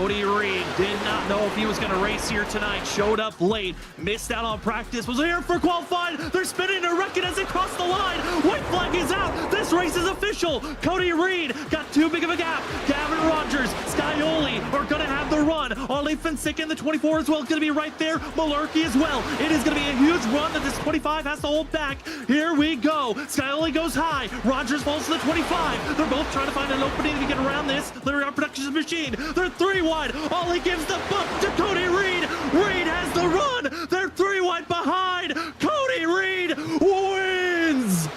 Cody Reed did not know if he was going to race here tonight. Showed up late, missed out on practice, was here for qualifying. They're spinning a record as they cross the line. White flag is out. This race is official. Cody Reed got too big of a gap. Gavin Rogers, Scioli are going to have the run. Ollie Finsick in the 24 as well is going to be right there. Malarkey as well. It is going to be a huge run that this 25 has to hold back. Here we go. Scioli goes high. Rogers falls to the 25. They're both trying to find an opening to get around this. Literally on Productions machine. They're 3 wide. Ollie gives the bump to Cody Reed. Reed has the run. They're 3 wide behind. Cody Reed wins.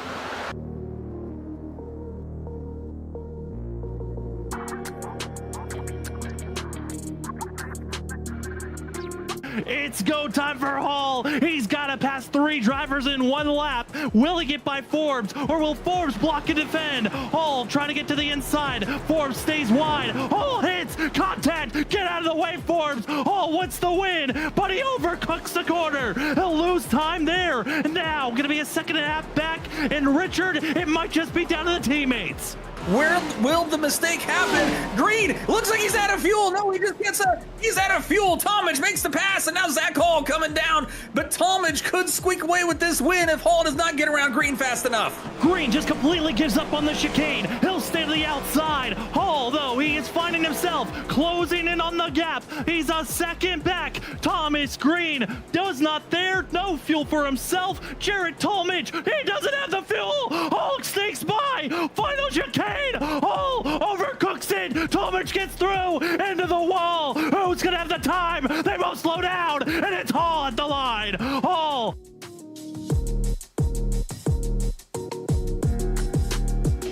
It's go time for Hall. He's got to pass 3 drivers in 1 lap. Will he get by Forbes, or will Forbes block and defend? Hall trying to get to the inside. Forbes stays wide. Hall hits contact. Get out of the way, Forbes. Hall wants the win, but he overcooks the corner. He'll lose time there. Now going to be a 2.5 back, and Richard, it might just be down to the teammates. Where will the mistake happen? Green looks like he's out of fuel. No, he just gets he's out of fuel. Talmadge makes the pass, and now Zach Hall coming down. But Talmadge could squeak away with this win if Hall does not get around Green fast enough. Green just completely gives up on the chicane. He'll stay to the outside. Hall, though, he is finding himself closing in on the gap. He's a 2nd back. Thomas Green does not there. No fuel for himself. Jared Talmadge, he doesn't have the fuel. Hall sneaks by. Final chicane. Hall overcooks it. Talmadge gets through into the wall. Who's gonna have the time? They both slow down, and it's Hall at the line. Hall.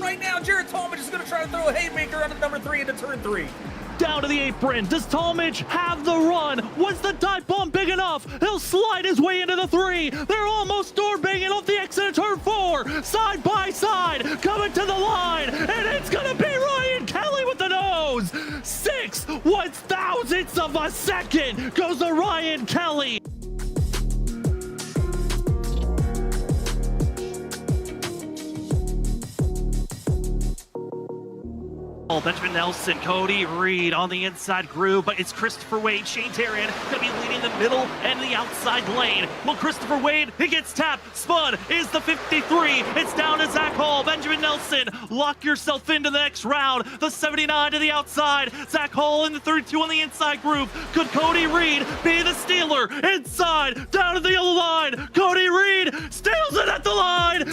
Right now, Jared Talmadge is gonna try to throw a haymaker onto number 3 into turn 3. Down to the apron. Does Talmadge have the run? Was the dive bomb big enough? He'll slide his way into the 3. They're almost door banging off the exit of turn 4. Side by side, coming to the line, and it's gonna be Ryan Kelly with the nose. 6 1/1000ths of a second goes to Ryan Kelly. Benjamin Nelson, Cody Reed on the inside groove, but it's Christopher Wade. Shane Terrian going to be leading the middle and the outside lane. Well, Christopher Wade, he gets tapped. Spud is the 53. It's down to Zach Hall. Benjamin Nelson, lock yourself into the next round. The 79 to the outside. Zach Hall in the 32 on the inside groove. Could Cody Reed be the stealer? Inside, down to the yellow line. Cody Reed steals it at the line.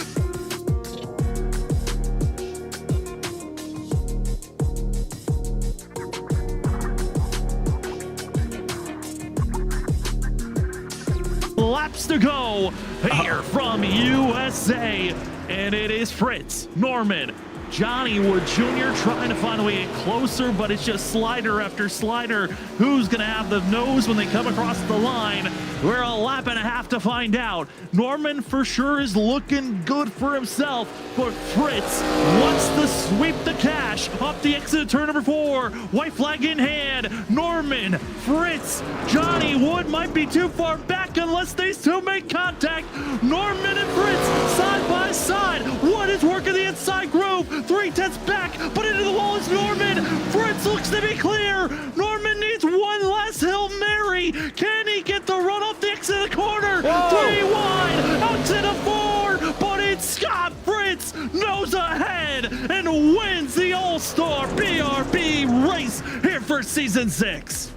Laps to go here from USA, and it is Fritz, Norman, Johnny Wood Jr. trying to find a way in closer, but it's just slider after slider. Who's going to have the nose when they come across the line? We're a lap and a half to find out. Norman for sure is looking good for himself, but Fritz wants to sweep the cash up the exit of turn number 4. White flag in hand. Norman, Fritz, Johnny Wood might be too far back unless these two make contact. Norman and Fritz side by side. Wood is working the inside groove. 3/10 back, but into the wall is Norman. Fritz looks to be clear. Norman needs one last Hail Mary. Can he get the run off the exit of the corner? Whoa. 3 wide, out to the 4, but it's Scott Fritz nose ahead and wins the All-Star BRB race here for season 6.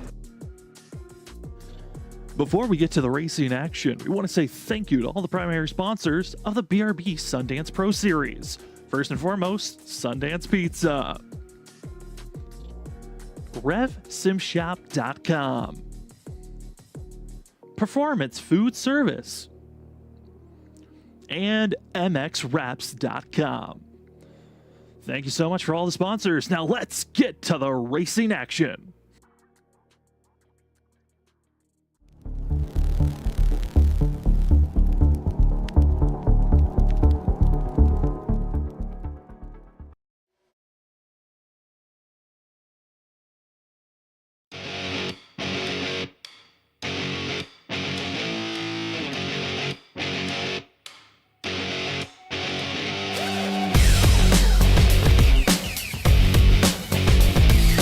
Before we get to the racing action, we want to say thank you to all the primary sponsors of the BRB Sundance Pro Series. First and foremost, Sundance Pizza, RevSimShop.com, Performance Food Service, and MXWraps.com. Thank you so much for all the sponsors. Now let's get to the racing action.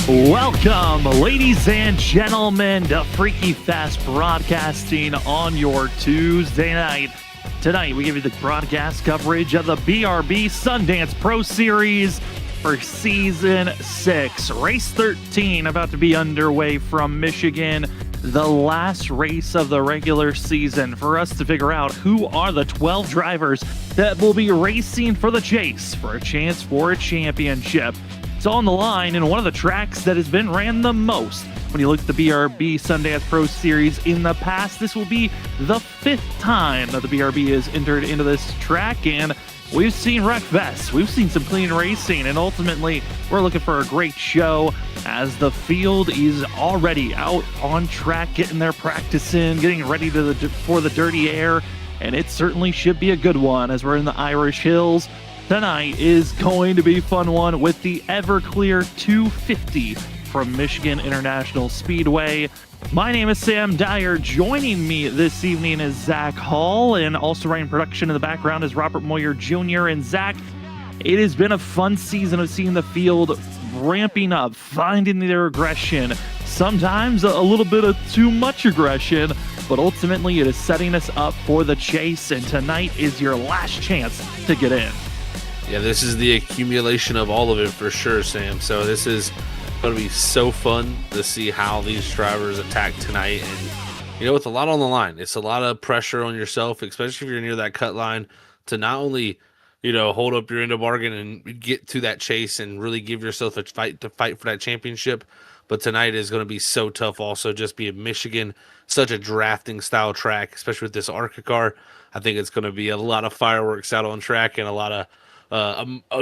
Welcome, ladies and gentlemen, to Freaky Fast Broadcasting on your Tuesday night. Tonight, we give you the broadcast coverage of the BRB Sundance Pro Series for Season 6. Race 13 about to be underway from Michigan, the last race of the regular season, for us to figure out who are the 12 drivers that will be racing for the chase for a chance for a championship. It's on the line in one of the tracks that has been ran the most. When you look at the BRB Sundance Pro Series in the past, this will be the 5th time that the BRB has entered into this track, and we've seen wreckfests, we've seen some clean racing, and ultimately we're looking for a great show as the field is already out on track, getting their practice in, getting ready for the dirty air, and it certainly should be a good one as we're in the Irish Hills. Tonight is going to be a fun one with the Everclear 250 from Michigan International Speedway. My name is Sam Dyer. Joining me this evening is Zach Hall, and also running production in the background is Robert Moyer Jr. And Zach, it has been a fun season of seeing the field ramping up, finding their aggression, sometimes a little bit of too much aggression, but ultimately it is setting us up for the chase, and tonight is your last chance to get in. Yeah, this is the accumulation of all of it for sure, Sam. So this is going to be so fun to see how these drivers attack tonight. And, with a lot on the line, it's a lot of pressure on yourself, especially if you're near that cut line, to not only, hold up your end of bargain and get to that chase and really give yourself a fight to fight for that championship. But tonight is going to be so tough also, just being Michigan, such a drafting style track, especially with this ARCA car. I think it's going to be a lot of fireworks out on track and a lot of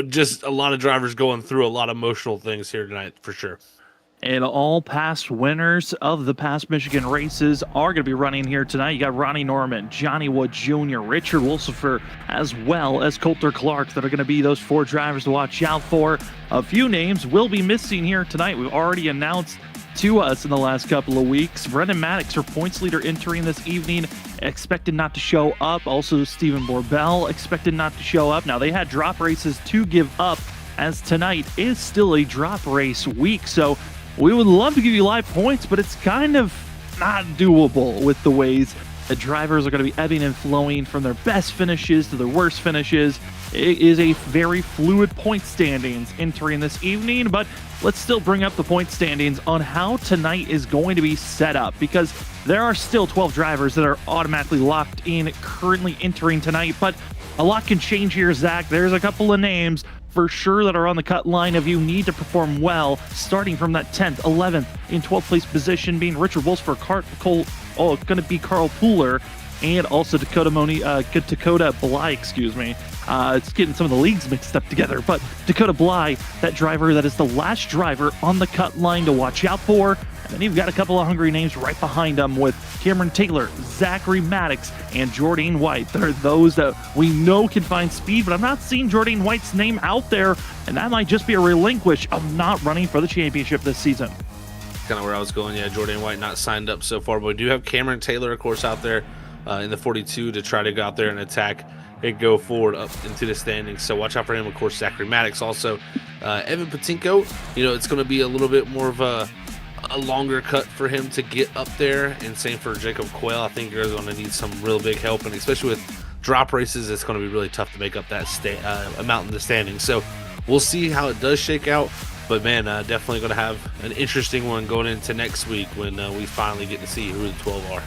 just a lot of drivers going through a lot of emotional things here tonight for sure. And all past winners of the past Michigan races are going to be running here tonight. You got Ronnie Norman, Johnny Wood Jr., Richard Wolsifer, as well as Coulter Clark that are going to be those 4 drivers to watch out for. A few names will be missing here tonight. We've already announced to us in the last couple of weeks. Brendan Maddox, our points leader, entering this evening, expected not to show up. Also, Stephen Borbell expected not to show up. Now, they had drop races to give up, as tonight is still a drop race week. So we would love to give you live points, but it's kind of not doable with the ways the drivers are going to be ebbing and flowing from their best finishes to their worst finishes. It is a very fluid point standings entering this evening, but let's still bring up the point standings on how tonight is going to be set up, because there are still 12 drivers that are automatically locked in currently entering tonight, but a lot can change here, Zach. There's a couple of names for sure that are on the cut line if you need to perform well, starting from that 10th, 11th, in 12th place position, being Richard Wolfsburg, going to be Carl Pooler, and also Dakota Bly, it's getting some of the leagues mixed up together, but Dakota Bly, that driver that is the last driver on the cut line to watch out for. And then you've got a couple of hungry names right behind them with Cameron Taylor, Zachary Maddox, and Jordan White. There are those that we know can find speed, but I'm not seeing Jordan White's name out there, and that might just be a relinquish of not running for the championship this season. Kind of where I was going. Yeah, Jordan White not signed up so far, but we do have Cameron Taylor, of course, out there in the 42 to try to go out there and attack and go forward up into the standings. So watch out for him. Of course, Zachary Maddox also. Evan Patinko, it's going to be a little bit more of a longer cut for him to get up there. And same for Jacob Quayle. I think you're going to need some real big help, and especially with drop races, it's going to be really tough to make up that amount in the standings. So we'll see how it does shake out. But man, definitely going to have an interesting one going into next week when we finally get to see who the 12 are.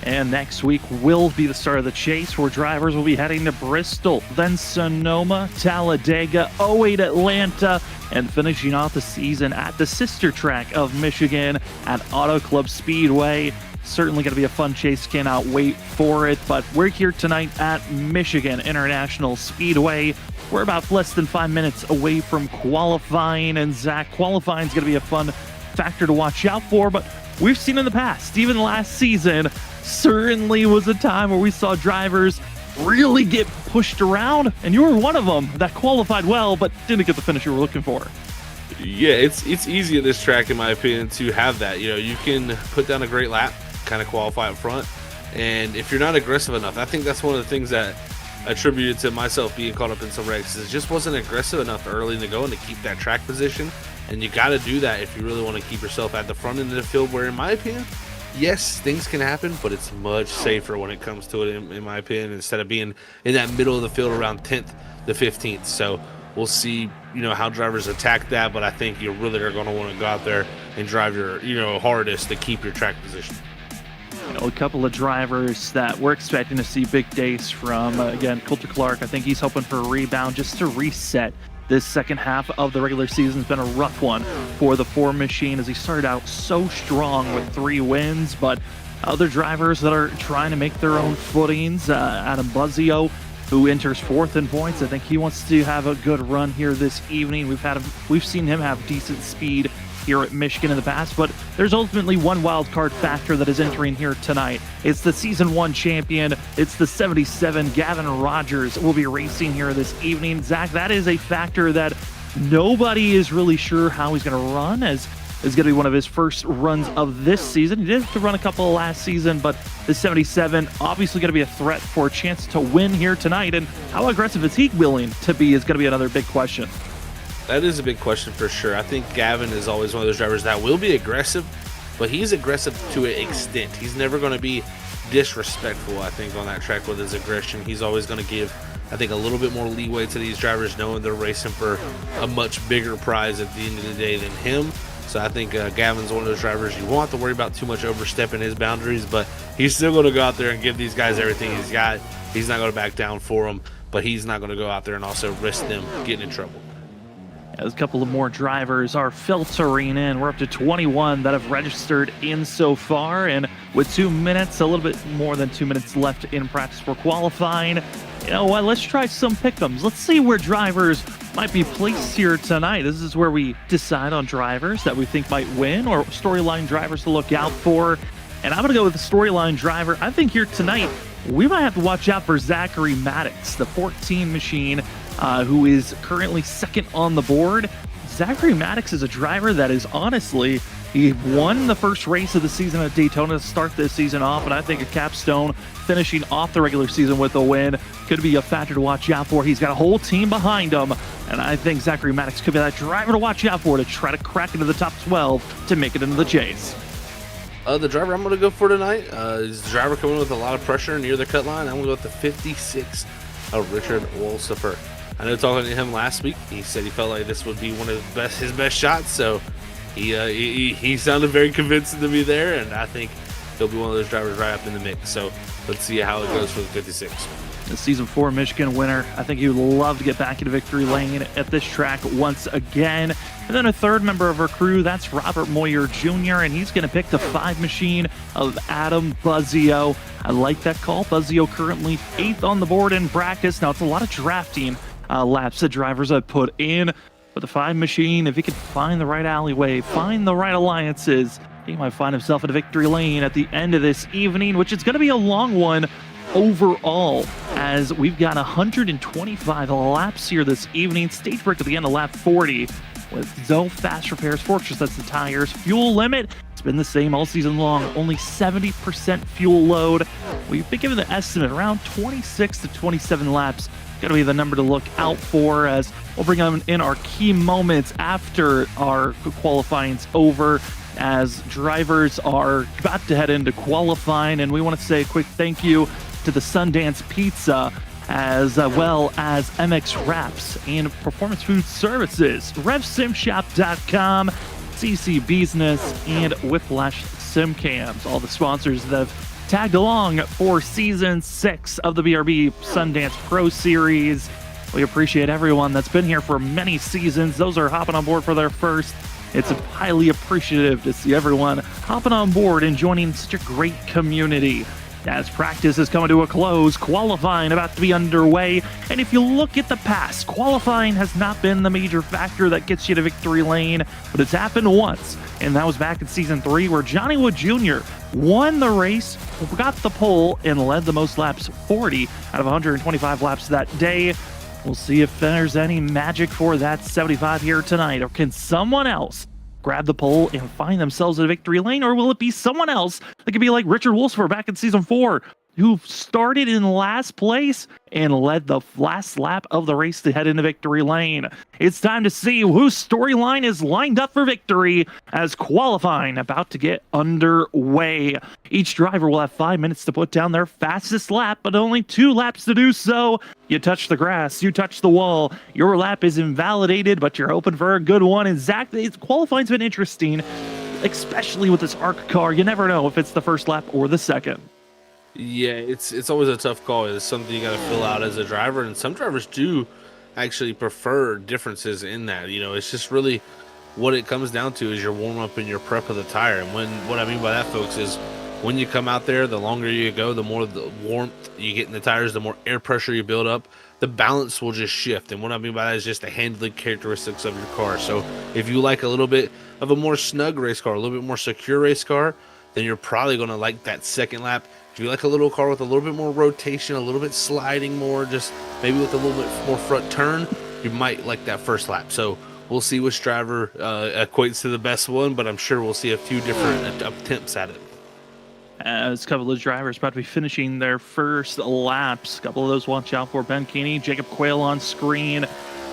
And next week will be the start of the chase, where drivers will be heading to Bristol, then Sonoma, Talladega, 08 Atlanta, and finishing off the season at the sister track of Michigan at Auto Club Speedway. Certainly going to be a fun chase. Cannot wait for it. But we're here tonight at Michigan International Speedway. We're about less than 5 minutes away from qualifying. And Zach, qualifying is going to be a fun factor to watch out for. But we've seen in the past, even last season, certainly was a time where we saw drivers really get pushed around. And you were one of them that qualified well, but didn't get the finish you were looking for. Yeah, it's easy at this track, in my opinion, to have that. You can put down a great lap, kind of qualify up front, and if you're not aggressive enough, I think that's one of the things that attributed to myself being caught up in some wrecks, is just wasn't aggressive enough early in the go and to keep that track position. And you got to do that if you really want to keep yourself at the front end of the field, where in my opinion, yes, things can happen, but it's much safer when it comes to it, in my opinion, instead of being in that middle of the field around 10th to 15th. So we'll see, how drivers attack that, but I think you really are going to want to go out there and drive your, hardest to keep your track position. A couple of drivers that we're expecting to see big days from. Again, Coulter Clark, I think he's hoping for a rebound just to reset. This second half of the regular season has been a rough one for the Ford machine, as he started out so strong with 3 wins, but other drivers that are trying to make their own footings. Adam Buzzio, who enters 4th in points. I think he wants to have a good run here this evening. We've seen him have decent speed here at Michigan in the past, but there's ultimately one wild card factor that is entering here tonight. It's the Season 1 champion. It's the 77 Gavin Rogers will be racing here this evening. Zach, that is a factor that nobody is really sure how he's going to run, as is going to be one of his first runs of this season. He did have to run a couple last season, but the 77 obviously going to be a threat for a chance to win here tonight. And how aggressive is he willing to be is going to be another big question. That is a big question for sure. I think Gavin is always one of those drivers that will be aggressive, but he's aggressive to an extent. He's never going to be disrespectful, I think, on that track with his aggression. He's always going to give, I think, a little bit more leeway to these drivers, knowing they're racing for a much bigger prize at the end of the day than him. So I think Gavin's one of those drivers you won't have to worry about too much overstepping his boundaries, but he's still going to go out there and give these guys everything he's got. He's not going to back down for them, but he's not going to go out there and also risk them getting in trouble. As a couple of more drivers are filtering in. We're up to 21 that have registered in so far, and with 2 minutes, a little bit more than 2 minutes left in practice for qualifying. You know what, let's try some pick'ems. Let's see where drivers might be placed here tonight. This is where we decide on drivers that we think might win, or storyline drivers to look out for. And I'm going to go with the storyline driver. I think here tonight, we might have to watch out for Zachary Maddox, the 14 machine, who is currently 2nd on the board. Zachary Maddox is a driver that is honestly, he won the first race of the season at Daytona to start this season off, and I think a capstone finishing off the regular season with a win could be a factor to watch out for. He's got a whole team behind him, and I think Zachary Maddox could be that driver to watch out for to try to crack into the top 12 to make it into the chase. The driver I'm going to go for tonight is the driver coming with a lot of pressure near the cut line. I'm going to go with the 56 of Richard Wolsifer. I know talking to him last week, he said he felt like this would be one of his best shots, so he sounded very convincing to me there, and I think he'll be one of those drivers right up in the mix. So let's see how it goes for the 56. The Season 4 Michigan winner, I think he would love to get back into victory lane at this track once again. And then a third member of our crew, that's Robert Moyer Jr., and he's going to pick the 5 machine of Adam Buzzio. I like that call. Buzzio currently 8th on the board in practice. Now, it's a lot of drafting laps that drivers have put in, but the 5 machine, if he can find the right alleyway, find the right alliances, he might find himself in a victory lane at the end of this evening, which is going to be a long one overall, as we've got 125 laps here this evening. Stage break at the end of lap 40 with no fast repairs, fortress that's the tires. Fuel limit, it's been the same all season long, only 70% fuel load. We've been given the estimate around 26 to 27 laps. Going to be the number to look out for, as we'll bring in our key moments after our qualifying's over, as drivers are about to head into qualifying. And we want to say a quick thank you to the Sundance Pizza, as well as MX Wraps and Performance Food Services, RevSimShop.com, CC Business, and Whiplash SimCams, all the sponsors that have tagged along for Season 6 of the BRB Sundance Pro Series. We appreciate everyone that's been here for many seasons. Those are hopping on board for their first. It's highly appreciative to see everyone hopping on board and joining such a great community. As practice is coming to a close, qualifying about to be underway, and if you look at the past, qualifying has not been the major factor that gets you to victory lane, but it's happened once, and that was back in Season 3, where Johnny Wood Jr. won the race, got the pole, and led the most laps, 40 out of 125 laps that day. We'll see if there's any magic for that 75 here tonight, or can someone else grab the pole and find themselves in a victory lane, or will it be someone else that could be like Richard Wolsifer back in Season 4, who started in last place and led the last lap of the race to head into victory lane. It's time to see whose storyline is lined up for victory as qualifying about to get underway. Each driver will have 5 minutes to put down their fastest lap, but only 2 laps to do so. You touch the grass, you touch the wall, your lap is invalidated, but you're hoping for a good one. And Zach, qualifying's been interesting, especially with this ARC car. You never know if it's the first lap or the second. Yeah, it's always a tough call. It's something you got to fill out as a driver, and some drivers do actually prefer differences in that. You know, it's just really what it comes down to is your warm up and your prep of the tire. And what I mean by that, folks, is when you come out there, the longer you go, the more the warmth you get in the tires, the more air pressure you build up, the balance will just shift. And what I mean by that is just the handling characteristics of your car. So if you like a little bit of a more snug race car, a little bit more secure race car, then you're probably going to like that second lap. If you like a little car with a little bit more rotation, a little bit sliding more, just maybe with a little bit more front turn, you might like that first lap. So we'll see which driver equates to the best one, but I'm sure we'll see a few different attempts at it. As a couple of drivers about to be finishing their first laps. A couple of those watch out for. Ben Keeney, Jacob Quayle on screen,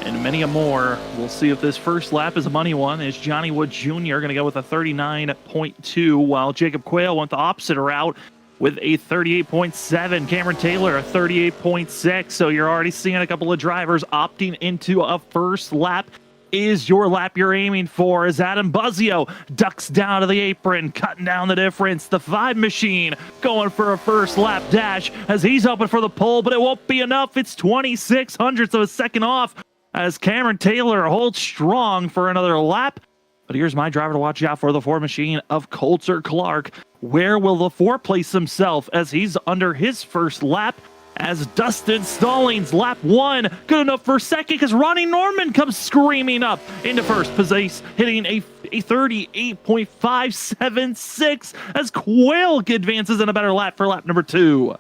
and many more. We'll see if this first lap is a money one. Is Johnny Wood Jr. going to go with a 39.2, while Jacob Quayle went the opposite route with a 38.7. Cameron Taylor, a 38.6. So you're already seeing a couple of drivers opting into a first lap. Is your lap you're aiming for as Adam Buzzio ducks down to the apron, cutting down the difference. The 5 machine going for a first lap dash as he's hoping for the pole, but it won't be enough. It's 26 hundredths of a second off as Cameron Taylor holds strong for another lap. But here's my driver to watch out for, the 4 machine of Coulter Clark. Where will the 4 place himself as he's under his first lap? As Dustin Stallings, lap 1, good enough for second because Ronnie Norman comes screaming up into first place, hitting a 38.576 as Quayle advances in a better lap for lap number 2.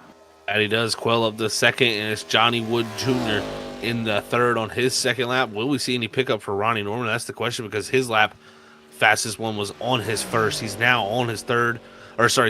And he does. Quayle up the second, and it's Johnny Wood Jr. in the third on his second lap. Will we see any pickup for Ronnie Norman? That's the question, because his lap, fastest one, was on his first. He's now on his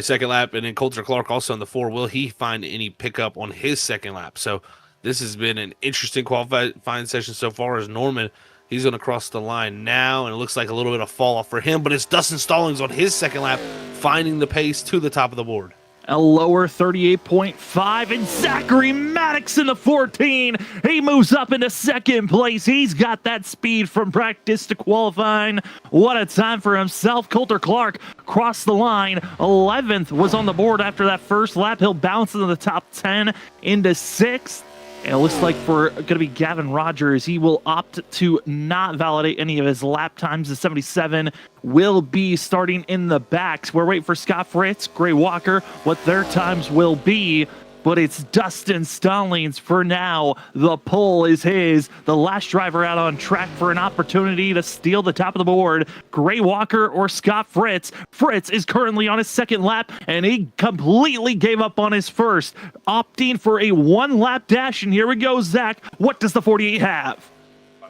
second lap, and then Coulter Clark also on the 4. Will he find any pickup on his second lap? So this has been an interesting qualifying session so far as Norman, he's going to cross the line now, and it looks like a little bit of fall off for him, but it's Dustin Stallings on his second lap finding the pace to the top of the board. A lower 38.5, and Zachary Maddox in the 14. He moves up into second place. He's got that speed from practice to qualifying. What a time for himself. Coulter Clark crossed the line. 11th was on the board after that first lap. He'll bounce into the top 10 into 6th. And it looks like for going to be Gavin Rogers, he will opt to not validate any of his lap times. The 77 will be starting in the backs. We're waiting for Scott Fritz, Gray Walker, what their times will be. But it's Dustin Stallings for now. The pole is his. The last driver out on track for an opportunity to steal the top of the board. Gray Walker or Scott Fritz. Fritz is currently on his second lap, and he completely gave up on his first, opting for a 1-lap dash. And here we go, Zach. What does the 48 have?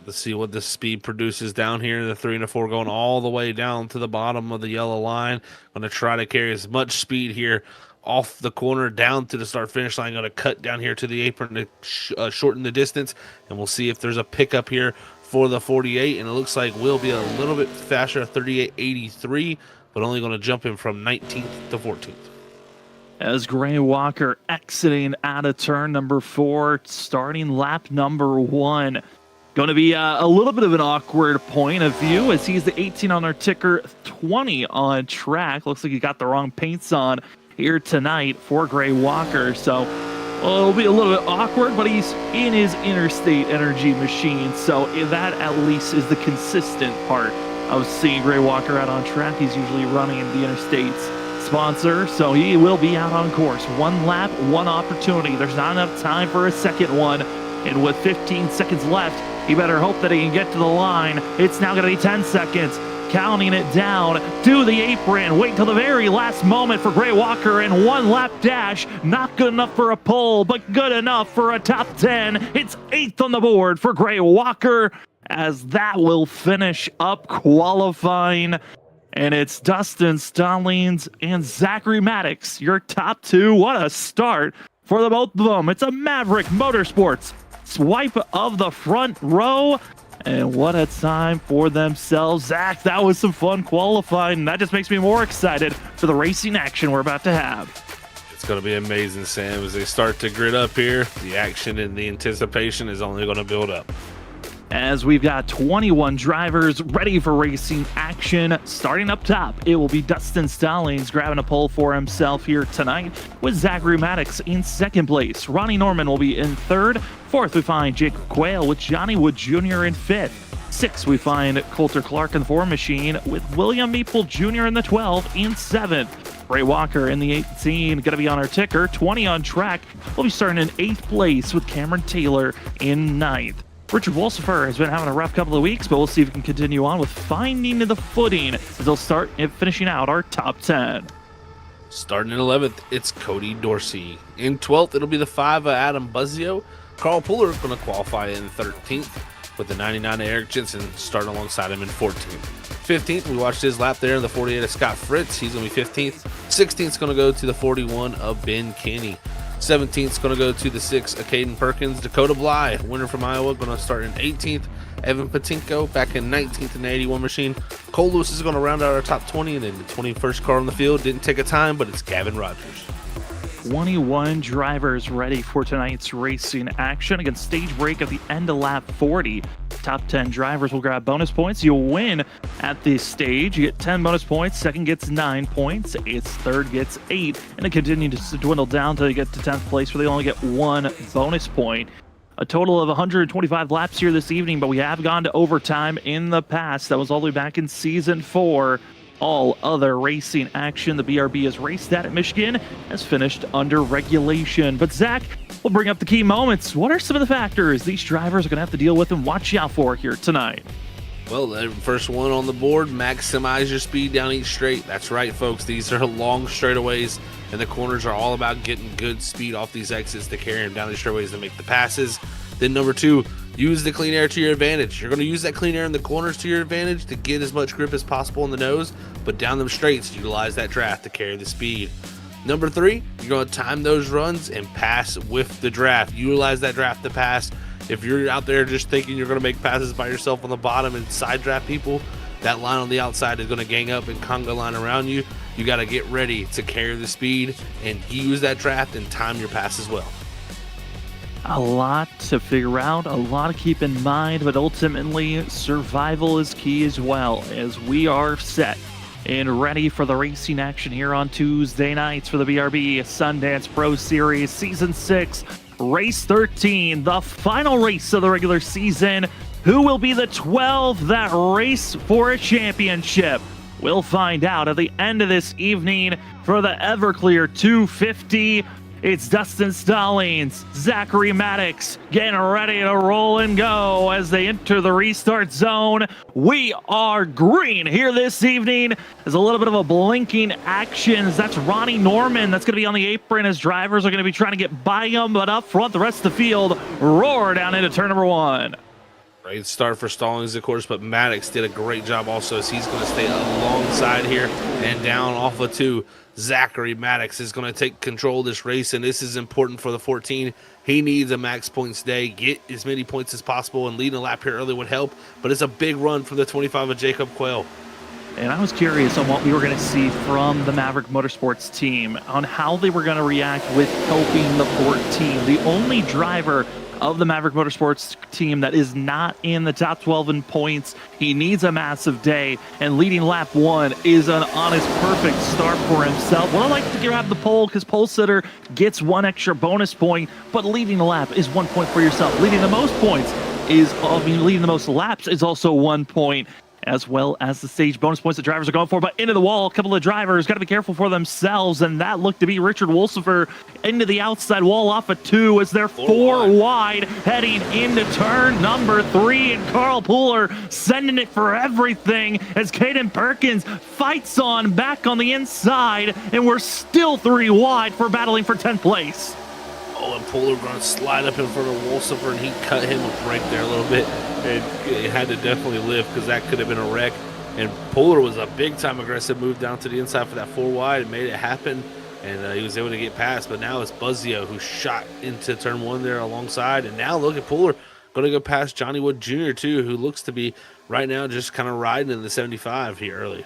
Let's see what the speed produces down here in the 3 and the 4, going all the way down to the bottom of the yellow line. Going to try to carry as much speed here off the corner down to the start finish line. Going to cut down here to the apron to shorten the distance, and we'll see if there's a pickup here for the 48. And it looks like we'll be a little bit faster, 38.83, but only going to jump him from 19th to 14th. As Gray Walker exiting out of turn number 4, starting lap number 1. Going to be a little bit of an awkward point of view as he's the 18 on our ticker, 20 on track. Looks like he got the wrong paints on here tonight for Gray Walker. So it'll be a little bit awkward, but he's in his Interstate Energy machine. So that at least is the consistent part of seeing Gray Walker out on track. He's usually running the Interstate's sponsor, so he will be out on course. 1 lap, 1 opportunity. There's not enough time for a second one. And with 15 seconds left, he better hope that he can get to the line. It's now going to be 10 seconds. Counting it down to the apron. Wait till the very last moment for Gray Walker, and 1-lap dash. Not good enough for a pole, but good enough for a top 10. It's 8th on the board for Gray Walker as that will finish up qualifying. And it's Dustin Stallings and Zachary Maddox, your top two. What a start for the both of them. It's a Maverick Motorsports swipe of the front row. And what a time for themselves. Zach, that was some fun qualifying. And that just makes me more excited for the racing action we're about to have. It's going to be amazing, Sam. As they start to grid up here, the action and the anticipation is only going to build up. As we've got 21 drivers ready for racing action. Starting up top, it will be Dustin Stallings grabbing a pole for himself here tonight, with Zachary Maddox in second place. Ronnie Norman will be in third. Fourth, we find Jacob Quayle with Johnny Wood Jr. in fifth. Sixth, we find Coulter Clark in the 4 machine, with William Meeple Jr. in the 12 in seventh. Ray Walker in the 18, going to be on our ticker. 20 on track. We'll be starting in 8th place with Cameron Taylor in 9th. Richard Wolsifer has been having a rough couple of weeks, but we'll see if we can continue on with finding the footing as they'll start finishing out our top 10. Starting in 11th, it's Cody Dorsey. In 12th, it'll be the 5 of Adam Buzzio. Carl Puller going to qualify in 13th, with the 99 of Eric Jensen starting alongside him in 14th. 15th, we watched his lap there in the 48 of Scott Fritz. He's going to be 15th. 16th is going to go to the 41 of Ben Kinney. 17th is going to go to the 6 of Caden Perkins. Dakota Bly, winner from Iowa, going to start in 18th. Evan Patinko back in 19th in the 81 machine. Cole Lewis is going to round out our top 20, and then the 21st car on the field. Didn't take a time, but it's Gavin Rogers. 21 drivers ready for tonight's racing action against stage break at the end of lap 40. Top 10 drivers will grab bonus points. You'll win at this stage. You get 10 bonus points. Second gets 9 points. Its third gets 8. And it continues to dwindle down until you get to 10th place, where they only get 1 bonus point. A total of 125 laps here this evening, but we have gone to overtime in the past. That was all the way back in season 4. All other racing action the BRB has raced at Michigan has finished under regulation. But Zach, we'll bring up the key moments. What are some of the factors these drivers are going to have to deal with and watch out for here tonight? Well, the first one on the board, maximize your speed down each straight. That's right, folks. These are long straightaways, and the corners are all about getting good speed off these exits to carry them down these straightaways to make the passes. Then number 2, use the clean air to your advantage. You're going to use that clean air in the corners to your advantage to get as much grip as possible in the nose, but down them straights, utilize that draft to carry the speed. Number 3, you're going to time those runs and pass with the draft. Utilize that draft to pass. If you're out there just thinking you're going to make passes by yourself on the bottom and side draft people, that line on the outside is going to gang up and conga line around you. You got to get ready to carry the speed and use that draft and time your pass as well. A lot to figure out, a lot to keep in mind, but ultimately survival is key as well, as we are set and ready for the racing action here on Tuesday nights for the BRB Sundance Pro Series Season 6, Race 13, the final race of the regular season. Who will be the 12 that race for a championship? We'll find out at the end of this evening. For the Everclear 250, it's Dustin Stallings, Zachary Maddox getting ready to roll and go as they enter the restart zone. We are green here this evening. There's a little bit of a blinking actions. That's Ronnie Norman. That's going to be on the apron as drivers are going to be trying to get by him, but up front, the rest of the field roar down into turn number 1. Great start for Stallings, of course, but Maddox did a great job also, as he's going to stay alongside here and down off of 2. Zachary Maddox is going to take control of this race, and this is important for the 14. He needs a max points day, get as many points as possible, and leading a lap here early would help, but it's a big run from the 25 of Jacob Quayle. And I was curious on what we were going to see from the Maverick Motorsports team, on how they were going to react with helping the 14. The only driver of the Maverick Motorsports team that is not in the top 12 in points. He needs a massive day, and leading lap 1 is an honest perfect start for himself. Well, I like to grab the pole because pole sitter gets 1 extra bonus point, but leading the lap is 1 point for yourself. Leading the most points is, leading the most laps is also 1 point, as well as the stage bonus points that drivers are going for. But into the wall, a couple of drivers got to be careful for themselves, and that looked to be Richard Wolsifer into the outside wall off of 2 as they're 4 wide heading into turn number 3, and Carl Puller sending it for everything as Caden Perkins fights on back on the inside, and we're still 3 wide for battling for 10th place. Oh, and Puller going to slide up in front of Wolsifer, and he cut him a break there a little bit. And it had to definitely lift because that could have been a wreck. And Polar was a big-time aggressive move down to the inside for that 4 wide and made it happen. And he was able to get past. But now it's Buzzio who shot into turn 1 there alongside. And now look at Polar going to go past Johnny Wood Jr. too, who looks to be right now just kind of riding in the 75 here early.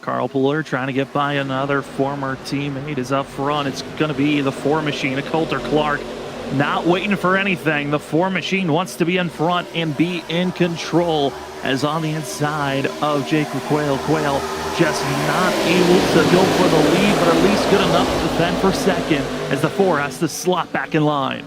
Carl Puller trying to get by another former teammate is up front. It's going to be the 4 Machine, Coulter Clark. Not waiting for anything. The 4 Machine wants to be in front and be in control, as on the inside of Jacob Quayle. Quayle just not able to go for the lead, but at least good enough to defend for second, as the 4 has to slot back in line.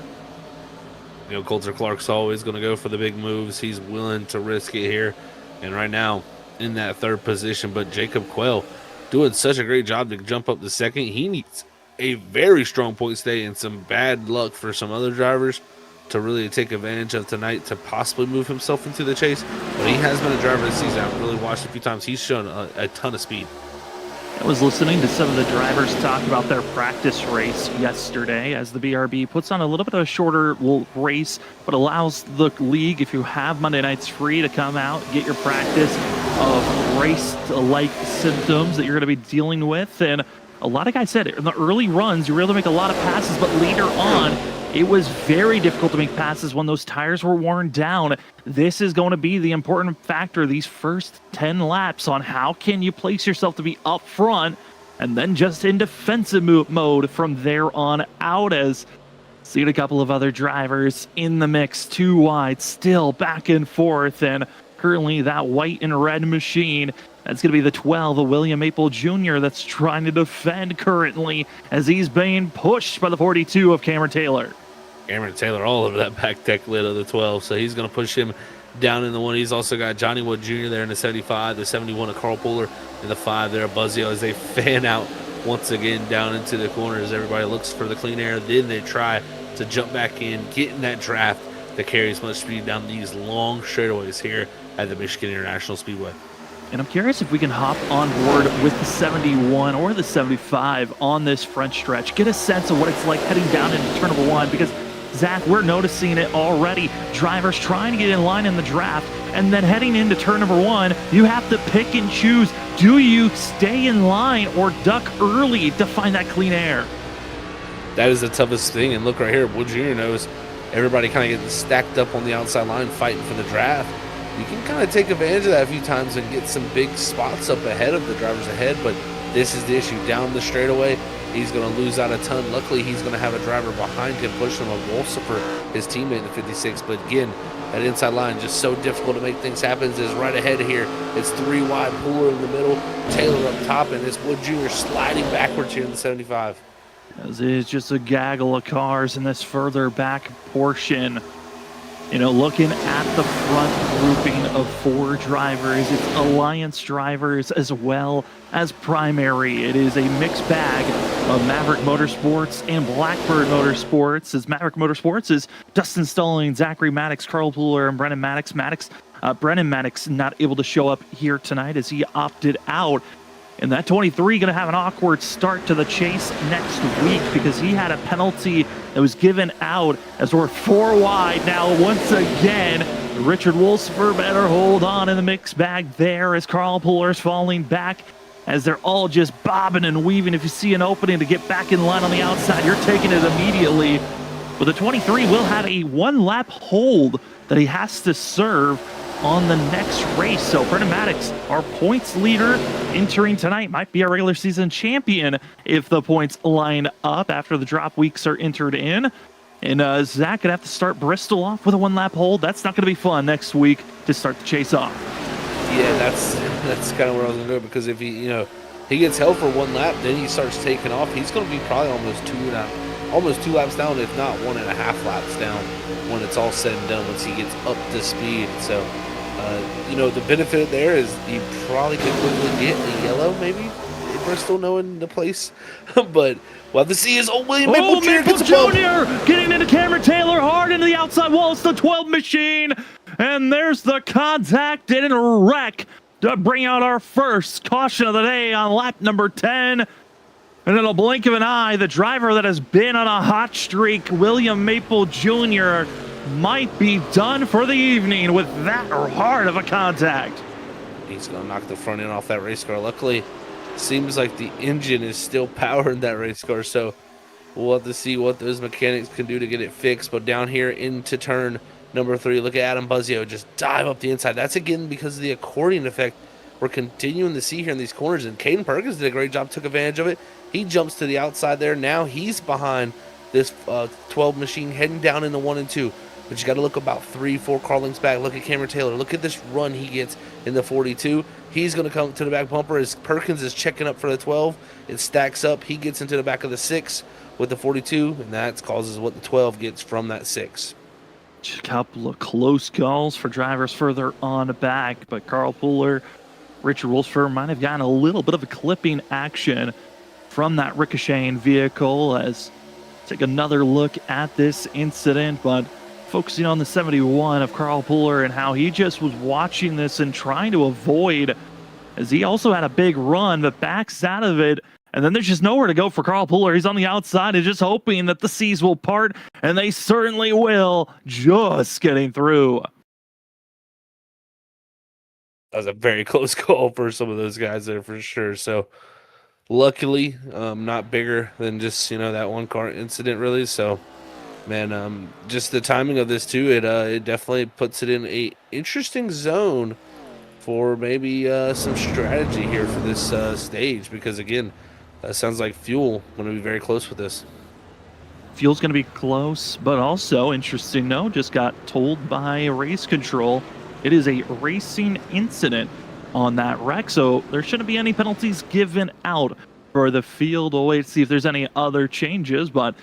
You know, Coulter Clark's always going to go for the big moves. He's willing to risk it here. And right now, in that 3rd position, but Jacob Quayle doing such a great job to jump up to 2nd. He needs a very strong point stay and some bad luck for some other drivers to really take advantage of tonight to possibly move himself into the chase. But he has been a driver this season. I've really watched a few times. He's shown a ton of speed. I was listening to some of the drivers talk about their practice race yesterday, as the BRB puts on a little bit of a shorter race, but allows the league, if you have Monday nights free, to come out, get your practice of race-like symptoms that you're going to be dealing with. And a lot of guys said in the early runs, you were able to make a lot of passes, but later on, it was very difficult to make passes when those tires were worn down. This is going to be the important factor these first 10 laps on how can you place yourself to be up front and then just in defensive mode from there on out, as seen a couple of other drivers in the mix, 2 wide, still back and forth, and currently that white and red machine. That's going to be the 12, the William Maple Jr. that's trying to defend currently, as he's being pushed by the 42 of Cameron Taylor. Cameron Taylor all over that back deck lid of the 12, so he's going to push him down in the 1. He's also got Johnny Wood Jr. there in the 75, the 71 of Carl Puller, and the 5 there of Buzzio as they fan out once again down into the corners. Everybody looks for the clean air. Then they try to jump back in, get in that draft to carry as much speed down these long straightaways here at the Michigan International Speedway. And I'm curious if we can hop on board with the 71 or the 75 on this front stretch. Get a sense of what it's like heading down into turn number 1, because Zach, we're noticing it already. Drivers trying to get in line in the draft, and then heading into turn number 1, you have to pick and choose. Do you stay in line or duck early to find that clean air? That is the toughest thing. And look right here, Wood Jr. knows everybody kind of getting stacked up on the outside line fighting for the draft. You can kind of take advantage of that a few times and get some big spots up ahead of the drivers ahead, but this is the issue. Down the straightaway, he's going to lose out a ton. Luckily, he's going to have a driver behind him pushing him, a Wolsifer, his teammate in the 56. But again, that inside line just so difficult to make things happen. Is right ahead here. It's 3 wide, Puller in the middle, Taylor up top, and it's Wood Jr. sliding backwards here in the 75. As it's just a gaggle of cars in this further back portion. You know, looking at the front grouping of 4 drivers, it's Alliance drivers as well as primary. It is a mixed bag of Maverick Motorsports and Blackbird Motorsports, as Maverick Motorsports is Dustin Stalling, Zachary Maddox, Carl Puller, and Brennan Maddox. Brennan Maddox not able to show up here tonight as he opted out. And that 23 going to have an awkward start to the chase next week, because he had a penalty that was given out as we're 4 wide now once again. Richard Wolsifer better hold on in the mixed bag there, as Carl Puller's falling back, as they're all just bobbing and weaving. If you see an opening to get back in line on the outside, you're taking it immediately. But the 23 will have a 1-lap hold that he has to serve on the next race. So Brennan Maddox, our points leader entering tonight, might be our regular season champion if the points line up after the drop weeks are entered in. And Zach gonna have to start Bristol off with a 1-lap hold. That's not gonna be fun next week to start the chase off. Yeah, that's kind of where I was gonna go, because if he gets held for 1 lap, then he starts taking off. He's gonna be probably almost 2 laps down, if not 1.5 laps down, when it's all said and done, once he gets up to speed. So the benefit there is you probably could quickly get a yellow, maybe, in Bristol, knowing the place. But we'll have to see. His old William Maple Jr. getting into Cameron Taylor hard into the outside wall. It's the 12 machine. And there's the contact and a wreck to bring out our first caution of the day on lap number 10. And in a blink of an eye, the driver that has been on a hot streak, William Maple Jr., might be done for the evening with that hard of a contact. He's going to knock the front end off that race car. Luckily, seems like the engine is still powering that race car, so we'll have to see what those mechanics can do to get it fixed. But down here into turn number 3, look at Adam Buzzio just dive up the inside. That's again because of the accordion effect we're continuing to see here in these corners. And Caden Perkins did a great job, took advantage of it. He jumps to the outside there. Now he's behind this 12 machine heading down into 1 and 2. But you got to look about 3-4 car lengths back. Look at Cameron Taylor. Look at this run he gets in the 42. He's going to come to the back bumper as Perkins is checking up for the 12. It stacks up. He gets into the back of the 6 with the 42, and that causes what the 12 gets from that 6. Just a couple of close calls for drivers further on back, but Carl Pooler, Richard Wolfsburg might have gotten a little bit of a clipping action from that ricocheting vehicle. As take another look at this incident, but focusing on the 71 of Carl Pooler and how he just was watching this and trying to avoid, as he also had a big run but backs out of it. And then there's just nowhere to go for Carl Pooler. He's on the outside and just hoping that the seas will part, and they certainly will, just getting through. That was a very close call for some of those guys there for sure. So luckily, not bigger than just, that one car incident really. So, man, just the timing of this too, it definitely puts it in a interesting zone for maybe some strategy here for this stage, because again, sounds like Fuel going to be very close with this. Fuel's going to be close, but also interesting note, just got told by race control it is a racing incident on that wreck, so there shouldn't be any penalties given out for the field. We'll wait to see if there's any other changes, but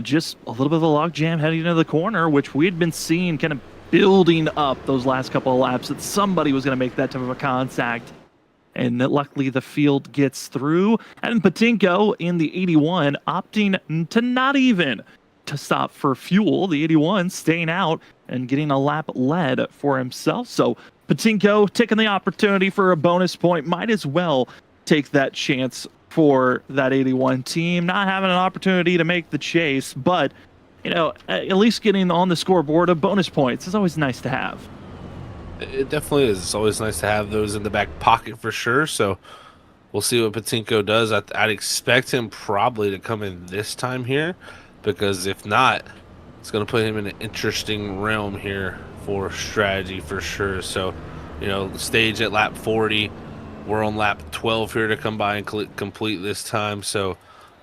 just a little bit of a logjam heading into the corner, which we had been seeing kind of building up those last couple of laps, that somebody was going to make that type of a contact. And that luckily the field gets through. And Patinko in the 81 opting to not even to stop for Fuel. The 81 staying out and getting a lap led for himself. So Patinko taking the opportunity for a bonus point. Might as well take that chance for that 81 team. Not having an opportunity to make the chase, but at least getting on the scoreboard of bonus points is always nice to have. It definitely is. It's always nice to have those in the back pocket for sure. So we'll see what Patinko does. I'd expect him probably to come in this time here, because if not, it's going to put him in an interesting realm here for strategy for sure. So, the stage at lap 40. We're on lap 12 here to come by and complete this time. So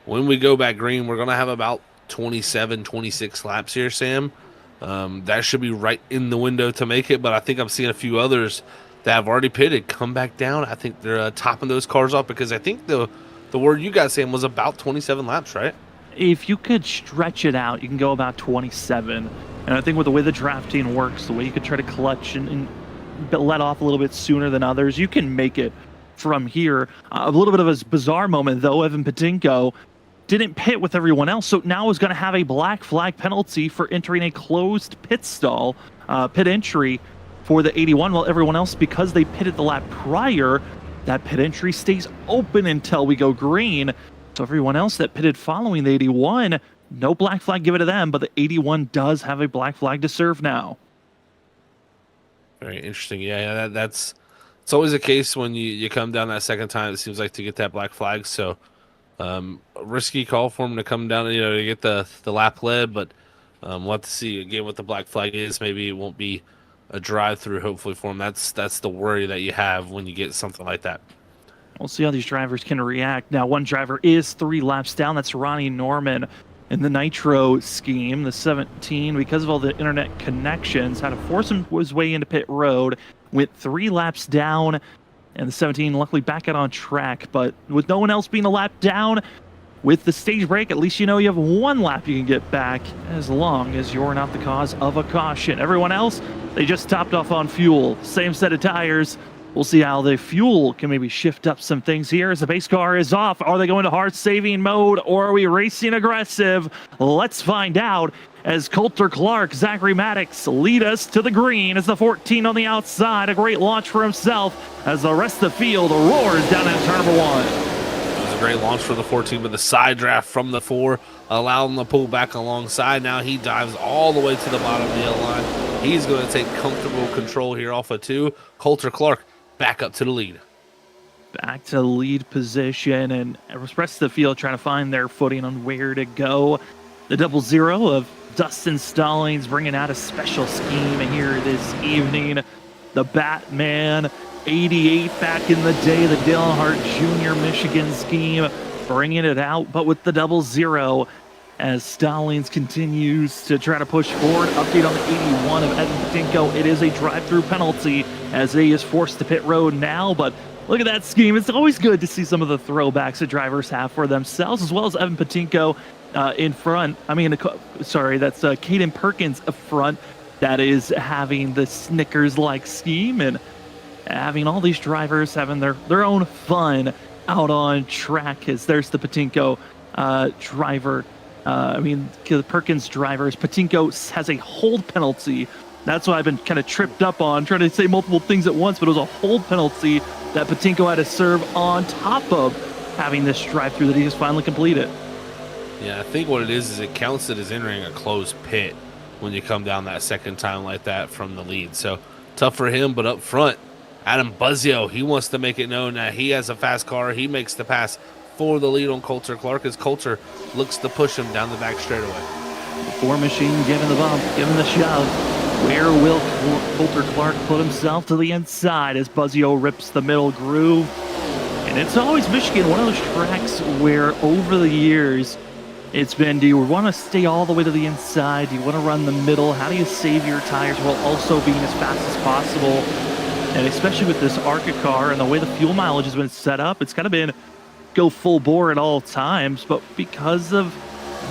when we go back green, we're going to have about 27, 26 laps here, Sam. That should be right in the window to make it, but I think I'm seeing a few others that have already pitted come back down. I think they're topping those cars off, because I think the word you got, Sam, was about 27 laps, right? If you could stretch it out, you can go about 27. And I think with the way the drafting works, the way you could try to clutch and let off a little bit sooner than others, you can make it from here. A little bit of a bizarre moment, though. Evan Patinko didn't pit with everyone else, so now is going to have a black flag penalty for entering a closed pit stall, pit entry for the 81, while everyone else, because they pitted the lap prior, that pit entry stays open until we go green. So everyone else that pitted following the 81, no black flag given to them, but the 81 does have a black flag to serve now. Very interesting. Yeah, that's it's always the case when you come down that second time, it seems like, to get that black flag. So a risky call for him to come down, to get the lap led, but we'll have to see again what the black flag is. Maybe it won't be a drive-through, hopefully, for him. That's the worry that you have when you get something like that. We'll see how these drivers can react. Now, one driver is 3 laps down. That's Ronnie Norman in the Nitro scheme. The 17, because of all the internet connections, had to force his way into pit road, went 3 laps down, and the 17 luckily back out on track. But with no one else being a lap down, with the stage break, at least you have 1 lap you can get back, as long as you're not the cause of a caution. Everyone else, they just topped off on fuel. Same set of tires. We'll see how the fuel can maybe shift up some things here as the base car is off. Are they going to hard-saving mode, or are we racing aggressive? Let's find out as Coulter Clark, Zachary Maddox lead us to the green as the 14 on the outside. A great launch for himself as the rest of the field roars down into turn number 1. It was a great launch for the 14, but the side draft from the 4 allowed him to pull back alongside. Now he dives all the way to the bottom of the line. He's going to take comfortable control here off of 2. Coulter Clark back up to the lead. Back to lead position, and the rest of the field trying to find their footing on where to go. The 00 of Dustin Stallings bringing out a special scheme here this evening. The Batman 88 back in the day, the Dale Hart Jr. Michigan scheme, bringing it out, but with the 00 as Stallings continues to try to push forward. Update on the 81 of Evan Patinko. It is a drive-through penalty as he is forced to pit road now, but look at that scheme. It's always good to see some of the throwbacks that drivers have for themselves, as well as Evan Patinko in front. I mean, sorry, that's Caden Perkins up front that is having the Snickers-like scheme and having all these drivers having their own fun out on track. As there's the Patinko driver. The Perkins drivers. Patinko has a hold penalty. That's what I've been kind of tripped up on, trying to say multiple things at once, but it was a hold penalty that Patinko had to serve on top of having this drive-through that he just finally completed. Yeah, I think what it is it counts it as entering a closed pit when you come down that second time like that from the lead. So tough for him, but up front, Adam Buzzio, he wants to make it known that he has a fast car. He makes the pass for the lead on Coulter Clark as Coulter looks to push him down the back straightaway. The Four Machine giving the bump, giving the shove. Where will Coulter Clark put himself to the inside as Buzzio rips the middle groove? And it's always Michigan, one of those tracks where over the years it's been, do you want to stay all the way to the inside? Do you want to run the middle? How do you save your tires while also being as fast as possible? And especially with this ARCA car and the way the fuel mileage has been set up, it's kind of been go full bore at all times. But because of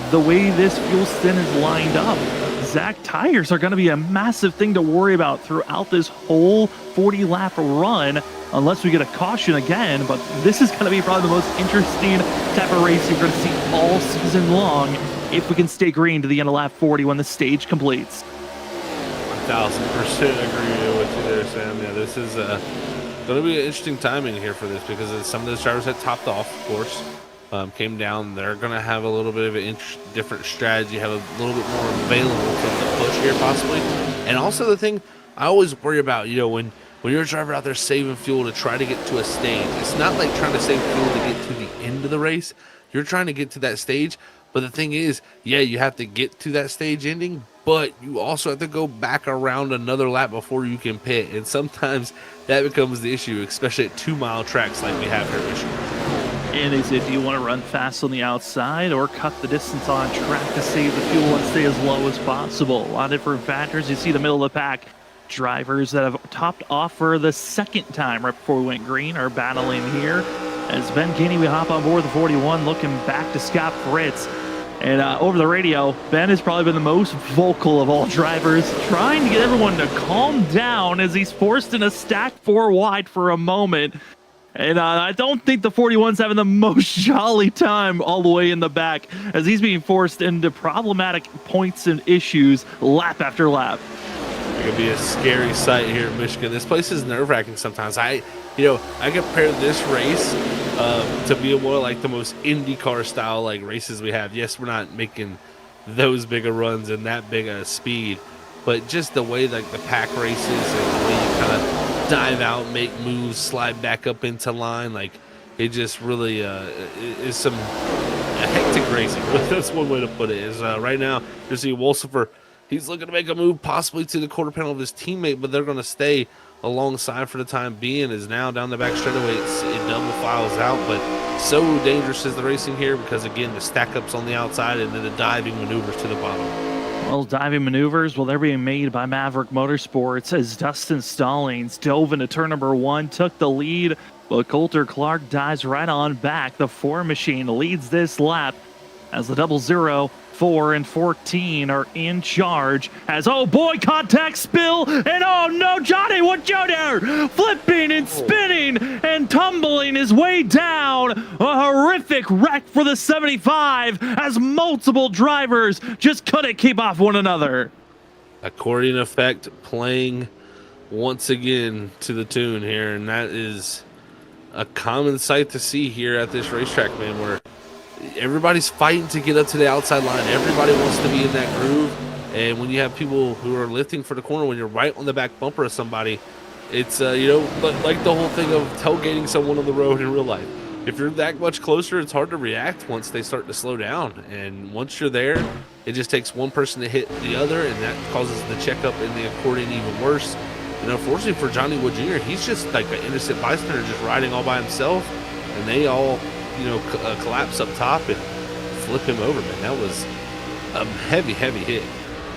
the way this fuel stint is lined up, Zach tires are going to be a massive thing to worry about throughout this whole 40-lap run, unless we get a caution again. But this is going to be probably the most interesting type of race you're going to see all season long if we can stay green to the end of lap 40 when the stage completes. 1000% agree with you there, Sam. Yeah, this is going to be an interesting timing here for this because some of those drivers had topped off, of course. Came down. They're going to have a little bit of a different strategy, have a little bit more available from the push here possibly. And also the thing I always worry about, when you're a driver out there saving fuel to try to get to a stage, it's not like trying to save fuel to get to the end of the race. You're trying to get to that stage. But the thing is, yeah, you have to get to that stage ending, but you also have to go back around another lap before you can pit. And sometimes that becomes the issue, especially at 2-mile tracks like we have here at Michigan. And is it, do you want to run fast on the outside or cut the distance on track to save the fuel and stay as low as possible? A lot of different factors. You see the middle of the pack drivers that have topped off for the second time right before we went green are battling here. As Ben Kinney, we hop on board the 41, looking back to Scott Fritz. And over the radio, Ben has probably been the most vocal of all drivers, trying to get everyone to calm down as he's forced in a stack 4 wide for a moment. And I don't think the 41's having the most jolly time all the way in the back as he's being forced into problematic points and issues lap after lap. It could be a scary sight here in Michigan. This place is nerve-wracking sometimes. I compare this race to be more like the most IndyCar style like races we have. Yes, we're not making those bigger runs and that big a speed, but just the way like the pack races and the way you kind of dive out, make moves, slide back up into line, like it just really is some hectic racing. That's one way to put it. Is right now you see Wolsifer, he's looking to make a move possibly to the quarter panel of his teammate, but they're going to stay alongside for the time being. Is now down the back straightaway, it double files out, but so dangerous is the racing here because again the stack ups on the outside and then the diving maneuvers to the bottom. Well, diving maneuvers, they're being made by Maverick Motorsports as Dustin Stallings dove into turn number 1, took the lead, but Coulter Clark dives right on back. The 4 Machine leads this lap as the 00, 4, and 14 are in charge. As, oh boy, contact spill, and oh no, Johnny, what you do? Flipping and spinning and tumbling his way down. A horrific wreck for the 75 as multiple drivers just couldn't keep off one another. Accordion effect playing once again to the tune here, and that is a common sight to see here at this racetrack, man, where everybody's fighting to get up to the outside line. Everybody wants to be in that groove. And when you have people who are lifting for the corner, when you're right on the back bumper of somebody, It's but like the whole thing of tailgating someone on the road in real life. If you're that much closer, it's hard to react once they start to slow down. And once you're there, it just takes one person to hit the other, and that causes the checkup and the accordion even worse. And unfortunately for Johnny Wood Jr., he's just like an innocent bystander just riding all by himself, and they all, collapse up top and flip him over, man. That was a heavy, heavy hit.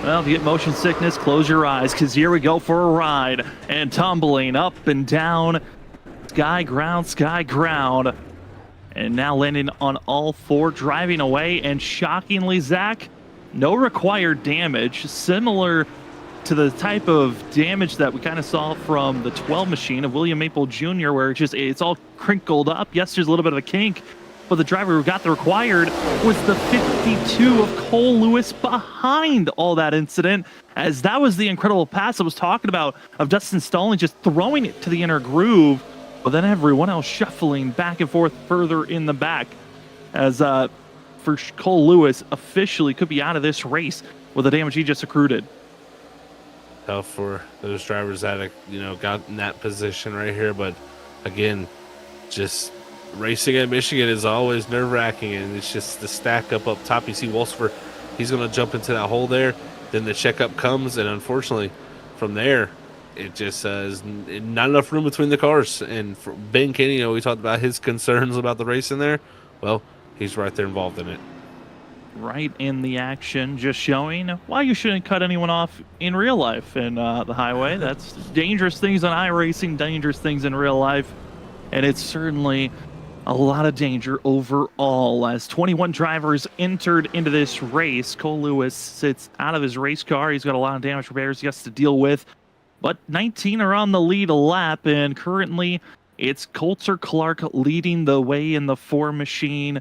Well, if you get motion sickness, close your eyes, because here we go for a ride. And tumbling up and down, sky, ground. And now landing on all four, driving away. And shockingly, Zach, no required damage. Similar to the type of damage that we kind of saw from the 12 machine of William Maple Jr., where it's all crinkled up. Yes, there's a little bit of a kink, but the driver who got the required was the 52 of Cole Lewis behind all that incident, as that was the incredible pass I was talking about of Dustin Stalling just throwing it to the inner groove, but then everyone else shuffling back and forth further in the back, as for Cole Lewis officially could be out of this race with the damage he just accrued. Tough for those drivers that got in that position right here, but again, just racing at Michigan is always nerve-wracking, and it's just the stack up top. You see Wolfsburg, he's going to jump into that hole there, then the checkup comes, and unfortunately from there it just is not enough room between the cars. And for Ben Kenny, we talked about his concerns about the race in there. Well, he's right there involved in it. Right in the action, just showing why you shouldn't cut anyone off in real life in the highway. That's dangerous things on iRacing, dangerous things in real life, and it's certainly a lot of danger overall. As 21 drivers entered into this race, Cole Lewis sits out of his race car. He's got a lot of damage repairs he has to deal with, but 19 are on the lead lap, and currently it's Coulter Clark leading the way in the 4 machine.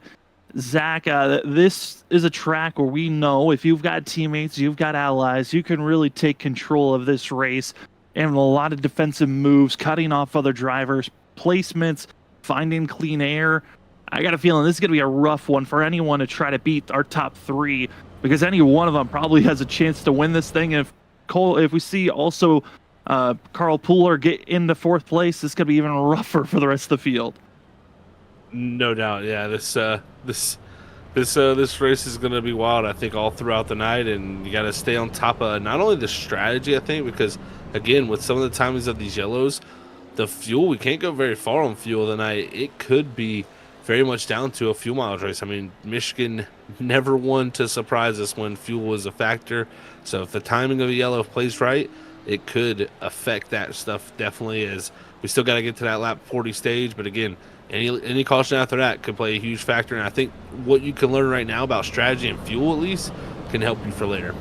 Zach, this is a track where we know if you've got teammates, you've got allies, you can really take control of this race, and a lot of defensive moves, cutting off other drivers, placements, finding clean air. I got a feeling this is going to be a rough one for anyone to try to beat our top 3, because any one of them probably has a chance to win this thing. If we see also Carl Pooler get into 4th place, it's going to be even rougher for the rest of the field. No doubt, yeah. This race is going to be wild, I think, all throughout the night, and you got to stay on top of not only the strategy, I think, because again, with some of the timings of these yellows, the fuel, we can't go very far on fuel tonight. It could be very much down to a fuel mileage race. I mean, Michigan never won to surprise us when fuel was a factor. So if the timing of a yellow plays right, it could affect that stuff definitely, as we still got to get to that lap 40 stage. But again, any caution after that could play a huge factor. And I think what you can learn right now about strategy and fuel at least can help you for later.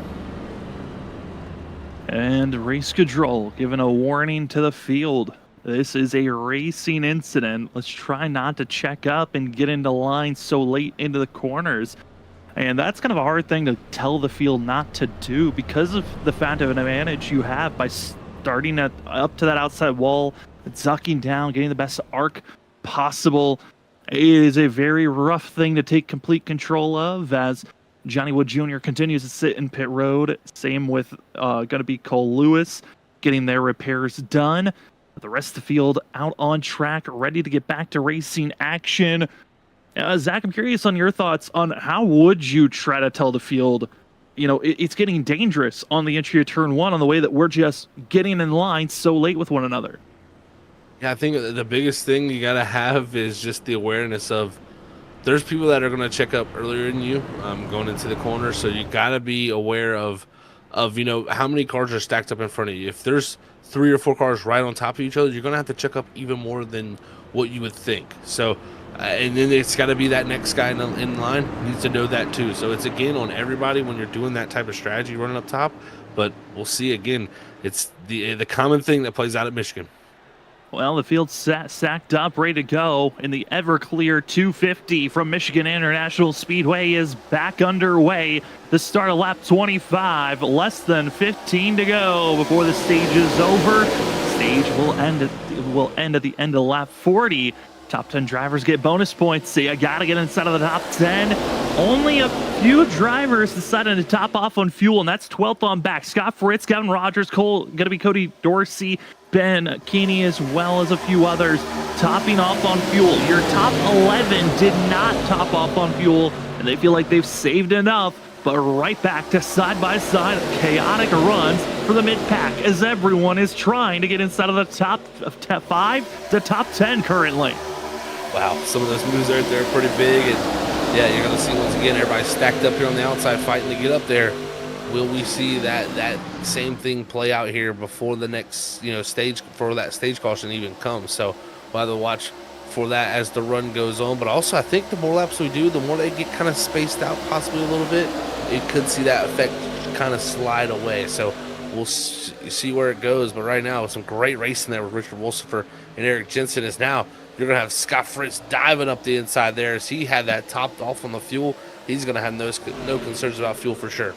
And race control giving a warning to the field. This is a racing incident. Let's try not to check up and get into line so late into the corners. And that's kind of a hard thing to tell the field not to do, because of the fact of an advantage you have by starting up to that outside wall, ducking down, getting the best arc possible. It is a very rough thing to take complete control of, as Johnny Wood Jr. continues to sit in pit road. Same with going to be Cole Lewis getting their repairs done. The rest of the field out on track, ready to get back to racing action. Zach, I'm curious on your thoughts on how would you try to tell the field, it's getting dangerous on the entry of turn 1 on the way that we're just getting in line so late with one another. Yeah, I think the biggest thing you got to have is just the awareness of there's people that are going to check up earlier than you going into the corner. So you got to be aware of how many cars are stacked up in front of you. If there's 3 or 4 cars right on top of each other, you're going to have to check up even more than what you would think. So, and then it's got to be that next guy in line needs to know that too. So it's, again, on everybody when you're doing that type of strategy running up top. But we'll see, again, it's the common thing that plays out at Michigan. Well, the field's sacked up, ready to go, and the Everclear 250 from Michigan International Speedway is back underway. The start of lap 25, less than 15 to go before the stage is over. Stage will end at the end of lap 40. Top 10 drivers get bonus points, so you got to get inside of the top 10. Only a few drivers decided to top off on fuel, and that's 12th on back. Scott Fritz, Kevin Rogers, Cole, going to be Cody Dorsey, Ben Keeney, as well as a few others, topping off on fuel. Your top 11 did not top off on fuel, and they feel like they've saved enough, but right back to side-by-side chaotic runs for the mid-pack as everyone is trying to get inside of the top 5 to top 10 currently. Wow, some of those moves right there are pretty big, and yeah, you're going to see once again everybody stacked up here on the outside fighting to get up there. Will we see that same thing play out here before the next stage, before that stage caution even comes? So we'll have to watch for that as the run goes on. But also, I think the more laps we do, the more they get kind of spaced out, possibly a little bit. You could see that effect kind of slide away. So we'll see where it goes. But right now, some great racing there with Richard Wolsifer and Eric Jensen. Is now you're going to have Scott Fritz diving up the inside there as he had that topped off on the fuel. He's going to have no concerns about fuel for sure.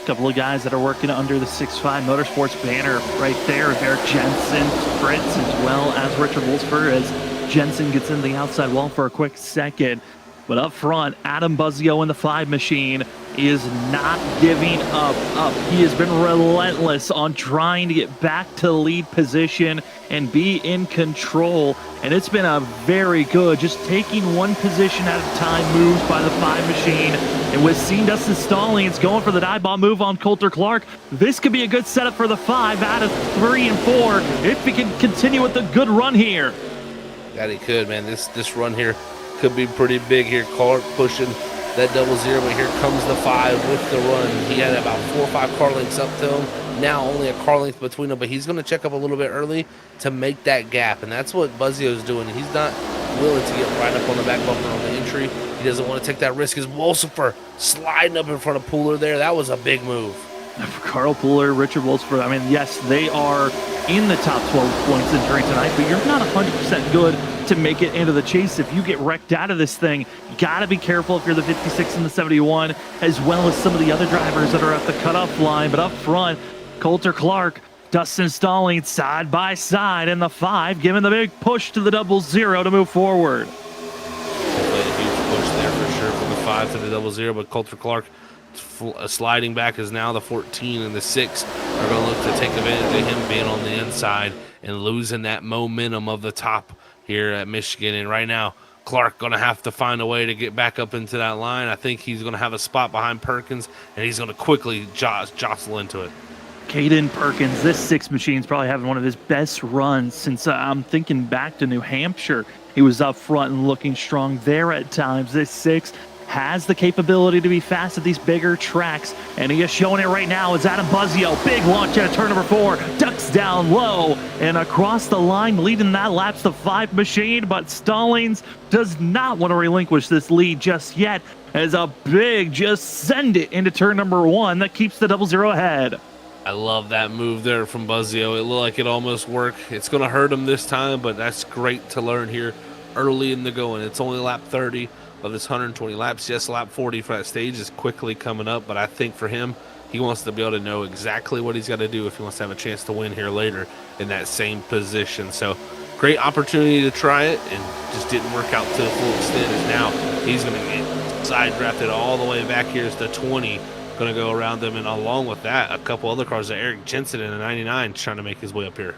Couple of guys that are working under the 6'5" Motorsports banner right there. Eric Jensen, Fritz, as well as Richard Wolsifer, as Jensen gets in the outside wall for a quick second. But up front, Adam Buzzio in the 5 machine is not giving up. He has been relentless on trying to get back to lead position and be in control. And it's been a very good, just taking one position at a time moves by the 5 machine. And with Dustin Stallings going for the dive bomb move on Coulter Clark, this could be a good setup for the 5 out of 3 and 4 if he can continue with the good run here. That he could, man. This run here could be pretty big here. Clark pushing that 0-0, but here comes the 5 with the run. He had about 4 or 5 car lengths up to him. Now only a car length between them, but he's going to check up a little bit early to make that gap, and that's what Buzzio's doing. He's not willing to get right up on the back bumper on the entry. He doesn't want to take that risk. As Wolsifer sliding up in front of Pooler there, that was a big move. For Carl Pooler, Richard Wolsifer, I mean, yes, they are in the top 12 points entering tonight, but you're not 100% good to make it into the chase. If you get wrecked out of this thing, you got to be careful if you're the 56 and the 71, as well as some of the other drivers that are at the cutoff line. But up front, Coulter Clark, Dustin Stallings side by side in the 5, giving the big push to the 0-0 to move forward. Definitely a huge push there for sure from the 5 to the 0-0, but Coulter Clark sliding back is now the 14 and the 6 are going to look to take advantage of him being on the inside and losing that momentum of the top here at Michigan. And right now, Clark going to have to find a way to get back up into that line. I think he's going to have a spot behind Perkins, and he's going to quickly jostle into it. Caden Perkins, this 6 machine's probably having one of his best runs since I'm thinking back to New Hampshire. He was up front and looking strong there at times. This 6 has the capability to be fast at these bigger tracks, and he is showing it right now as Adam Buzzio, big launch at turn number 4, ducks down low, and across the line, leading that lap's the 5 machine, but Stallings does not want to relinquish this lead just yet, as a big just send it into turn number 1 that keeps the 0-0 ahead. I love that move there from Buzzio. It looked like it almost worked. It's going to hurt him this time, but that's great to learn here early in the going. It's only lap 30 of this 120 laps. Yes, lap 40 for that stage is quickly coming up, but I think for him, he wants to be able to know exactly what he's got to do if he wants to have a chance to win here later in that same position. So great opportunity to try it, and just didn't work out to the full extent. As now he's going to get side drafted all the way back here as the 20 going to go around them, and along with that, a couple other cars, Eric Jensen in a 99 trying to make his way up here.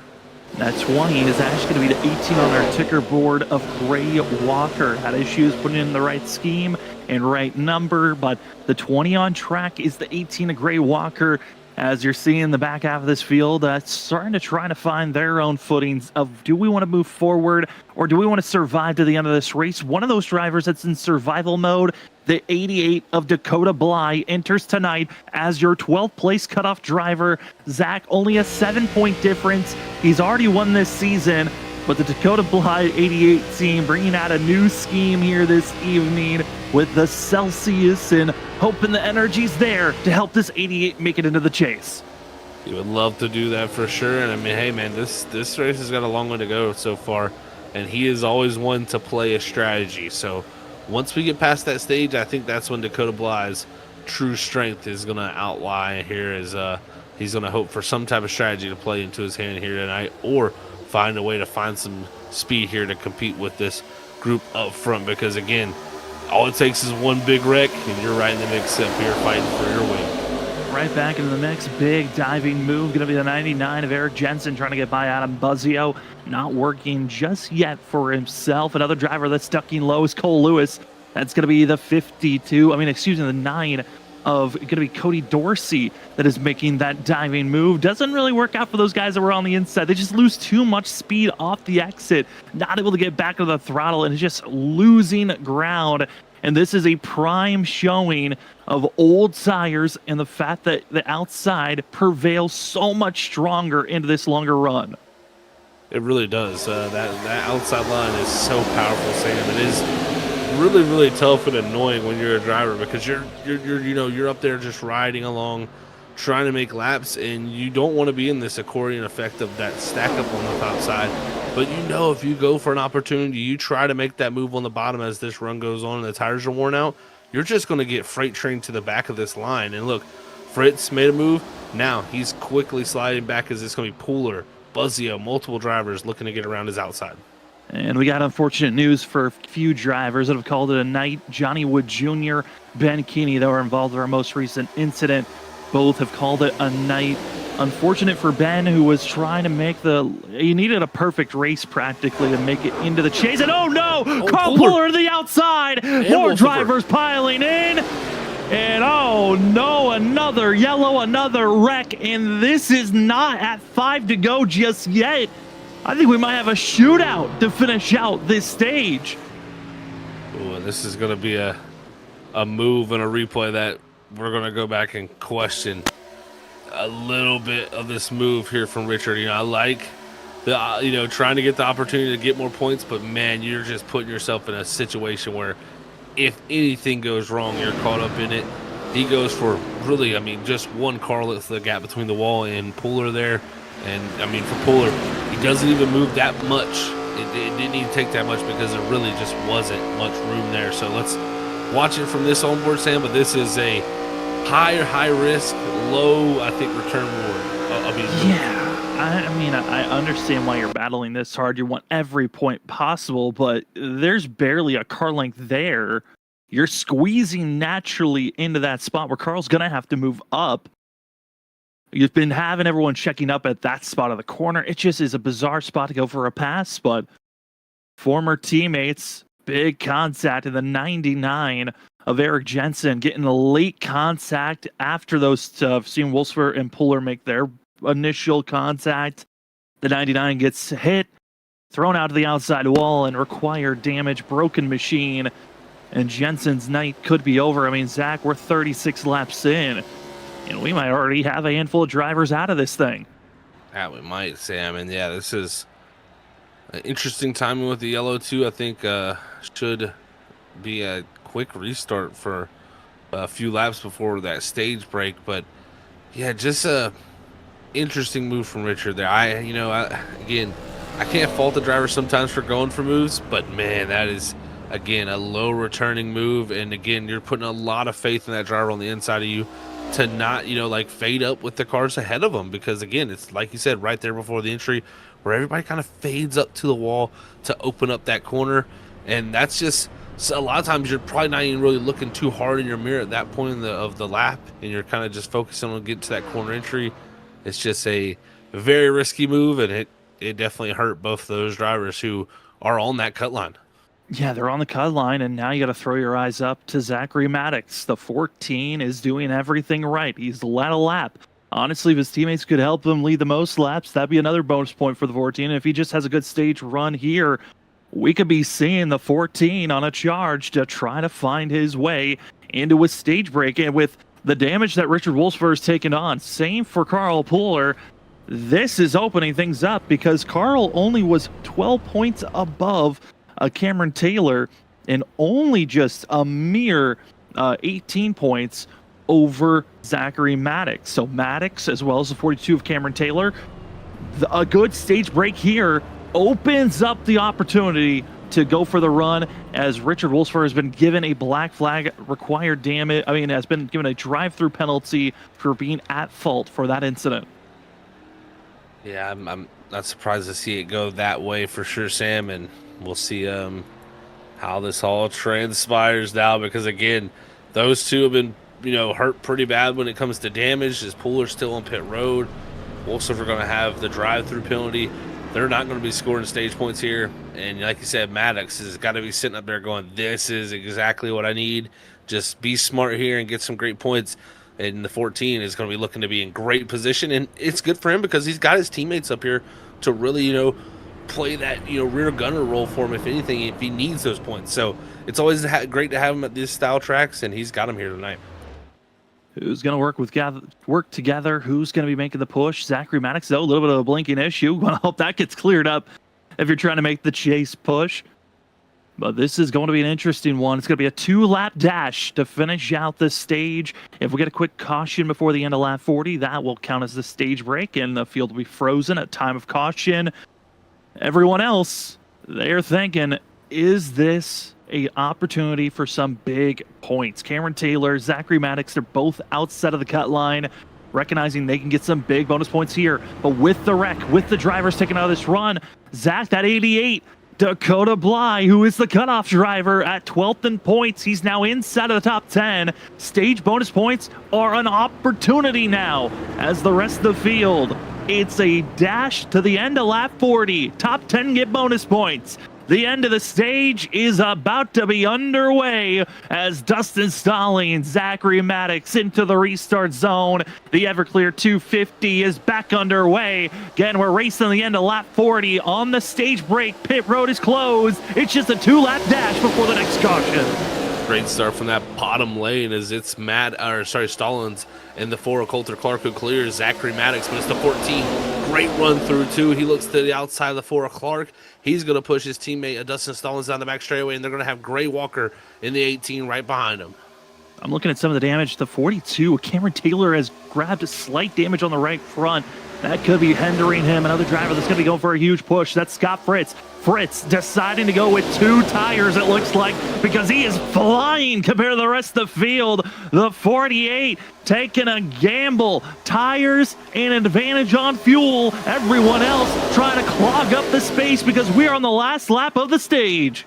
That 20 is actually going to be the 18 on our ticker board of Gray Walker. Had issues putting in the right scheme and right number, but the 20 on track is the 18 of Gray Walker. As you're seeing the back half of this field, starting to try to find their own footings of, do we want to move forward or do we want to survive to the end of this race? One of those drivers that's in survival mode, the 88 of Dakota Bly, enters tonight as your 12th place cutoff driver. Zach, only a 7-point difference. He's already won this season, but the Dakota Bly 88 team bringing out a new scheme here this evening with the Celsius, and hoping the energy's there to help this 88 make it into the chase. You would love to do that for sure. And I mean, hey man, this race has got a long way to go so far, and he is always one to play a strategy. So once we get past that stage, I think that's when Dakota Bly's true strength is going to outlie here, as he's going to hope for some type of strategy to play into his hand here tonight, or find a way to find some speed here to compete with this group up front, because again, all it takes is one big wreck and you're right in the mix up here fighting for your win. right back into the mix. Big diving move. Going to be the 99 of Eric Jensen trying to get by Adam Buzzio. Not working just yet for himself. Another driver that's ducking low is Cole Lewis. That's going to be the 52. The 9 of going to be Cody Dorsey that is making that diving move. Doesn't really work out for those guys that were on the inside. They just lose too much speed off the exit. Not able to get back to the throttle and just losing ground. And this is a prime showing of old tires and the fact that the outside prevails so much stronger into this longer run. It really does. That outside line is so powerful, Sam. It is really, really tough and annoying when you're a driver because you're up there just riding along, trying to make laps, and you don't want to be in this accordion effect of that stack up on the top side. But if you go for an opportunity, you try to make that move on the bottom as this run goes on and the tires are worn out, you're just going to get freight trained to the back of this line. And look, Fritz made a move. Now he's quickly sliding back as it's going to be Pooler, Buzzio, multiple drivers looking to get around his outside. And we got unfortunate news for a few drivers that have called it a night. Johnny Wood Jr., Ben Keeney, that were involved in our most recent incident, both have called it a night. Unfortunate for Ben, who was trying to make he needed a perfect race practically to make it into the chase. And oh no, Carl Pooler to the outside. More drivers piling in. And oh no, another yellow, another wreck. And this is not at 5 to go just yet. I think we might have a shootout to finish out this stage. Ooh, and this is going to be a move and a replay that we're going to go back and question a little bit of this move here from Richard. I like the trying to get the opportunity to get more points, but man, you're just putting yourself in a situation where if anything goes wrong, you're caught up in it. He goes for really, just one car lets the gap between the wall and Pooler there. And for Pooler, he doesn't even move that much. It didn't even take that much because there really just wasn't much room there. So let's watch it from this onboard, Sam. But this is a high risk, low, I think, return reward. I understand why you're battling this hard. You want every point possible, but there's barely a car length there. You're squeezing naturally into that spot where Carl's going to have to move up. You've been having everyone checking up at that spot of the corner. It just is a bizarre spot to go for a pass, but former teammates, big contact in the 99 of Eric Jensen, getting a late contact after those stuff. Seeing Wolfsburg and Pooler make their initial contact. The 99 gets hit, thrown out to the outside wall, and required damage, broken machine. And Jensen's night could be over. Zach, we're 36 laps in. And we might already have a handful of drivers out of this thing. Yeah, we might, Sam. And yeah, this is an interesting timing with the yellow too. I think should be a quick restart for a few laps before that stage break. But yeah, just a interesting move from Richard there. I can't fault the driver sometimes for going for moves, but man, that is again a low returning move. And again, you're putting a lot of faith in that driver on the inside of you to not, fade up with the cars ahead of them, because again, it's like you said, right there before the entry where everybody kind of fades up to the wall to open up that corner. And that's just, so a lot of times you're probably not even really looking too hard in your mirror at that point of the lap, and you're kind of just focusing on getting to that corner entry. It's just a very risky move, and it definitely hurt both of those drivers who are on that cut line. Yeah, they're on the cut line, and now you got to throw your eyes up to Zachary Maddox. The 14 is doing everything right. He's led a lap. Honestly, if his teammates could help him lead the most laps, that'd be another bonus point for the 14. And if he just has a good stage run here, we could be seeing the 14 on a charge to try to find his way into a stage break. And with the damage that Richard Wolfsburg has taken on, same for Carl Pooler, this is opening things up because Carl only was 12 points above Cameron Taylor and only just a mere 18 points over Zachary Maddox. So Maddox, as well as the 42 of Cameron Taylor, a good stage break here opens up the opportunity to go for the run, as Richard Wolfsburg has been given a black flag, required damage. Has been given a drive-through penalty for being at fault for that incident. Yeah, I'm not surprised to see it go that way for sure, Sam, and we'll see how this all transpires now, because again, those two have been hurt pretty bad when it comes to damage. His Pooler's still on pit road. Wolfsburg are going to have the drive-through penalty. They're not going to be scoring stage points here. And like you said, Maddox has got to be sitting up there going, this is exactly what I need. Just be smart here and get some great points. And the 14 is going to be looking to be in great position. And it's good for him because he's got his teammates up here to really, play that, rear gunner role for him, if anything, if he needs those points. So it's always great to have him at these style tracks, and he's got him here tonight. Who's going to work together? Who's going to be making the push? Zachary Maddox, though, a little bit of a blinking issue. Want to hope that gets cleared up if you're trying to make the chase push. But this is going to be an interesting one. It's going to be a 2-lap dash to finish out this stage. If we get a quick caution before the end of lap 40, that will count as the stage break, and the field will be frozen at time of caution. Everyone else, they're thinking, is this an opportunity for some big points? Cameron Taylor, Zachary Maddox, they're both outside of the cut line, recognizing they can get some big bonus points here. But with the wreck, with the drivers taking out of this run, Zach, that 88, Dakota Bly, who is the cutoff driver at 12th in points. He's now inside of the top 10. Stage bonus points are an opportunity now as the rest of the field. It's a dash to the end of lap 40. Top 10 get bonus points. The end of the stage is about to be underway as Dustin Stallings, Zachary Maddox into the restart zone. The Everclear 250 is back underway. Again, we're racing the end of lap 40 on the stage break. Pit road is closed. It's just a 2-lap dash before the next caution. Great start from that bottom lane as it's Stallings and the 4 of Coulter Clark who clears Zachary Maddox, but it's the 14. Great run through too. He looks to the outside of the 4 of Clark. He's going to push his teammate Dustin Stallings down the back straightaway, and they're going to have Gray Walker in the 18 right behind him. I'm looking at some of the damage. The 42, Cameron Taylor has grabbed a slight damage on the right front. That could be hindering him. Another driver that's going to be going for a huge push. That's Scott Fritz. Fritz deciding to go with 2 tires, it looks like, because he is flying compared to the rest of the field. The 48 taking a gamble. Tires and advantage on fuel. Everyone else trying to clog up the space because we are on the last lap of the stage.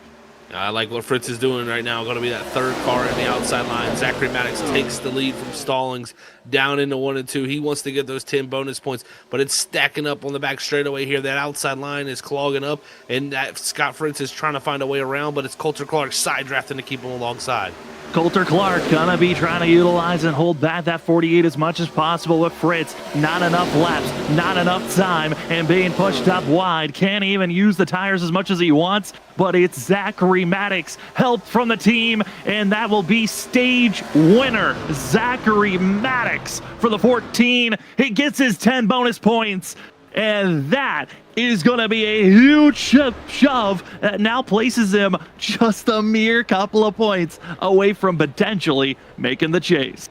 I like what Fritz is doing right now. Going to be that 3rd car in the outside line. Zachary Maddox takes the lead from Stallings down into 1 and 2. He wants to get those 10 bonus points, but it's stacking up on the back straightaway here. That outside line is clogging up, and that Scott Fritz is trying to find a way around, but it's Coulter Clark side drafting to keep him alongside. Coulter Clark gonna be trying to utilize and hold back that 48 as much as possible with Fritz. Not enough laps, not enough time, and being pushed up wide. Can't even use the tires as much as he wants, but it's Zachary Maddox, help from the team, and that will be stage winner. Zachary Maddox for the 14. He gets his 10 bonus points. And that is going to be a huge shove that now places him just a mere couple of points away from potentially making the chase.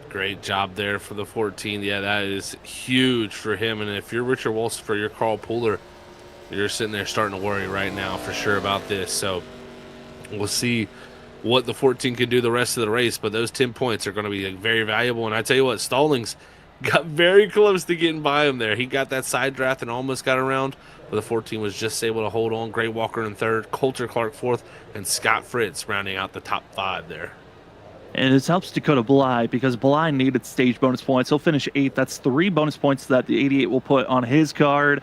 Great job there for the 14. Yeah, that is huge for him. And if you're Richard Wolfsburg, for your Carl Pooler, you're sitting there starting to worry right now for sure about this. So we'll see what the 14 can do the rest of the race. But those 10 points are going to be very valuable. And I tell you what, Stallings got very close to getting by him there. He got that side draft and almost got around, but the 14 was just able to hold on. Gray Walker in 3rd, Coulter Clark 4th, and Scott Fritz rounding out the top 5 there. And this helps Dakota Bly because Bly needed stage bonus points. He'll finish 8th. That's 3 bonus points that the 88 will put on his card,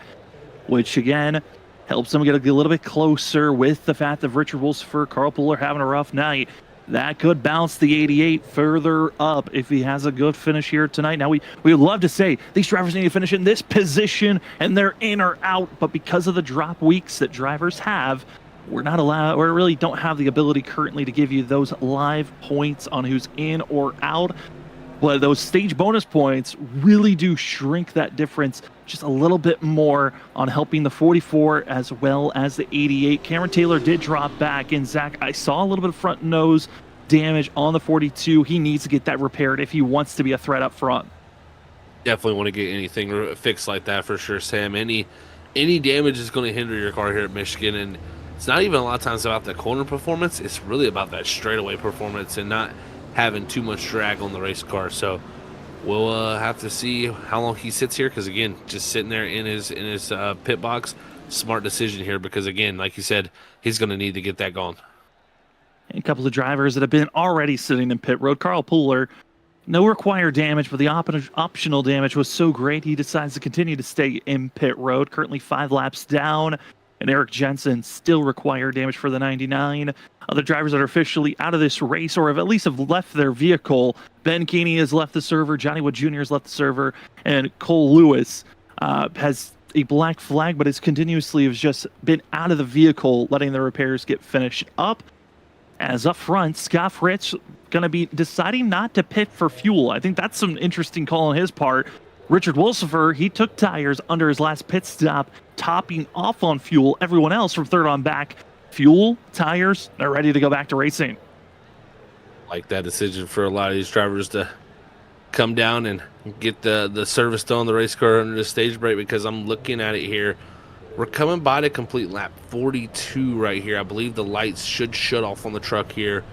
which again helps him get a little bit closer with the fact of Richard Wolfsburg, Carl Pooler having a rough night. That could bounce the 88 further up if he has a good finish here tonight. Now, we would love to say these drivers need to finish in this position and they're in or out, but because of the drop weeks that drivers have, we're not allowed, or really don't have the ability currently to give you those live points on who's in or out. But those stage bonus points really do shrink that difference just a little bit more on helping the 44 as well as the 88. Cameron Taylor did drop back, and Zach, I saw a little bit of front nose damage on the 42. He needs to get that repaired if he wants to be a threat up front. Definitely want to get anything fixed like that for sure, Sam. Any damage is going to hinder your car here at Michigan, and it's not even a lot of times about the corner performance. It's really about that straightaway performance and not having too much drag on the race car. So we'll have to see how long he sits here, because again, just sitting there in his pit box, smart decision here, because again, like you said, he's going to need to get that going. A couple of drivers that have been already sitting in pit road. Carl Pooler, no required damage, but the optional damage was so great he decides to continue to stay in pit road. Currently 5 laps down, and Eric Jensen still required damage for the 99. Other drivers that are officially out of this race, or at least have left their vehicle. Ben Keeney has left the server, Johnny Wood Jr. has left the server, and Cole Lewis has a black flag, but has just been out of the vehicle, letting the repairs get finished up. As up front, Scott Fritz going to be deciding not to pit for fuel. I think that's some interesting call on his part. Richard Wolsifer, he took tires under his last pit stop, topping off on fuel. Everyone else from third on back, fuel, tires, they're ready to go back to racing. Like that decision for a lot of these drivers to come down and get the service done on the race car under the stage brake, because I'm looking at it here. We're coming by to complete lap 42 right here. I believe the lights should shut off on the truck here,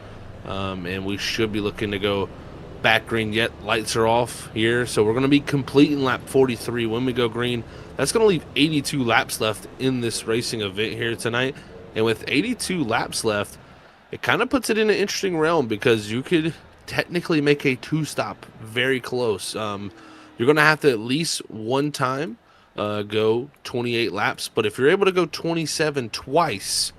and we should be looking to go back green. Yet lights are off here, so we're going to be completing lap 43 when we go green. That's going to leave 82 laps left in this racing event here tonight, and with 82 laps left, it kind of puts it in an interesting realm, because you could technically make a 2-stop very close. You're going to have to at least one time go 28 laps, but if you're able to go 27 twice,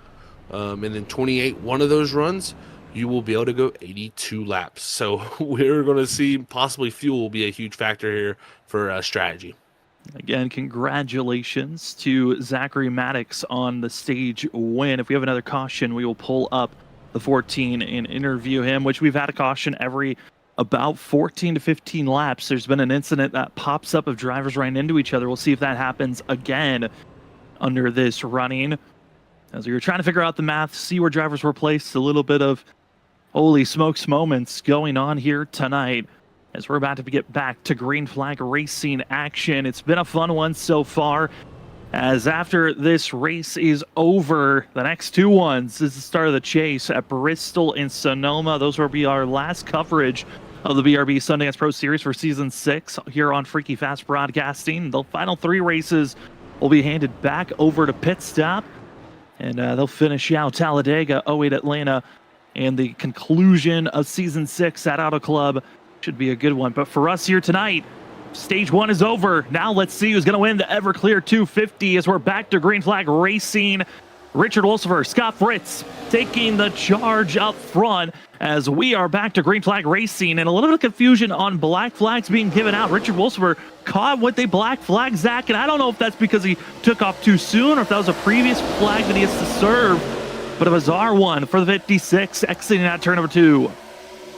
and then 28 one of those runs, you will be able to go 82 laps. So we're going to see possibly fuel will be a huge factor here for strategy. Again, congratulations to Zachary Maddox on the stage win. If we have another caution, we will pull up the 14 and interview him, which we've had a caution every about 14 to 15 laps. There's been an incident that pops up of drivers running into each other. We'll see if that happens again under this running. As we were trying to figure out the math, see where drivers were placed, a little bit of holy smokes moments going on here tonight as we're about to get back to green flag racing action. It's been a fun one so far, as after this race is over, the next 2 ones is the start of the chase at Bristol and Sonoma. Those will be our last coverage of the BRB Sundance Pro Series for Season 6 here on Freaky Fast Broadcasting. The final 3 races will be handed back over to Pit Stop, and they'll finish out Talladega, 08 Atlanta, and the conclusion of Season 6 at Auto Club should be a good one. But for us here tonight, Stage 1 is over. Now let's see who's going to win the Everclear 250 as we're back to green flag racing. Richard Wolsifer, Scott Fritz taking the charge up front as we are back to green flag racing, and a little bit of confusion on black flags being given out. Richard Wolsifer caught with a black flag, Zach, and I don't know if that's because he took off too soon or if that was a previous flag that he has to serve, but a bizarre one for the 56 exiting out turn number 2.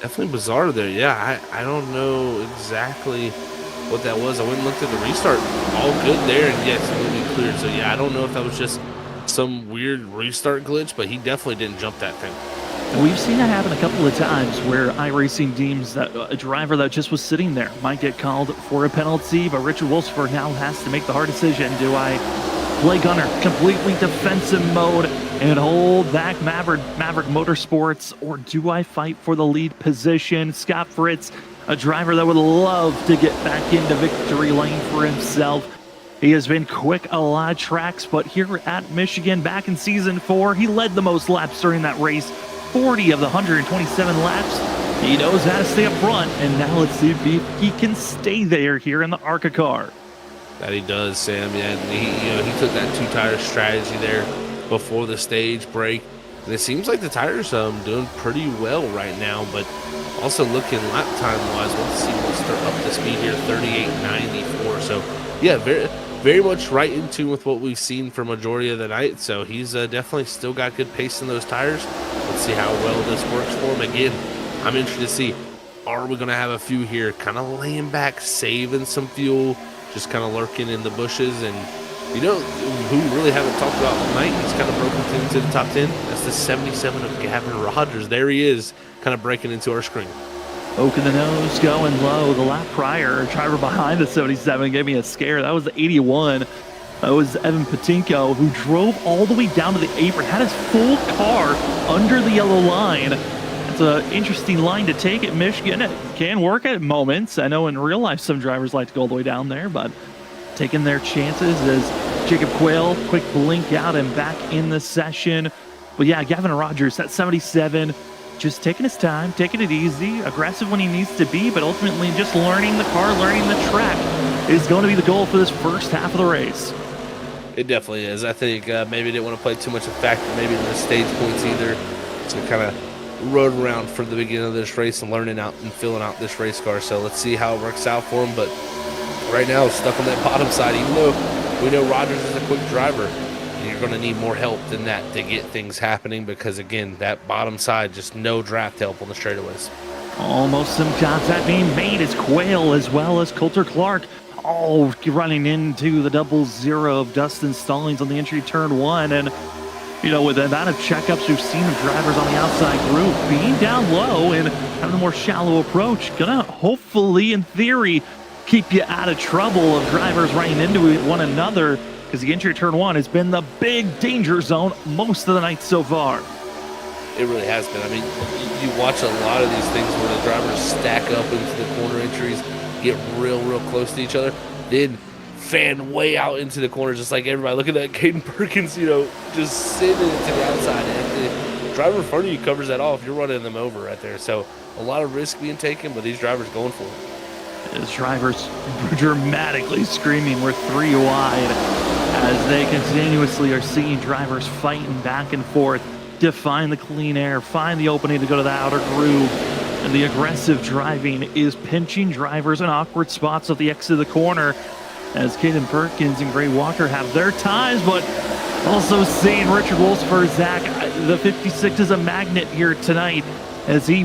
Definitely bizarre there. Yeah, I don't know exactly what that was. I went and looked at the restart. All good there, and yes, it will be cleared. So yeah, I don't know if that was just some weird restart glitch, but he definitely didn't jump that thing. And we've seen that happen a couple of times where iRacing deems that a driver that just was sitting there might get called for a penalty, but Richard Wolsifer now has to make the hard decision. Do I play gunner, completely defensive mode, and hold back Maverick Motorsports, or do I fight for the lead position? Scott Fritz, a driver that would love to get back into victory lane for himself. He has been quick a lot of tracks, but here at Michigan back in Season 4, he led the most laps during that race, 40 of the 127 laps. He knows how to stay up front, and now let's see if he can stay there here in the ARCA car. That he does, Sam. Yeah, and he took that 2-tire strategy there before the stage break, and it seems like the tires doing pretty well right now. But also looking lap time wise, let's see what's up to speed here, 38.94. So yeah, very much right in tune with what we've seen for majority of the night. So he's definitely still got good pace in those tires. Let's see how well this works for him. Again, I'm interested to see, are we going to have a few here kind of laying back, saving some fuel, just kind of lurking in the bushes? And who we really haven't talked about all night, he's kind of broken into the top 10. That's the 77 of Gavin Rogers. There he is, kind of breaking into our screen. Poking the nose, going low. The lap prior, driver behind the 77 gave me a scare. That was the 81. That was Evan Patinko, who drove all the way down to the apron, had his full car under the yellow line. It's an interesting line to take at Michigan. It can work at moments. I know in real life some drivers like to go all the way down there, but taking their chances as Jacob Quayle, quick blink out and back in the session. But yeah, Gavin Rogers, that 77, just taking his time, taking it easy, aggressive when he needs to be, but ultimately just learning the car, learning the track is going to be the goal for this first half of the race. It definitely is. I think maybe didn't want to play too much of a factor, maybe in the stage points either. So kind of rode around for the beginning of this race and learning out and filling out this race car. So let's see how it works out for him. But right now, stuck on that bottom side, even though we know Rogers is a quick driver, you're going to need more help than that to get things happening because, again, that bottom side, just no draft help on the straightaways. Almost some contact being made as Quayle as well as Coulter Clark all running into the 0-0 of Dustin Stallings on the entry turn 1. And, you know, with the amount of checkups we've seen of drivers on the outside group being down low and having a more shallow approach, gonna hopefully, in theory, keep you out of trouble of drivers running into one another, because the entry turn 1 has been the big danger zone most of the night so far. It really has been. I mean, you watch a lot of these things where the drivers stack up into the corner entries, get real close to each other, then fan way out into the corner, just like everybody. Look at that, Caden Perkins, you know, just sitting to the outside. And the driver in front of you covers that off. You're running them over right there. So a lot of risk being taken, but these drivers going for it. As drivers dramatically screaming, we're 3 wide, as they continuously are seeing drivers fighting back and forth to find the clean air, find the opening to go to the outer groove. And the aggressive driving is pinching drivers in awkward spots at the exit of the corner, as Caden Perkins and Gray Walker have their times, but also seeing Richard Wolfsburg, Zach, the 56 is a magnet here tonight, as he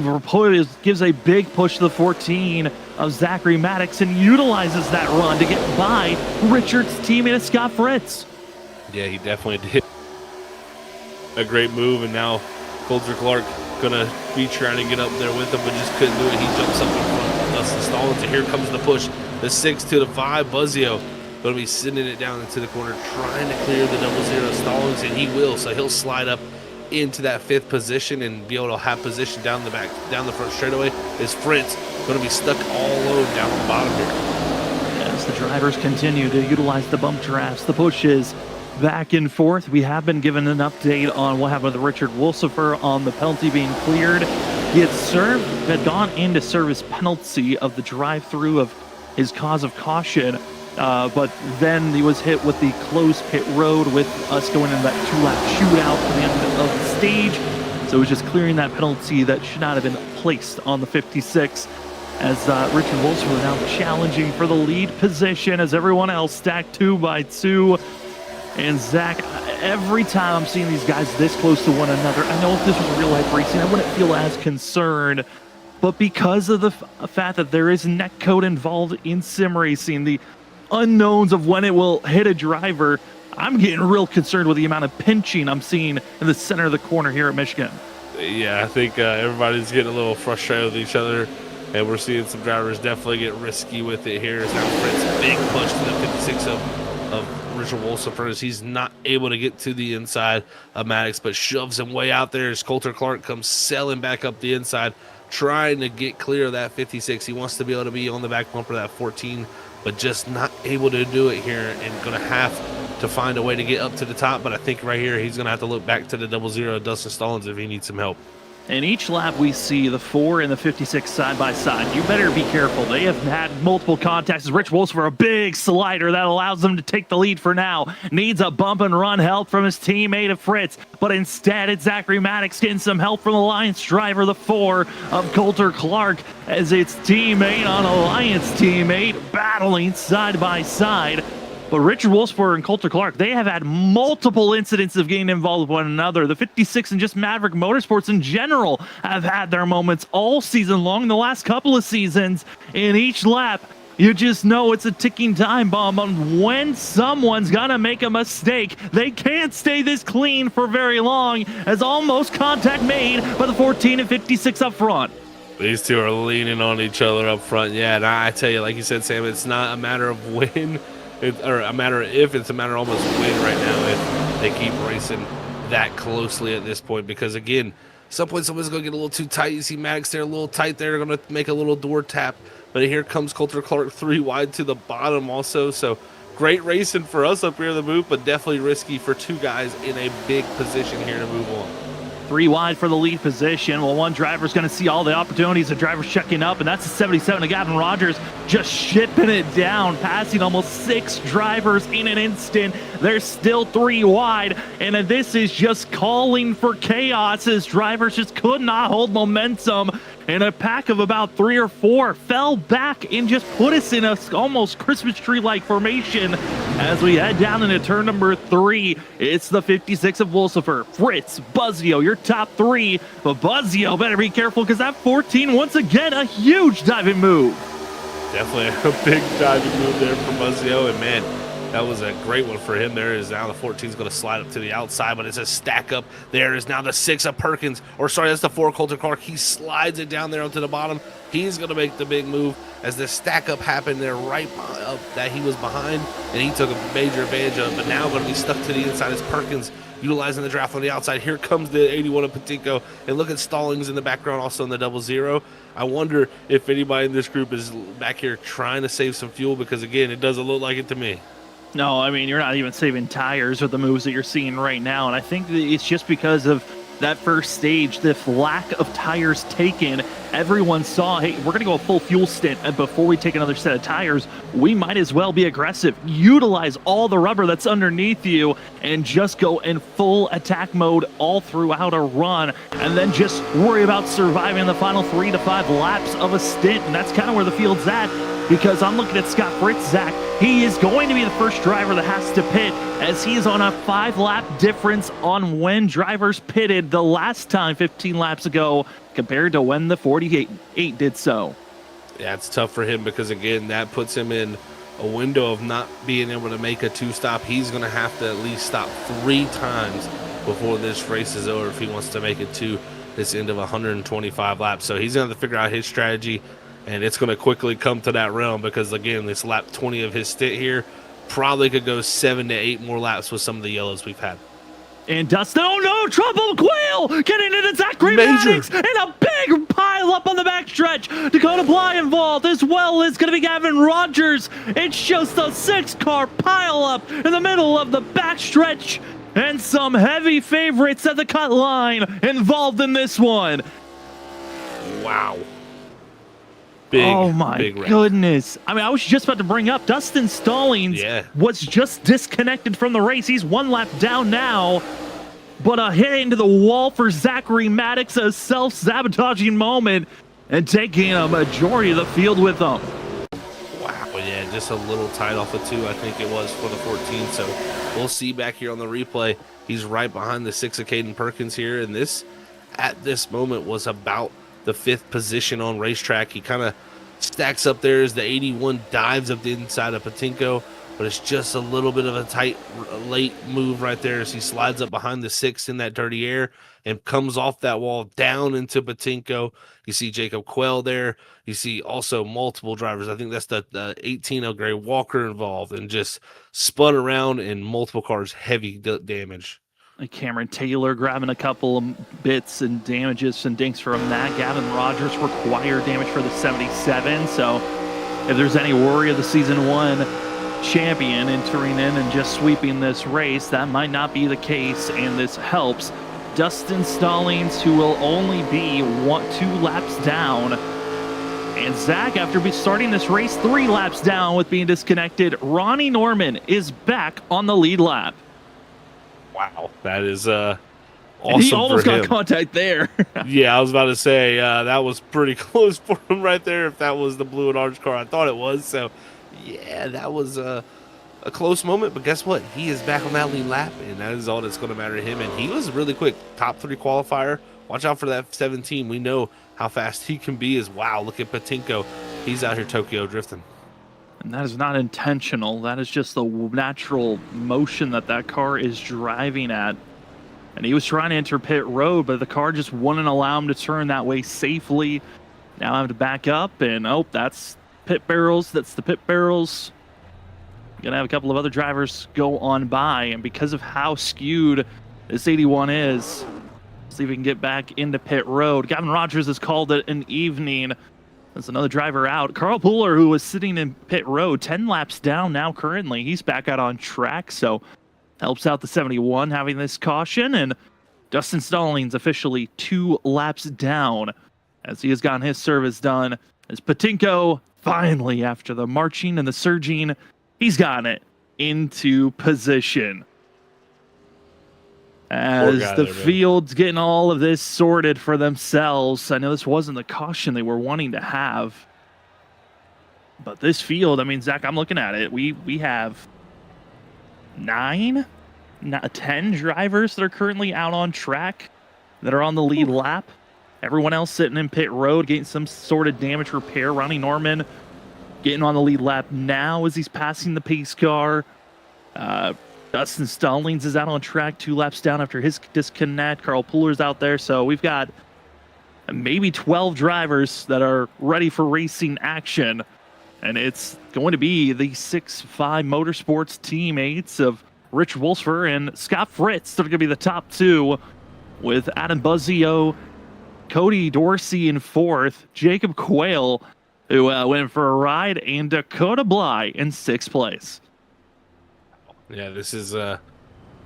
gives a big push to the 14 of Zachary Maddox and utilizes that run to get by Richard's teammate Scott Fritz. Yeah, he definitely did. A great move, and now Coulter Clark gonna be trying to get up there with him, but just couldn't do it. He jumps up in front of Dustin Stallings, and here comes the push. The 6 to the 5, Buzzio gonna be sending it down into the corner, trying to clear the 0-0 Stallings, and he will. So he'll slide up into that 5th position and be able to have position down the front straightaway. Is Fritz gonna be stuck all alone down the bottom here? As the drivers continue to utilize the bump drafts, the pushes, back and forth. We have been given an update on what happened with Richard Wolsifer on the penalty being cleared. He had gone into service penalty of the drive-through of his cause of caution, but then he was hit with the closed pit road with us going into that 2-lap shootout at the end of the stage. So it was just clearing that penalty that should not have been placed on the 56. As Richard Wolsifer now challenging for the lead position as everyone else stacked 2 by 2. And Zach, every time I'm seeing these guys this close to one another, I know if this was real life racing, I wouldn't feel as concerned. But because of the fact that there is net code involved in sim racing, the unknowns of when it will hit a driver, I'm getting real concerned with the amount of pinching I'm seeing in the center of the corner here at Michigan. Yeah, I think everybody's getting a little frustrated with each other, and we're seeing some drivers definitely get risky with it here. As now Fritz, big push to the 56 of Richard Wolsifer, as he's not able to get to the inside of Maddox, but shoves him way out there as Coulter Clark comes sailing back up the inside, trying to get clear of that 56. He wants to be able to be on the back bumper of that 14, but just not able to do it here, and going to have to find a way to get up to the top. But I think right here he's going to have to look back to the 0-0 Dustin Stallings if he needs some help. In each lap, we see the 4 and the 56 side by side. You better be careful. They have had multiple contacts. Rich Wolfsburg, a big slider that allows them to take the lead for now. Needs a bump and run help from his teammate of Fritz, but instead it's Zachary Maddox getting some help from Alliance driver, the 4 of Coulter Clark, as its teammate on Alliance teammate battling side by side. But Richard Wolfsburg and Coulter Clark, they have had multiple incidents of getting involved with one another. The 56 and just Maverick Motorsports in general have had their moments all season long, the last couple of seasons. In each lap, you just know it's a ticking time bomb on when someone's gonna make a mistake. They can't stay this clean for very long, as almost contact made by the 14 and 56 up front. These two are leaning on each other up front. Yeah, and I tell you, like you said, Sam, it's not a matter of when, or a matter of if, it's a matter of almost when right now if they keep racing that closely at this point. Because again, at some point someone's going to get a little too tight. You see Maddox there a little tight there, going to make a little door tap. But here comes Coulter Clark 3 wide to the bottom also. So great racing for us up here in the move, but definitely risky for 2 guys in a big position here to move on. 3 wide for the lead position. Well, one driver's going to see all the opportunities. The driver's checking up, and that's the 77 of Gavin Rogers just shipping it down, passing almost 6 drivers in an instant. There's still 3 wide, and this is just calling for chaos as drivers just could not hold momentum. And a pack of about 3 or 4 fell back and just put us in a almost Christmas tree-like formation as we head down into turn number 3. It's the 56 of Lucifer, Fritz, Buzzio, your top 3. But Buzzio better be careful because that 14, once again, a huge diving move. Definitely a big diving move there for Buzzio, and man, that was a great one for him. There is now the 14 is going to slide up to the outside, but it's a stack up. There is now the 6 of Perkins, or sorry, that's the 4 Colton Clark. He slides it down there onto the bottom. He's going to make the big move as the stack up happened there right up that he was behind, and he took a major advantage of it, but now going to be stuck to the inside as Perkins utilizing the draft on the outside. Here comes the 81 of Patinko, and look at Stallings in the background also in the 00. I wonder if anybody in this group is back here trying to save some fuel, because again, it doesn't look like it to me. No, I mean, you're not even saving tires with the moves that you're seeing right now. And I think that it's just because of that first stage, the lack of tires taken. Everyone saw, hey, we're going to go a full fuel stint, and before we take another set of tires, we might as well be aggressive. Utilize all the rubber that's underneath you and just go in full attack mode all throughout a run, and then just worry about surviving the final 3 to 5 laps of a stint. And that's kind of where the field's at, because I'm looking at Scott Fritz, Zach. He is going to be the first driver that has to pit, as he is on a 5-lap difference on when drivers pitted the last time 15 laps ago compared to when the 48 did so. Yeah, it's tough for him because, again, that puts him in a window of not being able to make a 2-stop. He's going to have to at least stop 3 times before this race is over if he wants to make it to this end of 125 laps. So he's going to have to figure out his strategy, and it's going to quickly come to that realm because, again, this lap 20 of his stint here probably could go 7 to 8 more laps with some of the yellows we've had. And Dustin, oh no, trouble, Quail getting into Zachary Maddox, and a big pile up on the backstretch. Dakota Bly involved, as well as going to be Gavin Rogers. It's just a 6-car pile up in the middle of the backstretch, and some heavy favorites at the cut line involved in this one. Wow. Big, oh my goodness. I mean, I was just about to bring up Dustin Stallings was just disconnected from the race. He's 1 lap down now, but a hit into the wall for Zachary Maddox, a self-sabotaging moment, and taking a majority of the field with him. Wow, yeah, just a little tight off of 2, I think it was, for the 14. So we'll see back here on the replay. He's right behind the 6 of Caden Perkins here, and this, at this moment, was about the 5th position on racetrack. He kind of stacks up there as the 81 dives up the inside of Patinko, but it's just a little bit of a tight late move right there as he slides up behind the 6 in that dirty air and comes off that wall down into Patinko. You see Jacob Quell there. You see also multiple drivers. I think that's the 18 of Gray Walker involved, and just spun around in multiple cars, heavy damage. Cameron Taylor grabbing a couple of bits and damages and dinks from that. Gavin Rogers required damage for the 77. So if there's any worry of the season 1 champion entering in and just sweeping this race, that might not be the case, and this helps Dustin Stallings, who will only be 2 laps down. And Zach, after starting this race 3 laps down with being disconnected, Ronnie Norman is back on the lead lap. Wow, that is awesome. He almost for him. got contact there. Yeah, I was about to say that was pretty close for him right there. If that was the blue and orange car, I thought it was. So, yeah, that was a close moment. But guess what? He is back on that lead lap, and that is all that's going to matter to him. And he was really quick, top 3 qualifier. Watch out for that 17. We know how fast he can be. As wow, look at Patinko. He's out here Tokyo drifting. And that is not intentional. That is just the natural motion that car is driving at. And he was trying to enter pit road, but the car just wouldn't allow him to turn that way safely. Now I have to back up, and that's pit barrels. That's the pit barrels. Gonna have a couple of other drivers go on by, and because of how skewed this 81 is, see if we can get back into pit road. Gavin Rogers has called it an evening. There's another driver out. Carl Pooler, who was sitting in pit road, 10 laps down now currently. He's back out on track, so helps out the 71 having this caution. And Dustin Stallings officially 2 laps down as he has gotten his service done. As Patinko finally, after the marching and the surging, he's gotten it into position. As the field's getting all of this sorted for themselves. I know this wasn't the caution they were wanting to have. But this field, I mean, Zach, I'm looking at it. We have 10 drivers that are currently out on track that are on the lead lap. Everyone else sitting in pit road, getting some sort of damage repair. Ronnie Norman getting on the lead lap now as he's passing the pace car. Dustin Stallings is out on track 2 laps down after his disconnect. Carl Pooler's out there. So we've got maybe 12 drivers that are ready for racing action. And it's going to be the 6-5 Motorsports teammates of Rich Wolfer and Scott Fritz that are going to be the top 2, with Adam Buzzio, Cody Dorsey in 4th, Jacob Quayle, who went for a ride, and Dakota Bly in 6th place. Yeah, this is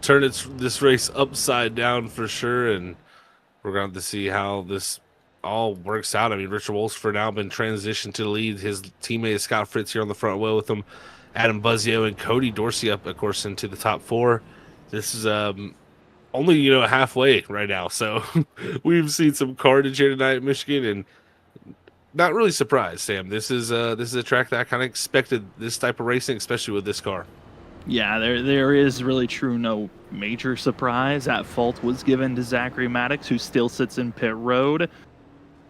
turned this race upside down for sure, and we're going to see how this all works out. I mean, Richard Wolfsford now been transitioned to the lead. His teammate Scott Fritz here on the front wheel with him. Adam Buzzio and Cody Dorsey up, of course, into the top 4. This is only halfway right now. So we've seen some carnage here tonight in Michigan, and not really surprised, Sam. This is a track that I kind of expected this type of racing, especially with this car. Yeah, there is really true no major surprise. At fault was given to Zachary Maddox, who still sits in pit road.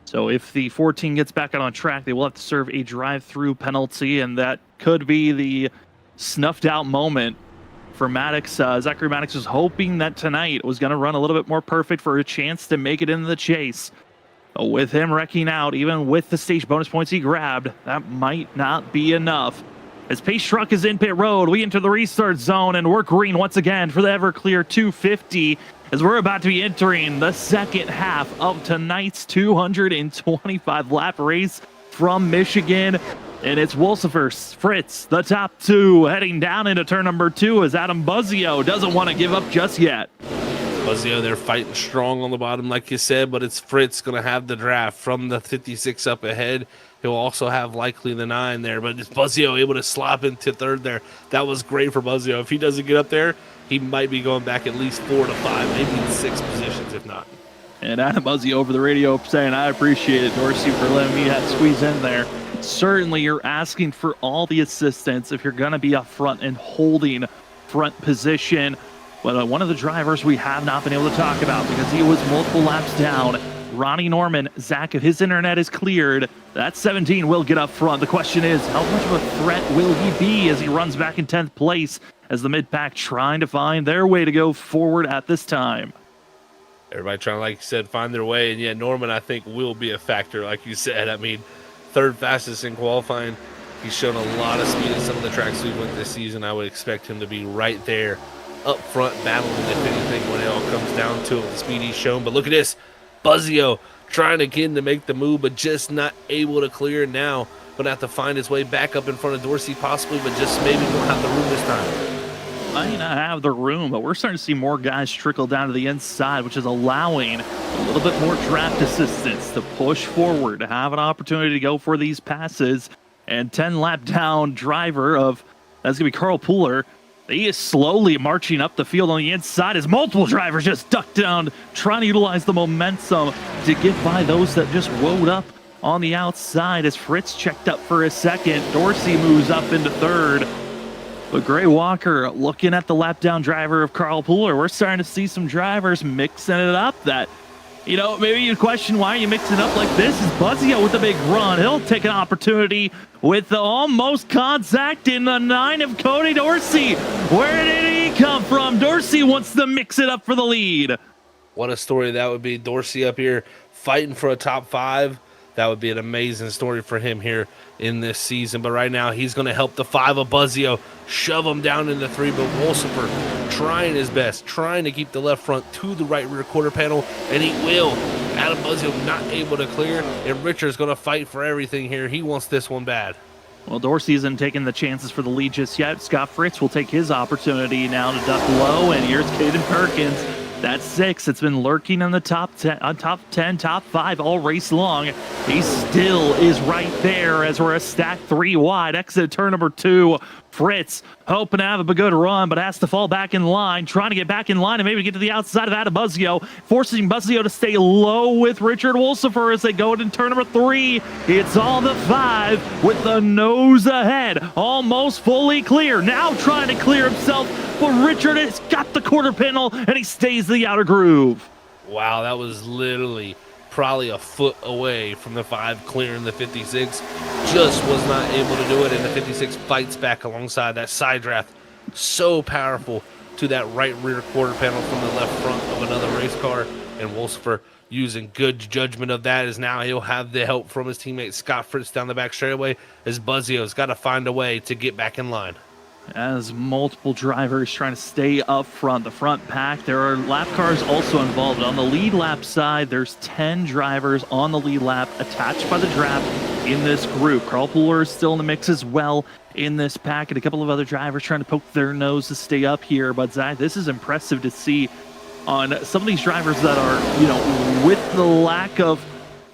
So if the 14 gets back out on track, they will have to serve a drive-through penalty, and that could be the snuffed-out moment for Maddox. Zachary Maddox was hoping that tonight was going to run a little bit more perfect for a chance to make it into the chase. But with him wrecking out, even with the stage bonus points he grabbed, that might not be enough. As Pace Truck is in pit road, we enter the restart zone, and we're green once again for the Everclear 250 as we're about to be entering the second half of tonight's 225 lap race from Michigan. And it's Wolfsfer, Fritz, the top 2, heading down into turn number 2 as Adam Buzzio doesn't want to give up just yet. Buzzio, they're fighting strong on the bottom, like you said, but it's Fritz going to have the draft from the 56 up ahead. He'll also have likely the 9 there, but it's Buzzio able to slop into 3rd there. That was great for Buzzio. If he doesn't get up there, he might be going back at least 4 to 5, maybe 6 positions, if not. And Adam Buzzio over the radio saying, I appreciate it, Dorsey, for letting me squeeze in there. Certainly, you're asking for all the assistance if you're going to be up front and holding front position. But one of the drivers we have not been able to talk about because he was multiple laps down, Ronnie Norman. Zach, if his internet is cleared, that 17 will get up front. The question is, how much of a threat will he be as he runs back in 10th place as the mid-pack trying to find their way to go forward at this time? Everybody trying, like you said, find their way. And, yeah, Norman, I think, will be a factor, like you said. I mean, 3rd fastest in qualifying. He's shown a lot of speed at some of the tracks we went this season. I would expect him to be right there up front battling, if anything, when it all comes down to it, the speed he's shown. But look at this. Buzzio trying again to make the move, but just not able to clear now. Going to have to find his way back up in front of Dorsey possibly, but just maybe don't have the room this time. Might not have the room, but we're starting to see more guys trickle down to the inside, which is allowing a little bit more draft assistance to push forward, to have an opportunity to go for these passes. And 10 lap down driver of, that's going to be Carl Pooler. He is slowly marching up the field on the inside as multiple drivers just duck down, trying to utilize the momentum to get by those that just woed up on the outside as Fritz checked up for a second. Dorsey moves up into 3rd. But Gray Walker looking at the lap down driver of Carl Pooler. We're starting to see some drivers mixing it up that, maybe you question why you mix it up like this. Is Buzzio with the big run. He'll take an opportunity with the almost contact in the 9 of Cody Dorsey. Where did he come from? Dorsey wants to mix it up for the lead. What a story that would be. Dorsey up here fighting for a top 5. That would be an amazing story for him here in this season. But right now, he's going to help the 5 of Buzzio shove him down into 3. But Wolfsfer trying his best, trying to keep the left front to the right rear quarter panel, and he will. Adam Buzzio not able to clear, and Richard's going to fight for everything here. He wants this one bad. Well, Dorsey isn't taking the chances for the lead just yet. Scott Fritz will take his opportunity now to duck low, and here's Caden Perkins. That 6 that's been lurking in the top 10, top 5 all race long. He still is right there as we're a stack 3 wide. Exit turn number 2. Fritz hoping to have a good run, but has to fall back in line, trying to get back in line and maybe get to the outside of Adam Buzzio, forcing Buzzio to stay low with Richard Wolsifer as they go into turn number 3. It's all the 5 with the nose ahead, almost fully clear. Now trying to clear himself, but Richard has got the quarter panel and he stays the outer groove. Wow, that was literally probably a foot away from the 5 clearing the 56. Just was not able to do it, and the 56 fights back alongside that side draft. So powerful to that right rear quarter panel from the left front of another race car, and Wolsifer using good judgment of that as now he'll have the help from his teammate Scott Fritz down the back straightaway as Buzzio's got to find a way to get back in line. As multiple drivers trying to stay up front, the front pack, there are lap cars also involved. On the lead lap side, there's 10 drivers on the lead lap attached by the draft in this group. Carl Pooler is still in the mix as well in this pack, and a couple of other drivers trying to poke their nose to stay up here. But Zach, this is impressive to see on some of these drivers that are, with the lack of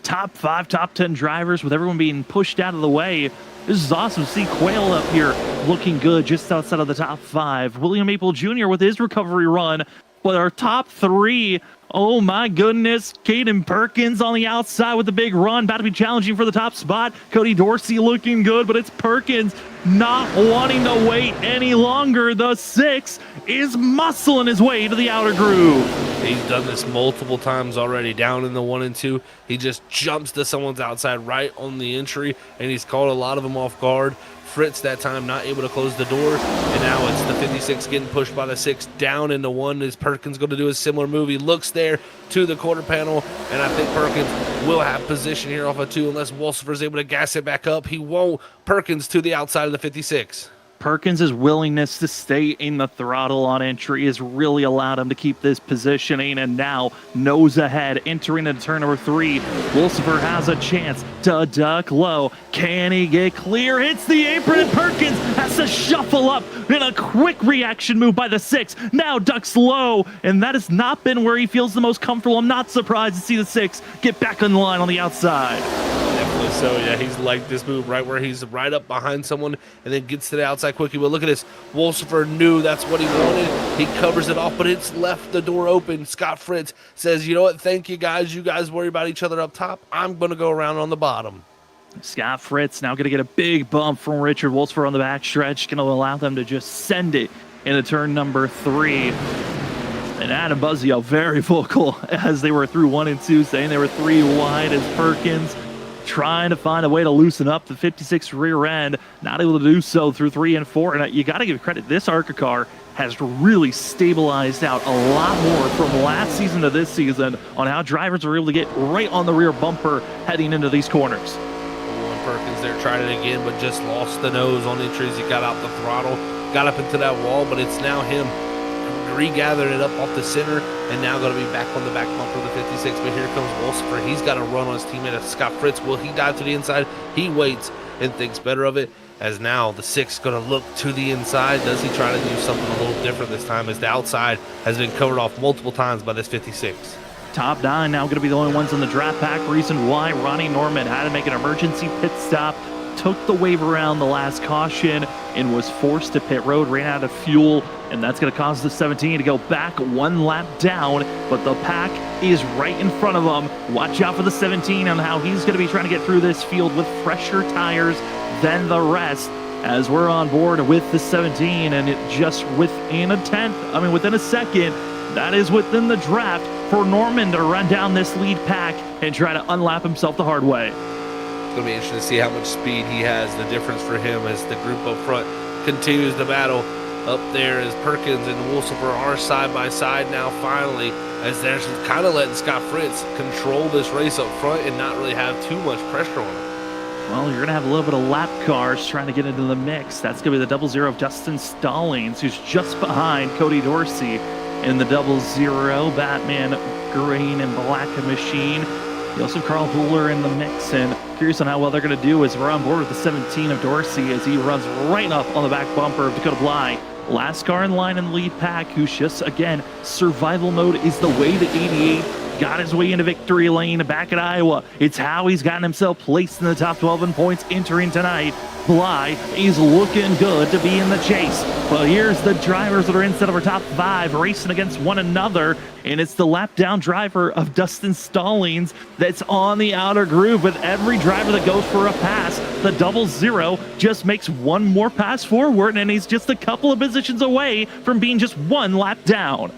top 5, top 10 drivers, with everyone being pushed out of the way. This is awesome to see Quail up here looking good just outside of the top 5. William Maple Jr. with his recovery run. But our top 3, oh my goodness, Caden Perkins on the outside with the big run, about to be challenging for the top spot. Cody Dorsey looking good, but it's Perkins not wanting to wait any longer. The 6 is muscling his way to the outer groove. He's done this multiple times already, down in the 1 and 2. He just jumps to someone's outside right on the entry, and he's caught a lot of them off guard. Fritz that time not able to close the door, and now it's the 56 getting pushed by the 6 down into 1. Is Perkins going to do a similar move? He looks there to the quarter panel, and I think Perkins will have position here off of 2 unless Wolsifer is able to gas it back up. He won't. Perkins to the outside of the 56. Perkins' willingness to stay in the throttle on entry has really allowed him to keep this positioning, and now nose ahead entering into turn number 3. Wolsifer has a chance to duck low. Can he get clear? Hits the apron, and Perkins has to shuffle up in a quick reaction move by the 6. Now ducks low, and that has not been where he feels the most comfortable. I'm not surprised to see the 6 get back in line on the outside. Definitely so, yeah. He's liked this move right where he's right up behind someone and then gets to the outside quickly. But look at this. Wolsifer knew that's what he wanted. He covers it off, but it's left the door open. Scott Fritz says, you know what? Thank you, guys. You guys worry about each other up top. I'm going to go around on the bottom. Scott Fritz now going to get a big bump from Richard Wolsifer on the backstretch. Going to allow them to just send it into turn number 3. And Adam Buzzio very vocal as they were through 1 and 2, saying they were 3 wide as Perkins trying to find a way to loosen up the 56 rear end, not able to do so through 3 and 4. And you got to give credit, this ARCA car has really stabilized out a lot more from last season to this season on how drivers are able to get right on the rear bumper heading into these corners. Perkins there tried it again, but just lost the nose on entries. He got out the throttle, got up into that wall, but it's now him regathered it up off the center, and now going to be back on the back bumper of the 56. But here comes Wolsifer. He's got to run on his teammate Scott Fritz. Will he dive to the inside? He waits and thinks better of it, as now the 6 going to look to the inside. Does he try to do something a little different this time, as the outside has been covered off multiple times by this 56? Top 9 now going to be the only ones in the draft pack. Reason why Ronnie Norman had to make an emergency pit stop, took the wave around the last caution, and was forced to pit road, ran out of fuel, and that's going to cause the 17 to go back 1 lap down, but the pack is right in front of him. Watch out for the 17 and how he's going to be trying to get through this field with fresher tires than the rest, as we're on board with the 17, and it just within a second, that is within the draft for Norman to run down this lead pack and try to unlap himself the hard way. It's going to be interesting to see how much speed he has, the difference for him as the group up front continues the battle. Up there as Perkins and Wolsifer are side by side now finally, as they're kind of letting Scott Fritz control this race up front and not really have too much pressure on him. Well, you're going to have a little bit of lap cars trying to get into the mix. That's going to be the 00 of Dustin Stallings, who's just behind Cody Dorsey in the 00 Batman green and black machine. You also have Carl Pooler in the mix, and curious on how well they're going to do as we're on board with the 17 of Dorsey as he runs right up on the back bumper of Dakota Bly. Last car in line in the lead pack, who's just, again, survival mode is the way that 88 got his way into victory lane back at Iowa. It's how he's gotten himself placed in the top 12 in points entering tonight. Bly is looking good to be in the chase. But here's the drivers that are inside of our top 5 racing against one another. And it's the lap down driver of Dustin Stallings that's on the outer groove. With every driver that goes for a pass, the 00 just makes one more pass forward, and he's just a couple of positions away from being just one lap down.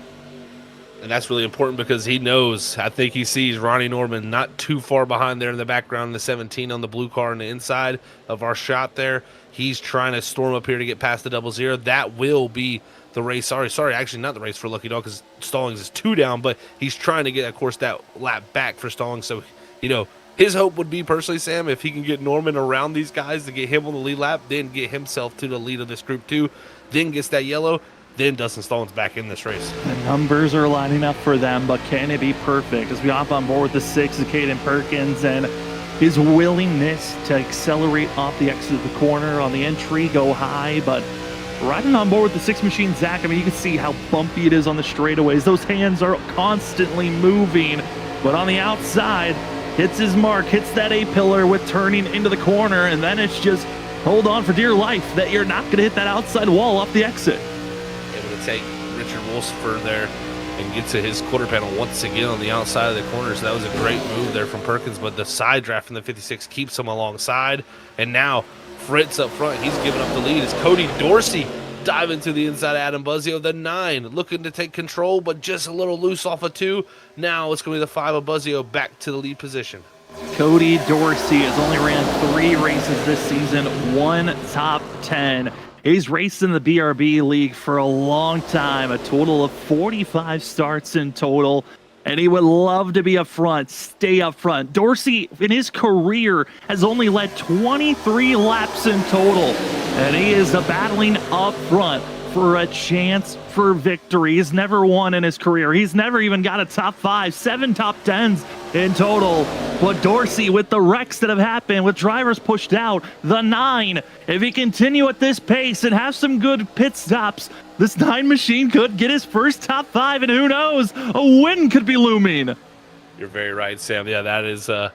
And that's really important because he knows, I think he sees Ronnie Norman not too far behind there in the background in the 17 on the blue car on the inside of our shot there. He's trying to storm up here to get past the 00. That will be the race. Sorry, actually not the race for Lucky Dog because Stallings is 2 down, but he's trying to get, of course, that lap back for Stallings. So, you know, his hope would be, personally, Sam, if he can get Norman around these guys to get him on the lead lap, then get himself to the lead of this group 2, then gets that yellow, then Dustin Stallings back in this race. The numbers are lining up for them, but can it be perfect? As we hop on board with the 6 of Caden Perkins and his willingness to accelerate off the exit of the corner on the entry, go high, but riding on board with the 6 machine, Zach, I mean, you can see how bumpy it is on the straightaways. Those hands are constantly moving, but on the outside, hits his mark, hits that A-pillar with turning into the corner, and then it's just hold on for dear life that you're not going to hit that outside wall off the exit. Take Richard Wolfsford there and get to his quarter panel once again on the outside of the corner. So that was a great move there from Perkins, but the side draft from the 56 keeps him alongside. And now Fritz up front, he's giving up the lead. It's Cody Dorsey diving to the inside of Adam Buzzio, the 9, looking to take control, but just a little loose off of 2. Now it's going to be the 5 of Buzzio back to the lead position. Cody Dorsey has only ran 3 races this season, 1 top 10. He's raced in the BRB League for a long time, a total of 45 starts in total, and he would love to be up front, stay up front. Dorsey, in his career, has only led 23 laps in total, and he is battling up front for a chance for victory. He's never won in his career. He's never even got a top 5, 7 top 10s in total. But Dorsey, with the wrecks that have happened, with drivers pushed out, the 9, if he continue at this pace and have some good pit stops, this 9 machine could get his first top 5, and who knows, a win could be looming. You're very right, Sam. Yeah, that is, I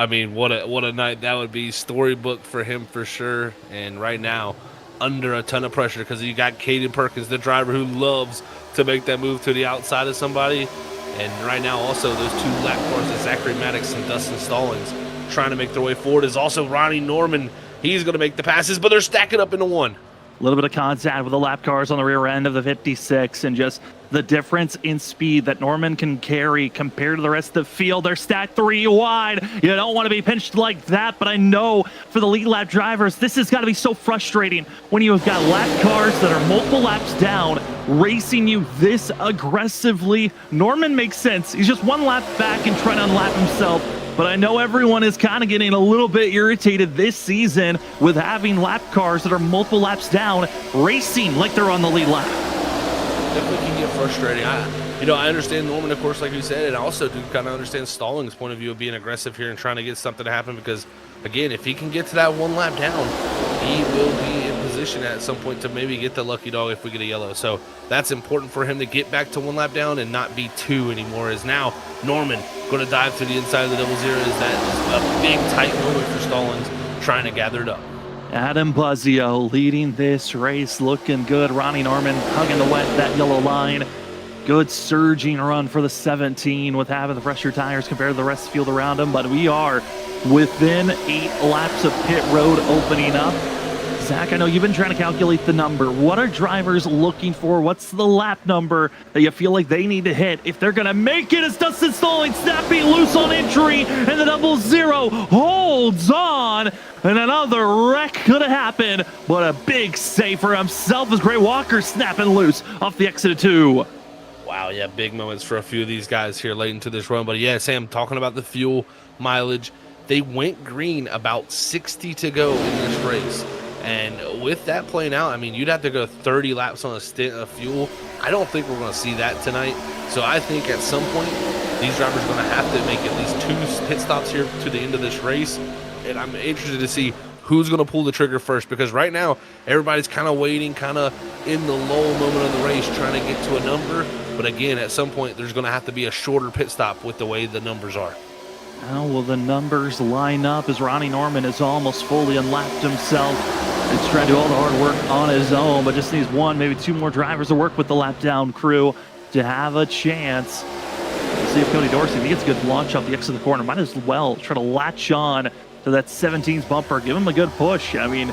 mean, what a night that would be. Storybook for him for sure. And right now, under a ton of pressure because you got Caden Perkins, the driver who loves to make that move to the outside of somebody. And right now also those 2 lap cars of Zachary Maddox and Dustin Stallings trying to make their way forward is also Ronnie Norman. He's going to make the passes, but they're stacking up into 1. A little bit of contact with the lap cars on the rear end of the 56, and just the difference in speed that Norman can carry compared to the rest of the field. They're stacked 3 wide. You don't want to be pinched like that, but I know for the lead lap drivers, this has got to be so frustrating when you've got lap cars that are multiple laps down, racing you this aggressively. Norman makes sense. He's just 1 lap back and trying to unlap himself. But I know everyone is kind of getting a little bit irritated this season with having lap cars that are multiple laps down, racing like they're on the lead lap. Definitely can get frustrating. I understand Norman, of course, like you said, and I also do kind of understand Stallings' point of view of being aggressive here and trying to get something to happen because, again, if he can get to that 1 lap down, he will be in position at some point to maybe get the lucky dog if we get a yellow. So that's important for him to get back to 1 lap down and not be 2 anymore. As now Norman going to dive to the inside of the 00. Is that a big tight moment for Stallings trying to gather it up. Adam Buzzio leading this race, looking good. Ronnie Norman hugging that yellow line. Good surging run for the 17 with having the fresher tires compared to the rest of the field around him. But we are within 8 laps of pit road opening up. Zach, I know you've been trying to calculate the number. What are drivers looking for? What's the lap number that you feel like they need to hit if they're going to make it? As Dustin Stallings snapping loose on entry, and the 00 holds on. And another wreck could have happened, but a big save for himself as Gray Walker snapping loose off the exit of 2. Wow, yeah, big moments for a few of these guys here late into this run. But yeah, Sam, talking about the fuel mileage, they went green about 60 to go in this race. And with that playing out, I mean, you'd have to go 30 laps on a stint of fuel. I don't think we're going to see that tonight. So I think at some point, these drivers are going to have to make at least 2 pit stops here to the end of this race. And I'm interested to see who's going to pull the trigger first, because right now everybody's kind of waiting, kind of in the lull moment of the race, trying to get to a number. But again, at some point, there's going to have to be a shorter pit stop with the way the numbers are. How will the numbers line up as Ronnie Norman is almost fully unlapped himself? He's trying to do all the hard work on his own, but just needs one, maybe two more drivers to work with the lap down crew to have a chance. Let's see if Cody Dorsey, if he gets a good launch off the exit of the corner, might as well try to latch on to that 17's bumper, give him a good push. I mean,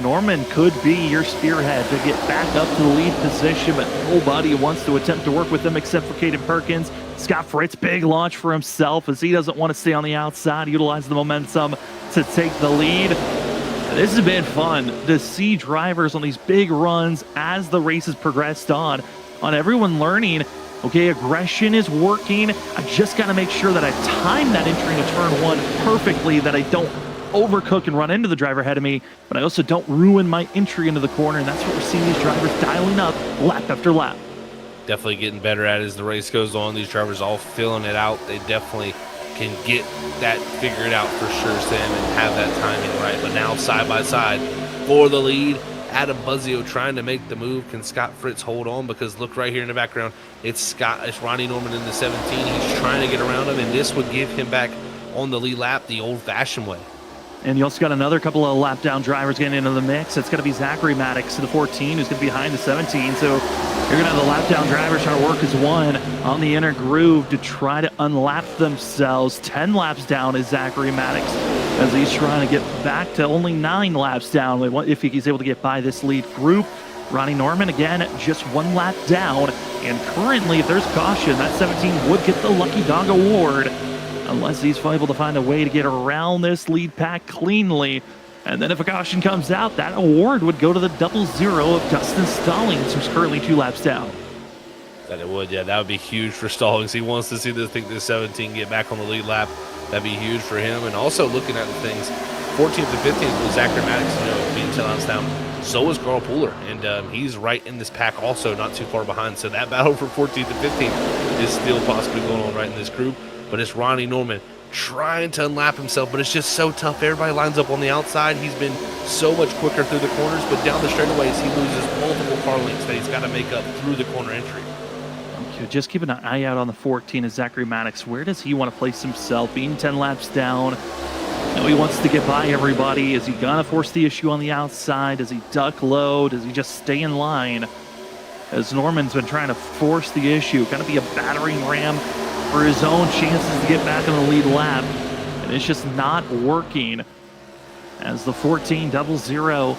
Norman could be your spearhead to get back up to the lead position, but nobody wants to attempt to work with him except for Caden Perkins. Scott Fritz, big launch for himself as he doesn't want to stay on the outside, utilize the momentum to take the lead. This has been fun to see drivers on these big runs as the race has progressed on everyone learning, okay, aggression is working. I just got to make sure that I time that entry into turn one perfectly, that I don't overcook and run into the driver ahead of me, but I also don't ruin my entry into the corner, and that's what we're seeing these drivers dialing up lap after lap. Definitely getting better at it as the race goes on. These drivers all filling it out. They definitely can get that figured out for sure, Sam, and have that timing right. But now side by side for the lead, Adam Buzzio trying to make the move. Can Scott Fritz hold on? Because look right here in the background, it's Ronnie Norman in the 17. He's trying to get around him, and this would give him back on the lead lap the old-fashioned way. And you also got another couple of lap down drivers getting into the mix. It's going to be Zachary Maddox in the 14, who's going to be behind the 17. So you're going to have the lap down drivers trying to work as one on the inner groove to try to unlap themselves. 10 laps down is Zachary Maddox as he's trying to get back to only 9 laps down if he's able to get by this lead group. Ronnie Norman, again, just 1 lap down. And currently, if there's caution, that 17 would get the Lucky Dog Award, unless he's able to find a way to get around this lead pack cleanly. And then if a caution comes out, that award would go to the 00 of Dustin Stallings, who's currently 2 laps down. That it would, yeah, that would be huge for Stallings. He wants to see this 17 get back on the lead lap. That'd be huge for him. And also looking at the things, 14th and 15th with Zachary Maddox, being 10 laps down. So is Carl Pooler, and he's right in this pack also, not too far behind. So that battle for 14th and 15th is still possibly going on right in this group. But it's Ronnie Norman trying to unlap himself, but it's just so tough. Everybody lines up on the outside. He's been so much quicker through the corners, but down the straightaways, he loses multiple car lengths that he's got to make up through the corner entry. Okay, just keeping an eye out on the 14 is Zachary Maddox. Where does he want to place himself? Being 10 laps down. No, he wants to get by everybody. Is he going to force the issue on the outside? Does he duck low? Does he just stay in line? As Norman's been trying to force the issue, kind of be a battering ram for his own chances to get back on the lead lap, and it's just not working as the 14 00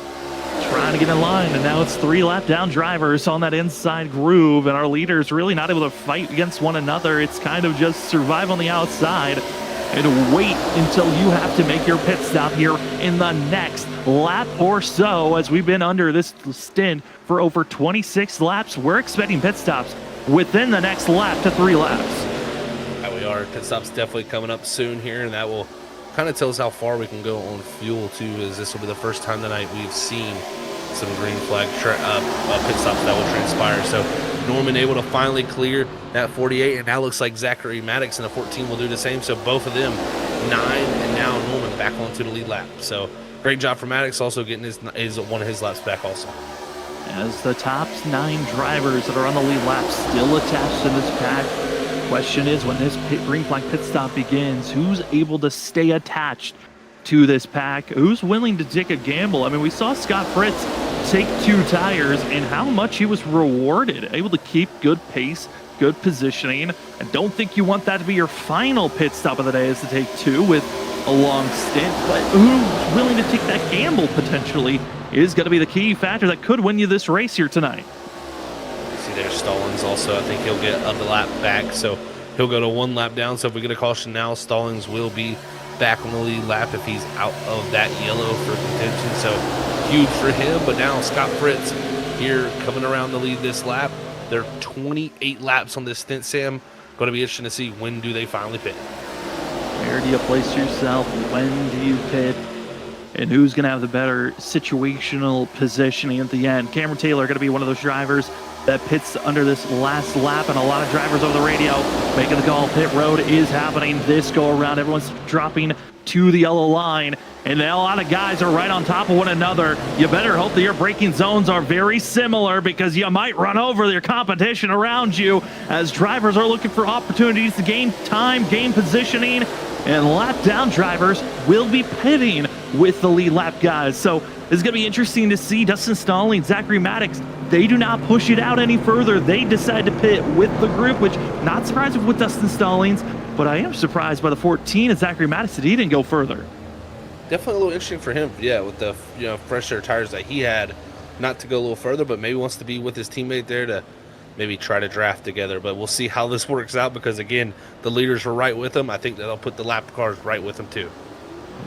trying to get in line, and now it's 3 lap down drivers on that inside groove, and our leaders really not able to fight against one another. It's kind of just survive on the outside and wait until you have to make your pit stop here in the next lap or so. As we've been under this stint for over 26 laps, we're expecting pit stops within the next lap to 3 laps. We are. Pit stop's definitely coming up soon here, and that will kind of tell us how far we can go on fuel too, as this will be the first time tonight we've seen some green flag pit stops that will transpire. So Norman able to finally clear that 48, and now looks like Zachary Maddox in the 14 will do the same. So both of them 9, and now Norman back onto the lead lap. So great job for Maddox, also getting his one of his laps back also. As the top 9 drivers that are on the lead lap still attached to this pack. Question is, when this green flag pit stop begins, who's able to stay attached to this pack? Who's willing to take a gamble? I mean, we saw Scott Fritz take 2 tires and how much he was rewarded, able to keep good pace, good positioning. I don't think you want that to be your final pit stop of the day, is to take 2 with a long stint, but who's willing to take that gamble potentially is going to be the key factor that could win you this race here tonight. See there's Stallings also. I think he'll get a lap back, so he'll go to 1 lap down. So if we get a caution now, Stallings will be back on the lead lap if he's out of that yellow for contention. So huge for him. But now Scott Fritz here coming around the lead this lap. They're 28 laps on this stint, Sam. Going to be interesting to see when do they finally pit. Where do you place yourself? When do you pit? And who's going to have the better situational positioning at the end? Cameron Taylor going to be one of those drivers that pits under this last lap, and a lot of drivers over the radio making the call. Pit road is happening this go around. Everyone's dropping to the yellow line, and a lot of guys are right on top of one another. You better hope that your braking zones are very similar, because you might run over your competition around you, as drivers are looking for opportunities to gain time, gain positioning, and lap down drivers will be pitting with the lead lap guys. So it's going to be interesting to see. Dustin Stallings, Zachary Maddox, they do not push it out any further. They decide to pit with the group, which not surprising with Dustin Stallings, but I am surprised by the 14 and Zachary Maddox that he didn't go further. Definitely a little interesting for him, yeah, with the fresh air tires that he had, not to go a little further, but maybe wants to be with his teammate there to maybe try to draft together. But we'll see how this works out, because again, the leaders were right with him. I think that'll put the lap cars right with him too.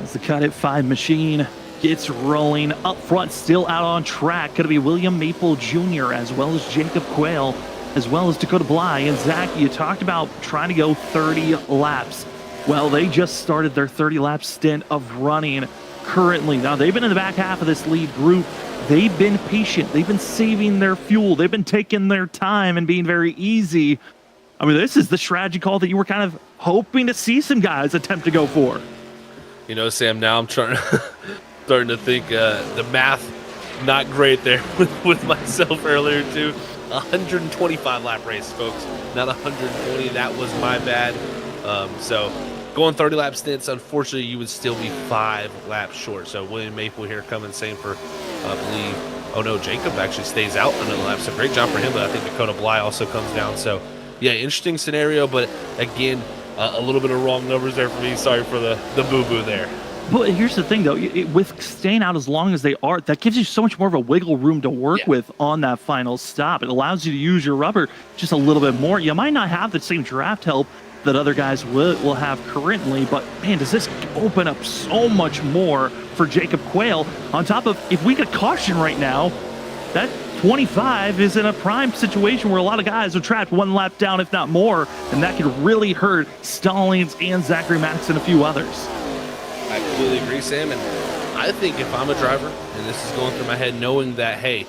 As the Cut It 5 machine gets rolling up front, still out on track, going to be William Maple Jr. as well as Jacob Quayle, as well as Dakota Bly. And Zach, you talked about trying to go 30 laps. Well, they just started their 30-lap stint of running currently. Now, they've been in the back half of this lead group. They've been patient. They've been saving their fuel. They've been taking their time and being very easy. I mean, this is the strategy call that you were kind of hoping to see some guys attempt to go for. You know, Sam, now I'm starting to think the math not great there with myself earlier too. 125 lap race, folks, not 120. That was my bad. So going 30 lap stints, unfortunately, you would still be 5 laps short. So William Maple here coming same for, I believe. Oh no, Jacob actually stays out under the lap. So great job for him. But I think Dakota Bly also comes down. So yeah, interesting scenario. But again, a little bit of wrong numbers there for me. Sorry for the boo-boo there. But here's the thing, though. With staying out as long as they are, that gives you so much more of a wiggle room to work with on that final stop. It allows you to use your rubber just a little bit more. You might not have the same draft help that other guys will have currently, but man, does this open up so much more for Jacob Quayle. On top of, if we get caution right now, that 25 is in a prime situation where a lot of guys are trapped one lap down, if not more, and that could really hurt Stallings and Zachary Maddox and a few others. I completely agree, Sam, and I think if I'm a driver, and this is going through my head, knowing that, hey,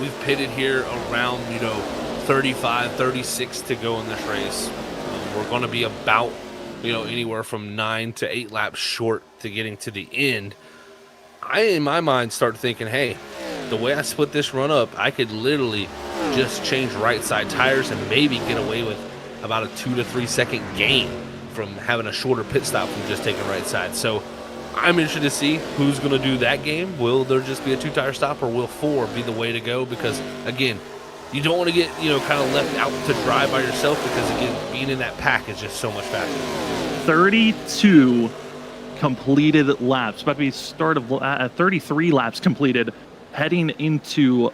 we've pitted here around, 35, 36 to go in this race. We're going to be about, anywhere from 9 to 8 laps short to getting to the end. I, in my mind, start thinking, hey, the way I split this run up, I could literally just change right side tires and maybe get away with about a 2 to 3 second gain from having a shorter pit stop from just taking right side. So I'm interested to see who's going to do that game. Will there just be a 2-tire stop, or will 4 be the way to go? Because, again, you don't want to get, kind of left out to dry by yourself, because, again, being in that pack is just so much faster. 32 completed laps. About to be start of 33 laps completed, heading into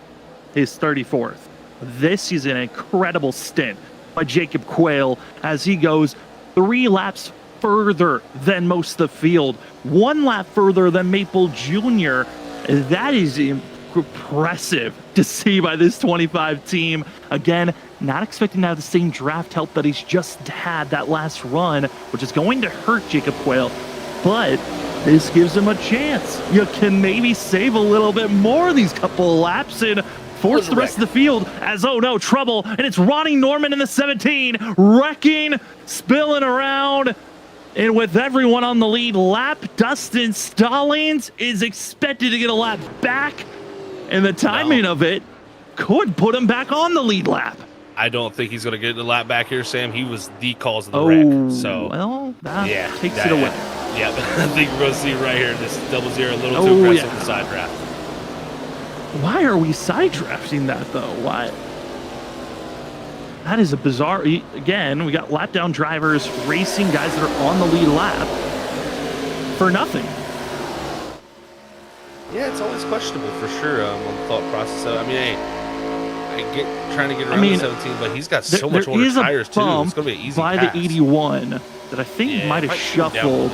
his 34th. This is an incredible stint by Jacob Quayle as he goes 3 laps further than most of the field, 1 lap further than Maple Jr. That is impressive to see by this 25 team. Again, not expecting to have the same draft help that he's just had that last run, which is going to hurt Jacob Quayle, but this gives him a chance. You can maybe save a little bit more of these couple of laps and force the rest of the field as, oh no, trouble. And it's Ronnie Norman in the 17, wrecking, spilling around. And with everyone on the lead lap, Dustin Stallings is expected to get a lap back. And the timing of it could put him back on the lead lap. I don't think he's going to get the lap back here, Sam. He was the cause of the wreck. So, well, that takes it away. Yeah, I think we're going to see right here this 0-0 a little too aggressive in the side draft. Why are we side drafting that, though? Why? That is a bizarre. Again, we got lap down drivers racing guys that are on the lead lap for nothing. Yeah, it's always questionable for sure on the thought process. I mean, hey, I get trying to get around the 17, but he's got so much older tires too. It's going to be an easy by pass. The 81 that I think might have shuffled.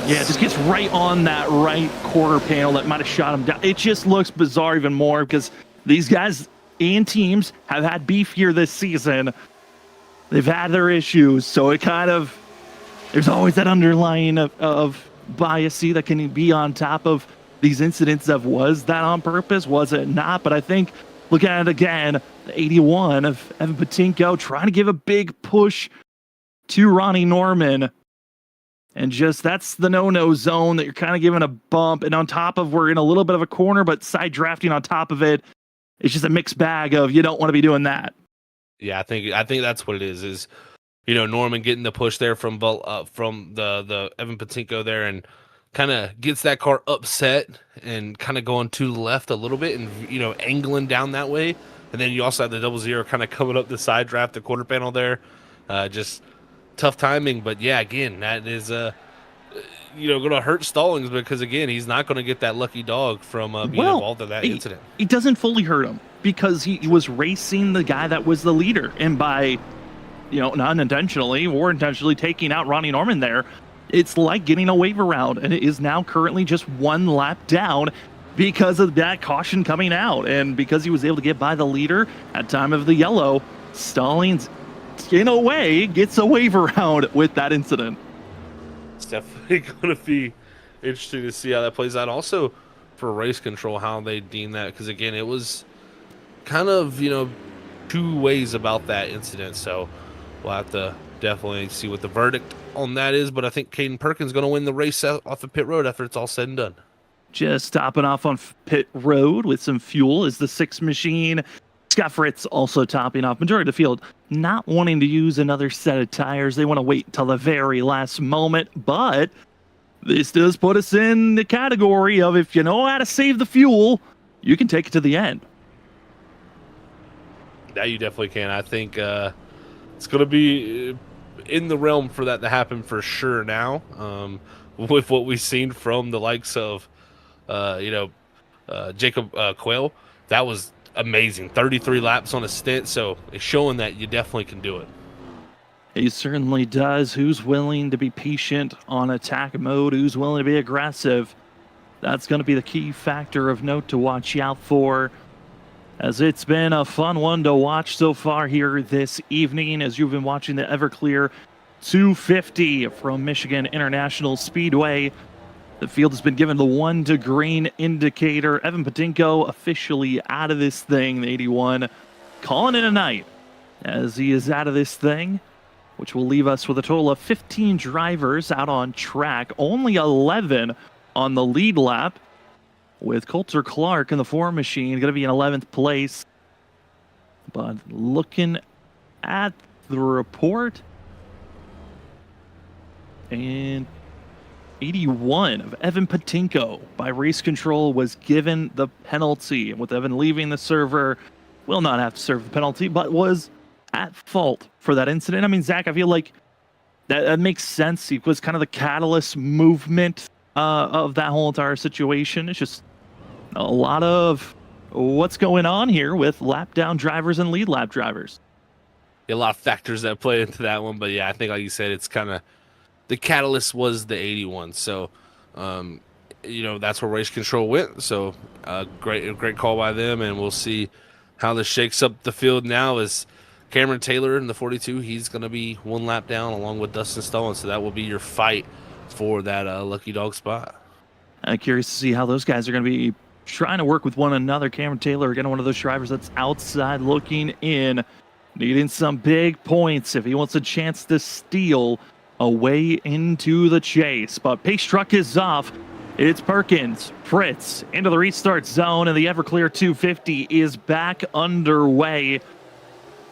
Yeah, it just gets right on that right quarter panel that might have shot him down. It just looks bizarre even more because these guys and teams have had beef here this season. They've had their issues, so it kind of, there's always that underlying of biasy that can be on top of these incidents of was that on purpose, was it not? But I think looking at it again, the 81 of Evan Patinko trying to give a big push to Ronnie Norman. And just that's the no-no zone that you're kind of giving a bump. And on top of we're in a little bit of a corner, but side drafting on top of it, it's just a mixed bag of you don't want to be doing that. Yeah, I think that's what it is Norman getting the push there from the Evan Patinko there and kind of gets that car upset and kind of going to the left a little bit and angling down that way. And then you also have the 00 kind of coming up the side draft, the quarter panel there. Just tough timing, but yeah, again, that is going to hurt Stallings because again, he's not going to get that lucky dog from being involved in that incident. It doesn't fully hurt him because he was racing the guy that was the leader, and by not intentionally or intentionally taking out Ronnie Norman there, it's like getting a wave around, and it is now currently just one lap down because of that caution coming out, and because he was able to get by the leader at time of the yellow, Stallings in a way gets a wave around with that incident. It's definitely going to be interesting to see how that plays out. Also for race control, how they deem that, because again, it was kind of two ways about that incident, so we'll have to definitely see what the verdict on that is. But I think Caden Perkins is going to win the race off the pit road after it's all said and done. Just topping off on pit road with some fuel is the 6 machine. Scott Fritz also topping off. Majority of the field not wanting to use another set of tires. They want to wait until the very last moment. But this does put us in the category of if you know how to save the fuel, you can take it to the end. Yeah, you definitely can. I think it's going to be in the realm for that to happen for sure now. With what we've seen from the likes of, Jacob Quayle, that was amazing. 33 laps on a stint, so it's showing that you definitely can do it. He certainly does. Who's willing to be patient on attack mode? Who's willing to be aggressive? That's going to be the key factor of note to watch out for, as it's been a fun one to watch so far here this evening as you've been watching the Everclear 250 from Michigan International Speedway. The field has been given the 1 to green indicator. Evan Patinko officially out of this thing, the 81, calling it a night as he is out of this thing, which will leave us with a total of 15 drivers out on track, only 11 on the lead lap, with Coulter Clark in the 4 machine going to be in 11th place. But looking at the report, and 81 of Evan Patinko by race control was given the penalty. And with Evan leaving the server, will not have to serve the penalty, but was at fault for that incident. I mean, Zach, I feel like that makes sense. He was kind of the catalyst movement of that whole entire situation. It's just a lot of what's going on here with lap down drivers and lead lap drivers. A lot of factors that play into that one, but yeah, I think like you said, it's kind of the catalyst was the 81. So, that's where race control went. So, great call by them, and we'll see how this shakes up the field now. As Cameron Taylor in the 42, he's going to be 1 lap down along with Dustin Stallings. So that will be your fight for that lucky dog spot. I'm curious to see how those guys are going to be trying to work with one another. Cameron Taylor, again, one of those drivers that's outside looking in, needing some big points if he wants a chance to steal a way into the chase. But pace truck is off. It's Perkins, Fritz into the restart zone, and the Everclear 250 is back underway.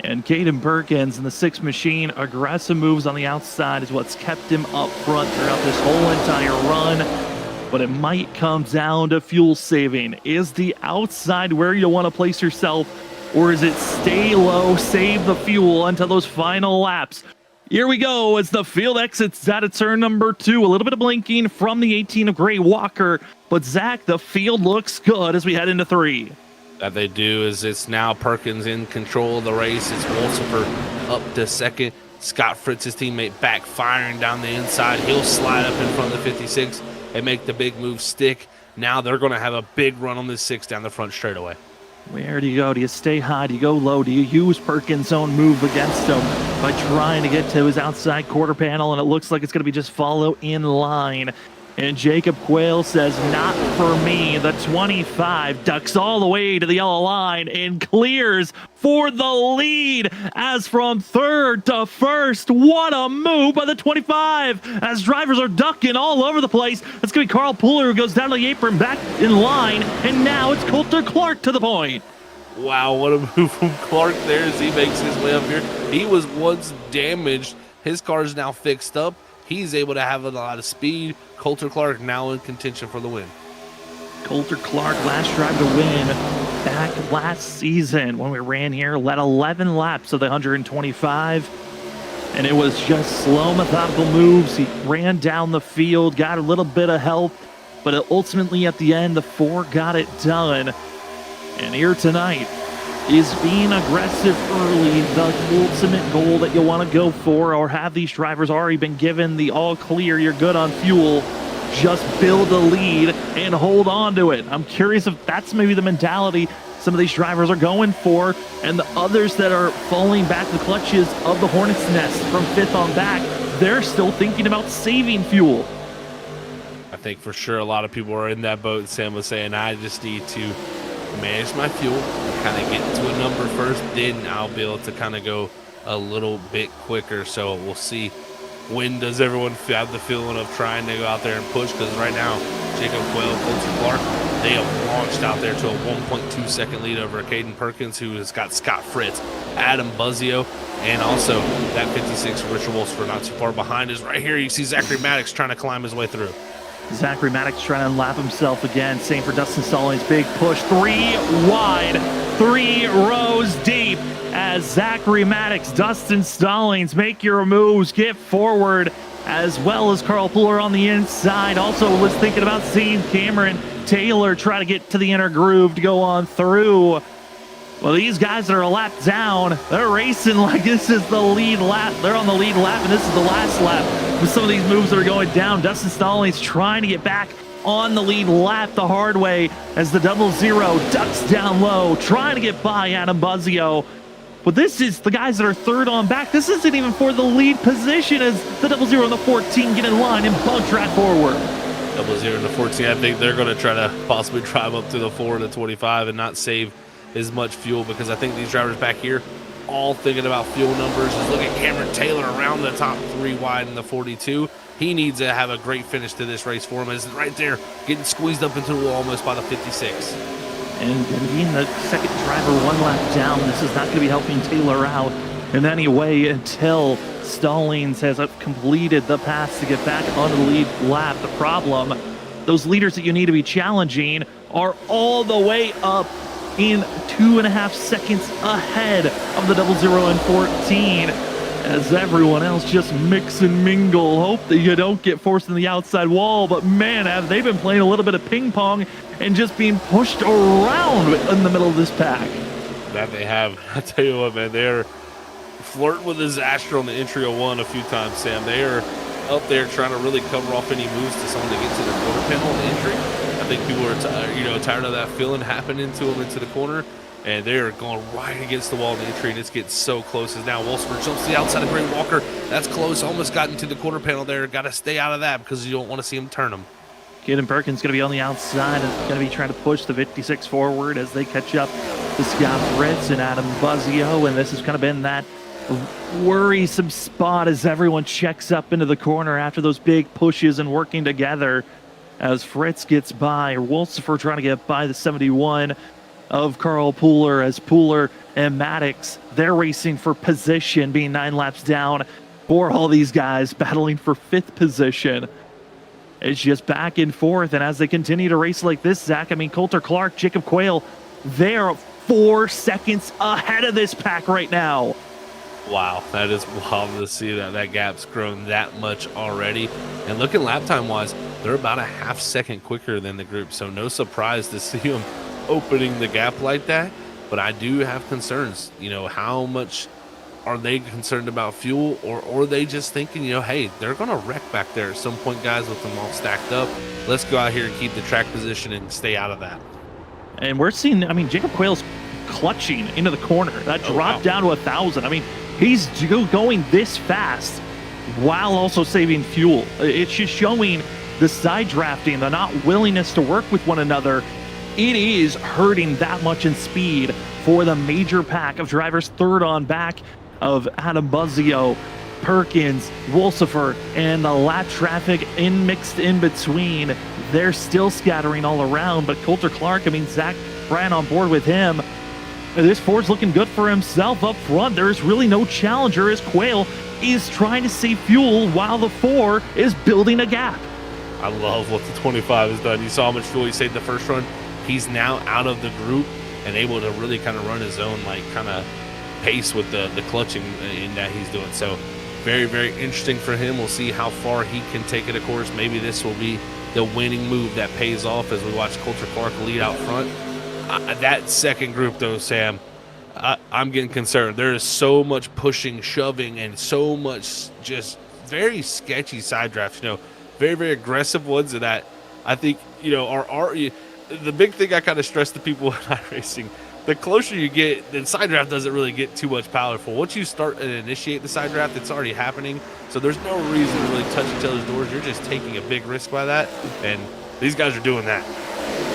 And Caden Perkins in the 6 machine, aggressive moves on the outside is what's kept him up front throughout this whole entire run. But it might come down to fuel saving. Is the outside where you want to place yourself, or is it stay low, save the fuel until those final laps? Here we go as the field exits out of turn number 2. A little bit of blinking from the 18 of Gray Walker. But Zach, the field looks good as we head into 3. That they do is it's now Perkins in control of the race. It's Wolsifer up to second. Scott Fritz's teammate back firing down the inside. He'll slide up in front of the 56 and make the big move stick. Now they're going to have a big run on this 6 down the front straightaway. Where do you go? Do you stay high? Do you go low? Do you use Perkins' own move against him by trying to get to his outside quarter panel? And it looks like it's going to be just follow in line. And Jacob Quayle says, not for me. The 25 ducks all the way to the yellow line and clears for the lead as from third to first. What a move by the 25 as drivers are ducking all over the place. It's going to be Carl Pooler who goes down to the apron, back in line, and now it's Coulter Clark to the point. Wow, what a move from Clark there as he makes his way up here. He was once damaged. His car is now fixed up. He's able to have a lot of speed. Coulter Clark now in contention for the win. Coulter Clark, last drive to win back last season when we ran here, led 11 laps of the 125. And it was just slow, methodical moves. He ran down the field, got a little bit of help, but ultimately at the end, the 4 got it done. And here tonight is being aggressive early, the ultimate goal that you want to go for, or have these drivers already been given the all clear, you're good on fuel, just build a lead and hold on to it. I'm curious if that's maybe the mentality some of these drivers are going for, and the others that are falling back the clutches of the Hornet's Nest from 5th on back, they're still thinking about saving fuel. I think for sure a lot of people are in that boat. Sam was saying, I just need to manage my fuel, kind of get to a number first, then I'll be able to kind of go a little bit quicker. So we'll see, when does everyone have the feeling of trying to go out there and push, because right now Jacob Quayle, Coulter Clark, they have launched out there to a 1.2 second lead over Caden Perkins, who has got Scott Fritz, Adam Buzzio, and also that 56 Richard Wolfsford not too far behind is right here. You see Zachary Maddox trying to climb his way through. Zachary Maddox trying to unlap himself again. Same for Dustin Stallings. Big push. 3 wide, 3 rows deep as Zachary Maddox, Dustin Stallings, make your moves, get forward, as well as Carl Pooler on the inside. Also was thinking about seeing Cameron Taylor try to get to the inner groove to go on through. Well, these guys that are a lap down, they're racing like this is the lead lap. They're on the lead lap, and this is the last lap with some of these moves that are going down. Dustin Stallings trying to get back on the lead lap the hard way as the 00 ducks down low, trying to get by Adam Buzzio. But this is the guys that are third on back. This isn't even for the lead position as the 00 and the 14 get in line and bug track forward. 00 and the 14, I think they're going to try to possibly drive up to the 4 and the 25 and not save as much fuel, because I think these drivers back here all thinking about fuel numbers. Just look at Cameron Taylor around the top 3 wide in the 42. He needs to have a great finish to this race for him, as right there getting squeezed up into the wall almost by the 56. And being the second driver 1 lap down, this is not going to be helping Taylor out in any way until Stallings has completed the pass to get back onto the lead lap. The problem, those leaders that you need to be challenging are all the way up in 2.5 seconds ahead of the 00 and 14, as everyone else just mix and mingle. Hope that you don't get forced in the outside wall, but man, have they been playing a little bit of ping pong and just being pushed around in the middle of this pack. That they have. I tell you what, man, they're flirting with disaster on the entry of 1 a few times, Sam. They are up there trying to really cover off any moves to someone to get to the quarter panel on the entry. I think people are tired of that feeling happening to them into the corner, and they are going right against the wall in the entry, and it's getting so close. As now Wolfsford jumps to the outside of Gray Walker. That's close. Almost got into the quarter panel there. Got to stay out of that because you don't want to see him turn them. Caden Perkins going to be on the outside and going to be trying to push the 56 forward as they catch up to Scott Fritz and Adam Buzzio, and this has kind of been that worrisome spot as everyone checks up into the corner after those big pushes and working together. As Fritz gets by, Wolfsford trying to get by the 71 of Carl Pooler, as Pooler and Maddox, they're racing for position, being 9 laps down for all these guys battling for 5th position. It's just back and forth, and as they continue to race like this, Zach, I mean, Coulter Clark, Jacob Quayle, they're 4 seconds ahead of this pack right now. Wow, that is wild to see that gap's grown that much already. And looking lap time wise, they're about a half second quicker than the group, so no surprise to see them opening the gap like that. But I do have concerns. How much are they concerned about fuel, or are they just thinking, hey, they're going to wreck back there at some point, guys, with them all stacked up. Let's go out here and keep the track position and stay out of that. And we're seeing, I mean, Jacob Quayle's clutching into the corner. That dropped down to 1,000. I mean, he's going this fast while also saving fuel. It's just showing the side drafting, the not willingness to work with one another, it is hurting that much in speed for the major pack of drivers third on back of Adam Buzzio, Perkins, Wolsifer, and the lap traffic mixed in between. They're still scattering all around, but Coulter Clark, I mean, Zach Bryan on board with him. This Ford's looking good for himself up front. There's really no challenger as Quayle is trying to save fuel while the 4 is building a gap. I love what the 25 has done. You saw how much fuel he saved the first run. He's now out of the group and able to really kind of run his own like kind of pace with the clutching in that he's doing. So very, very interesting for him. We'll see how far he can take it, of course. Maybe this will be the winning move that pays off as we watch Coulter Clark lead out front. That second group, though, Sam, I'm getting concerned. There is so much pushing, shoving, and so much just very sketchy side drafts. You know, very, very aggressive ones. And that I think, you know, are the big thing I kind of stress to people in iRacing. The closer you get, the side draft doesn't really get too much powerful. Once you start and initiate the side draft, it's already happening. So there's no reason to really touch each other's doors. You're just taking a big risk by that. And these guys are doing that.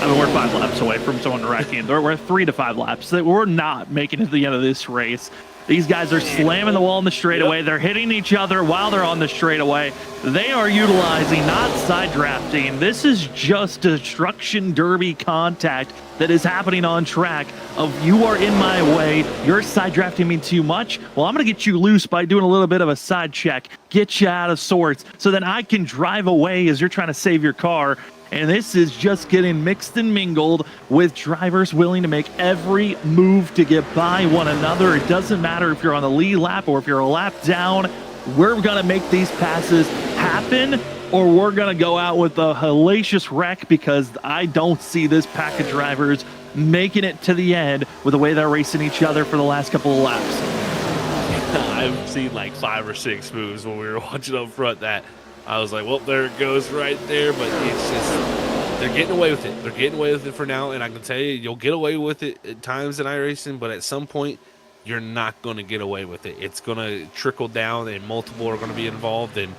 I mean, we're 5 laps away from someone wrecking. We're 3 to 5 laps. We're not making it to the end of this race. These guys are slamming the wall in the straightaway. Yep. They're hitting each other while they're on the straightaway. They are utilizing, not side drafting. This is just destruction derby contact that is happening on track of you are in my way. You're side drafting me too much. Well, I'm going to get you loose by doing a little bit of a side check, get you out of sorts so then I can drive away as you're trying to save your car. And this is just getting mixed and mingled with drivers willing to make every move to get by one another. It doesn't matter if you're on the lead lap or if you're a lap down. We're going to make these passes happen or we're going to go out with a hellacious wreck because I don't see this pack of drivers making it to the end with the way they're racing each other for the last couple of laps. I've seen like 5 or 6 moves when we were watching up front that I was like, well, there it goes right there. But it's just, they're getting away with it. They're getting away with it for now. And I can tell you, you'll get away with it at times in iRacing, but at some point, you're not going to get away with it. It's going to trickle down and multiple are going to be involved. And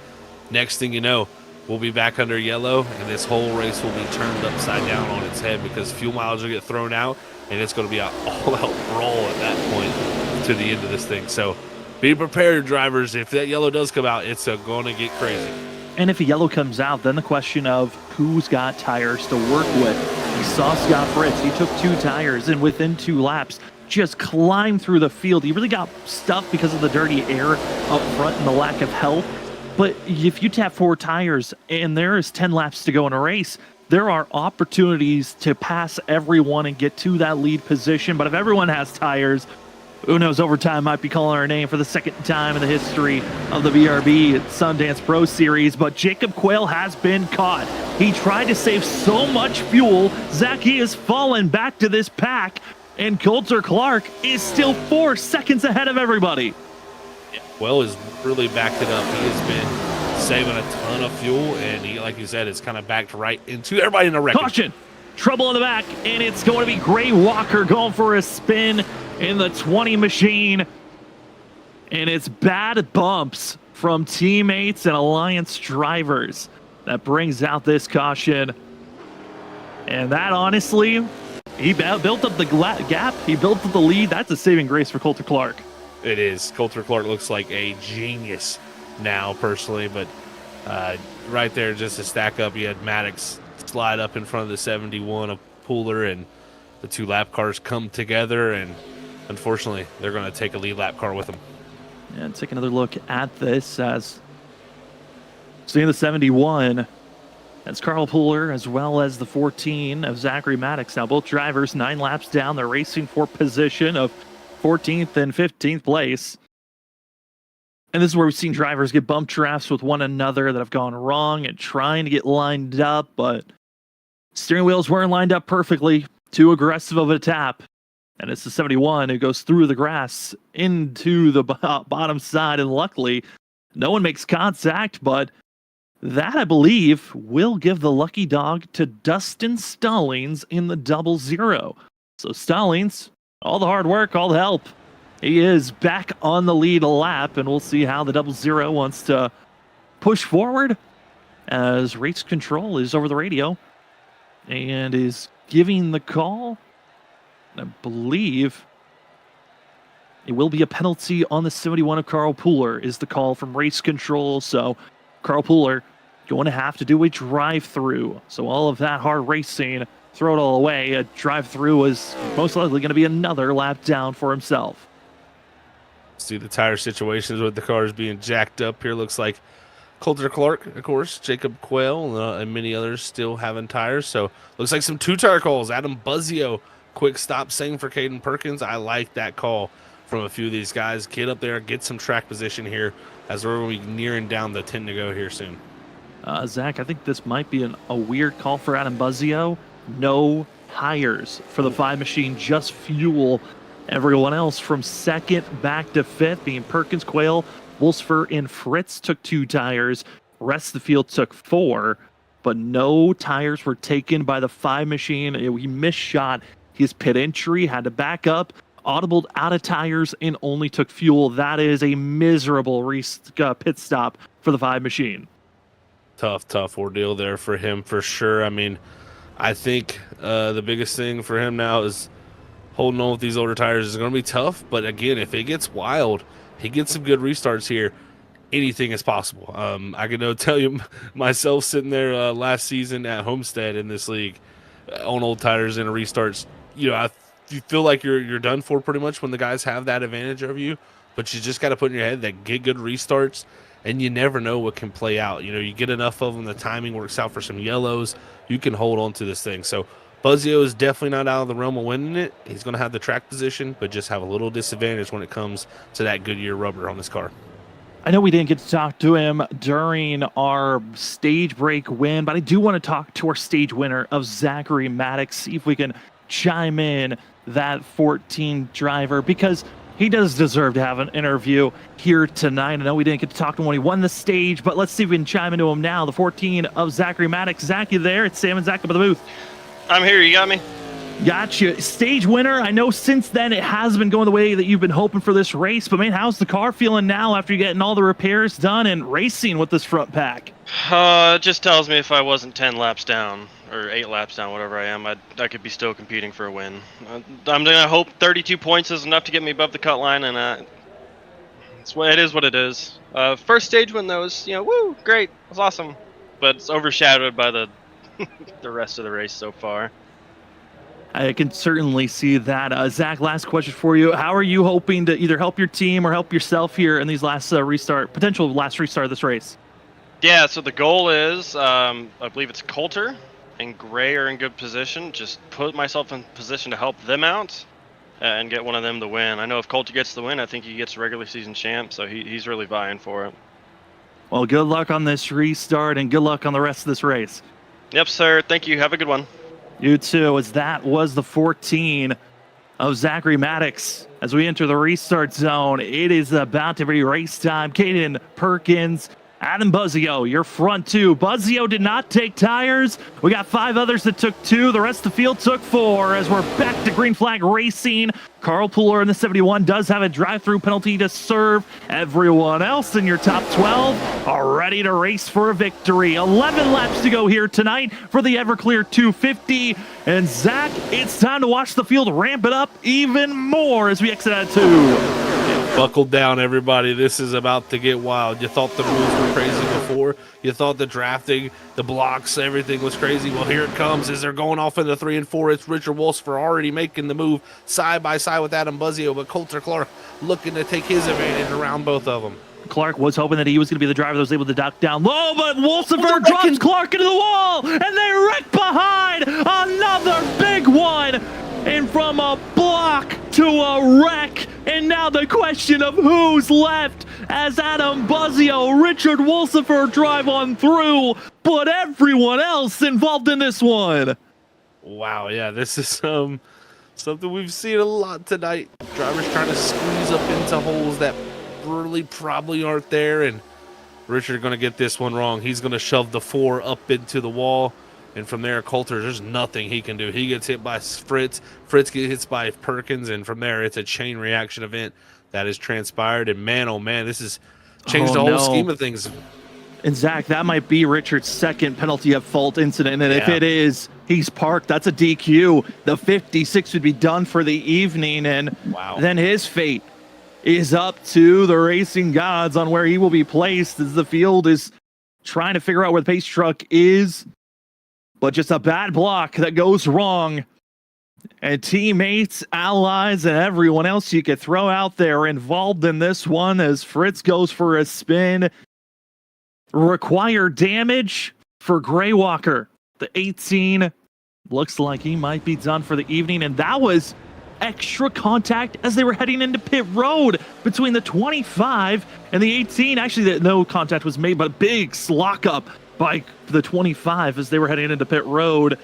next thing you know, we'll be back under yellow and this whole race will be turned upside down on its head because fuel mileage will get thrown out and it's going to be an all-out brawl at that point to the end of this thing. So be prepared, drivers. If that yellow does come out, it's going to get crazy. And if a yellow comes out, then the question of who's got tires to work with. We saw Scott Fritz. He took 2 tires and within 2 laps just climbed through the field. He really got stuck because of the dirty air up front and the lack of help. But if you tap 4 tires and there is 10 laps to go in a race, there are opportunities to pass everyone and get to that lead position. But if everyone has tires, who knows, overtime might be calling our name for the second time in the history of the BRB Sundance Pro Series, but Jacob Quayle has been caught. He tried to save so much fuel. Zachy has fallen back to this pack, and Coulter Clark is still 4 seconds ahead of everybody. Yeah, Quayle has really backed it up. He has been saving a ton of fuel, and he, like you said, it's kind of backed right into everybody in the wreck. Caution! Trouble in the back, and it's going to be Gray Walker going for a spin in the 20 machine. And it's bad bumps from teammates and Alliance drivers that brings out this caution. And that, honestly, he built up the gap. He built up the lead. That's a saving grace for Coulter Clark. It is. Coulter Clark looks like a genius now, personally. But right there, just to stack up, you had Maddox slide up in front of the 71 of Pooler, and the 2 lap cars come together, and unfortunately, they're going to take a lead lap car with them. And take another look at this as seeing the 71. That's Carl Pooler as well as the 14 of Zachary Maddox. Now both drivers 9 laps down. They're racing for position of 14th and 15th place. And this is where we've seen drivers get bump drafts with one another that have gone wrong and trying to get lined up, but steering wheels weren't lined up perfectly. Too aggressive of a tap. And it's the 71 who goes through the grass into the bottom side. And luckily, no one makes contact. But that, I believe, will give the lucky dog to Dustin Stallings in the 00. So Stallings, all the hard work, all the help. He is back on the lead lap. And we'll see how the 00 wants to push forward. as race control is over the radio and is giving the call. I believe it will be a penalty on the 71 of Carl Pooler is the call from race control. So Carl Pooler going to have to do a drive-through. So all of that hard racing, throw it all away. A drive-through is most likely going to be another lap down for himself. See the tire situations with the cars being jacked up here. Looks like Coulter Clark, of course, Jacob Quayle, and many others still having tires. So looks like some two-tire calls. Adam Buzzio, quick stop saying for Caden Perkins. I like that call from a few of these guys. Get up there, get some track position here as we're going to be nearing down the 10 to go here soon. Zach, I think this might be a weird call for Adam Buzzio. No tires for the 5 machine, just fuel. Everyone else from second back to fifth, being Perkins, Quayle, Wolfsfer, and Fritz took 2 tires. Rest of the field took 4, but no tires were taken by the 5 machine. He misshot his pit entry, had to back up, audibled out of tires, and only took fuel. That is a miserable pit stop for the 5 machine. Tough ordeal there for him for sure. I mean, I think the biggest thing for him now is holding on with these older tires is going to be tough. But again, if it gets wild, he gets some good restarts here, anything is possible. I can tell you myself sitting there last season at Homestead in this league on old tires and restarts, you feel like you're done for pretty much when the guys have that advantage over you. But you just got to put in your head that get good restarts, and you never know what can play out. You get enough of them, the timing works out for some yellows, you can hold on to this thing. So Buzzio is definitely not out of the realm of winning it. He's going to have the track position, but just have a little disadvantage when it comes to that Goodyear rubber on this car. I know we didn't get to talk to him during our stage break win, but I do want to talk to our stage winner of Zachary Maddox, see if we can chime in that 14 driver, because he does deserve to have an interview here tonight. I know we didn't get to talk to him when he won the stage, but let's see if we can chime into him now. The 14 of Zachary Maddox. Zach, you there? It's Sam and Zach up at the booth. I'm here. You got me? Gotcha. Stage winner. I know since then it has been going the way that you've been hoping for this race, but man, how's the car feeling now after getting all the repairs done and racing with this front pack? It just tells me if I wasn't 10 laps down or 8 laps down, whatever I am, I could be still competing for a win. I'm gonna hope 32 points is enough to get me above the cut line, and it is what it is. First stage win though is, woo, great, it was awesome, but it's overshadowed by the the rest of the race so far. I can certainly see that. Zach, last question for you. How are you hoping to either help your team or help yourself here in these last potential last restart of this race? Yeah, so the goal is, I believe it's Coulter and Gray are in good position. Just put myself in position to help them out and get one of them to win. I know if Coulter gets the win, I think he gets regular season champ, so he's really vying for it. Well, good luck on this restart and good luck on the rest of this race. Yep, sir. Thank you. Have a good one. You too, as that was the 14 of Zachary Maddox. As we enter the restart zone, it is about to be race time. Caden Perkins, Adam Buzzio, your front 2. Buzzio did not take tires. We got 5 others that took 2. The rest of the field took 4 as we're back to green flag racing. Carl Pooler in the 71 does have a drive-through penalty to serve. Everyone else in your top 12 are ready to race for a victory. 11 laps to go here tonight for the Everclear 250. And Zach, it's time to watch the field ramp it up even more as we exit out of 2. Buckle down, everybody. This is about to get wild. You thought the rules were crazy before. You thought the drafting, the blocks, everything was crazy. Well, here it comes as they're going off into 3 and 4. It's Richard Wolfsfer already making the move side by side with Adam Buzzio, but Coulter Clark looking to take his advantage around both of them. Clark was hoping that he was going to be the driver that was able to duck down low, but Wolfsfer drops Clark into the wall, and they wreck behind another big one. And from a block to a wreck, and now the question of who's left as Adam Buzzio, Richard Wolfsfer drive on through, but everyone else involved in this one. Wow, yeah, this is something we've seen a lot tonight. Drivers trying to squeeze up into holes that really probably aren't there, and Richard going to get this one wrong. He's going to shove the 4 up into the wall. And from there, Coulter, there's nothing he can do. He gets hit by Fritz. Fritz gets hit by Perkins. And from there, it's a chain reaction event that has transpired. And man, oh man, this has changed the whole scheme of things. And Zach, that might be Richard's second penalty at fault incident. And if it is, he's parked. That's a DQ. The 56 would be done for the evening. And then his fate is up to the racing gods on where he will be placed as the field is trying to figure out where the pace truck is. But just a bad block that goes wrong. And teammates, allies, and everyone else you could throw out there involved in this one as Fritz goes for a spin. Require damage for Gray Walker. The 18 looks like he might be done for the evening. And that was extra contact as they were heading into pit road between the 25 and the 18. Actually, no contact was made, but a big lock up by the 25 as they were heading into pit road.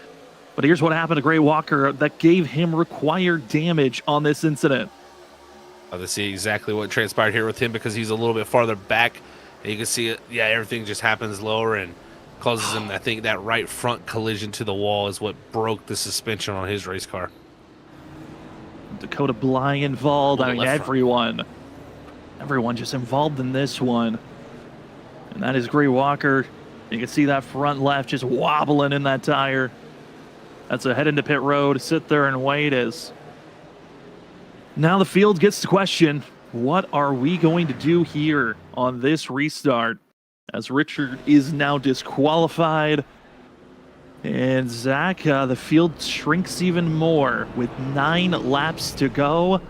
But here's what happened to Gray Walker that gave him required damage on this incident. To see exactly what transpired here with him because he's a little bit farther back. And you can see it. Yeah, everything just happens lower and causes him, I think, that right front collision to the wall is what broke the suspension on his race car. Dakota Bly involved. I mean, everyone just involved in this one. And that is Gray Walker. You can see that front left just wobbling in that tire. That's a head into pit road. Sit there and wait as now the field gets to question, what are we going to do here on this restart? As Richard is now disqualified. And Zach, the field shrinks even more with 9 laps to go.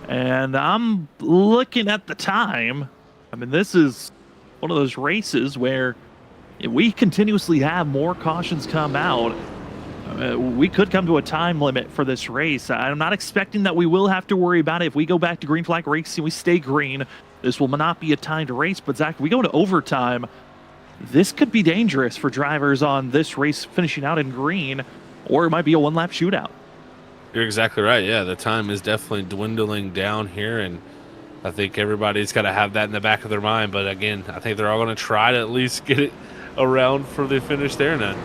And I'm looking at the time. I mean, this is one of those races where if we continuously have more cautions come out, we could come to a time limit for this race. I'm not expecting that we will have to worry about it. If we go back to green flag racing, we stay green, this will not be a timed race. But Zach, if we go to overtime, this could be dangerous for drivers on this race finishing out in green, or it might be a one-lap shootout. You're exactly right. Yeah, the time is definitely dwindling down here, and I think everybody's got to have that in the back of their mind. But again, I think they're all going to try to at least get it around for the finish there. And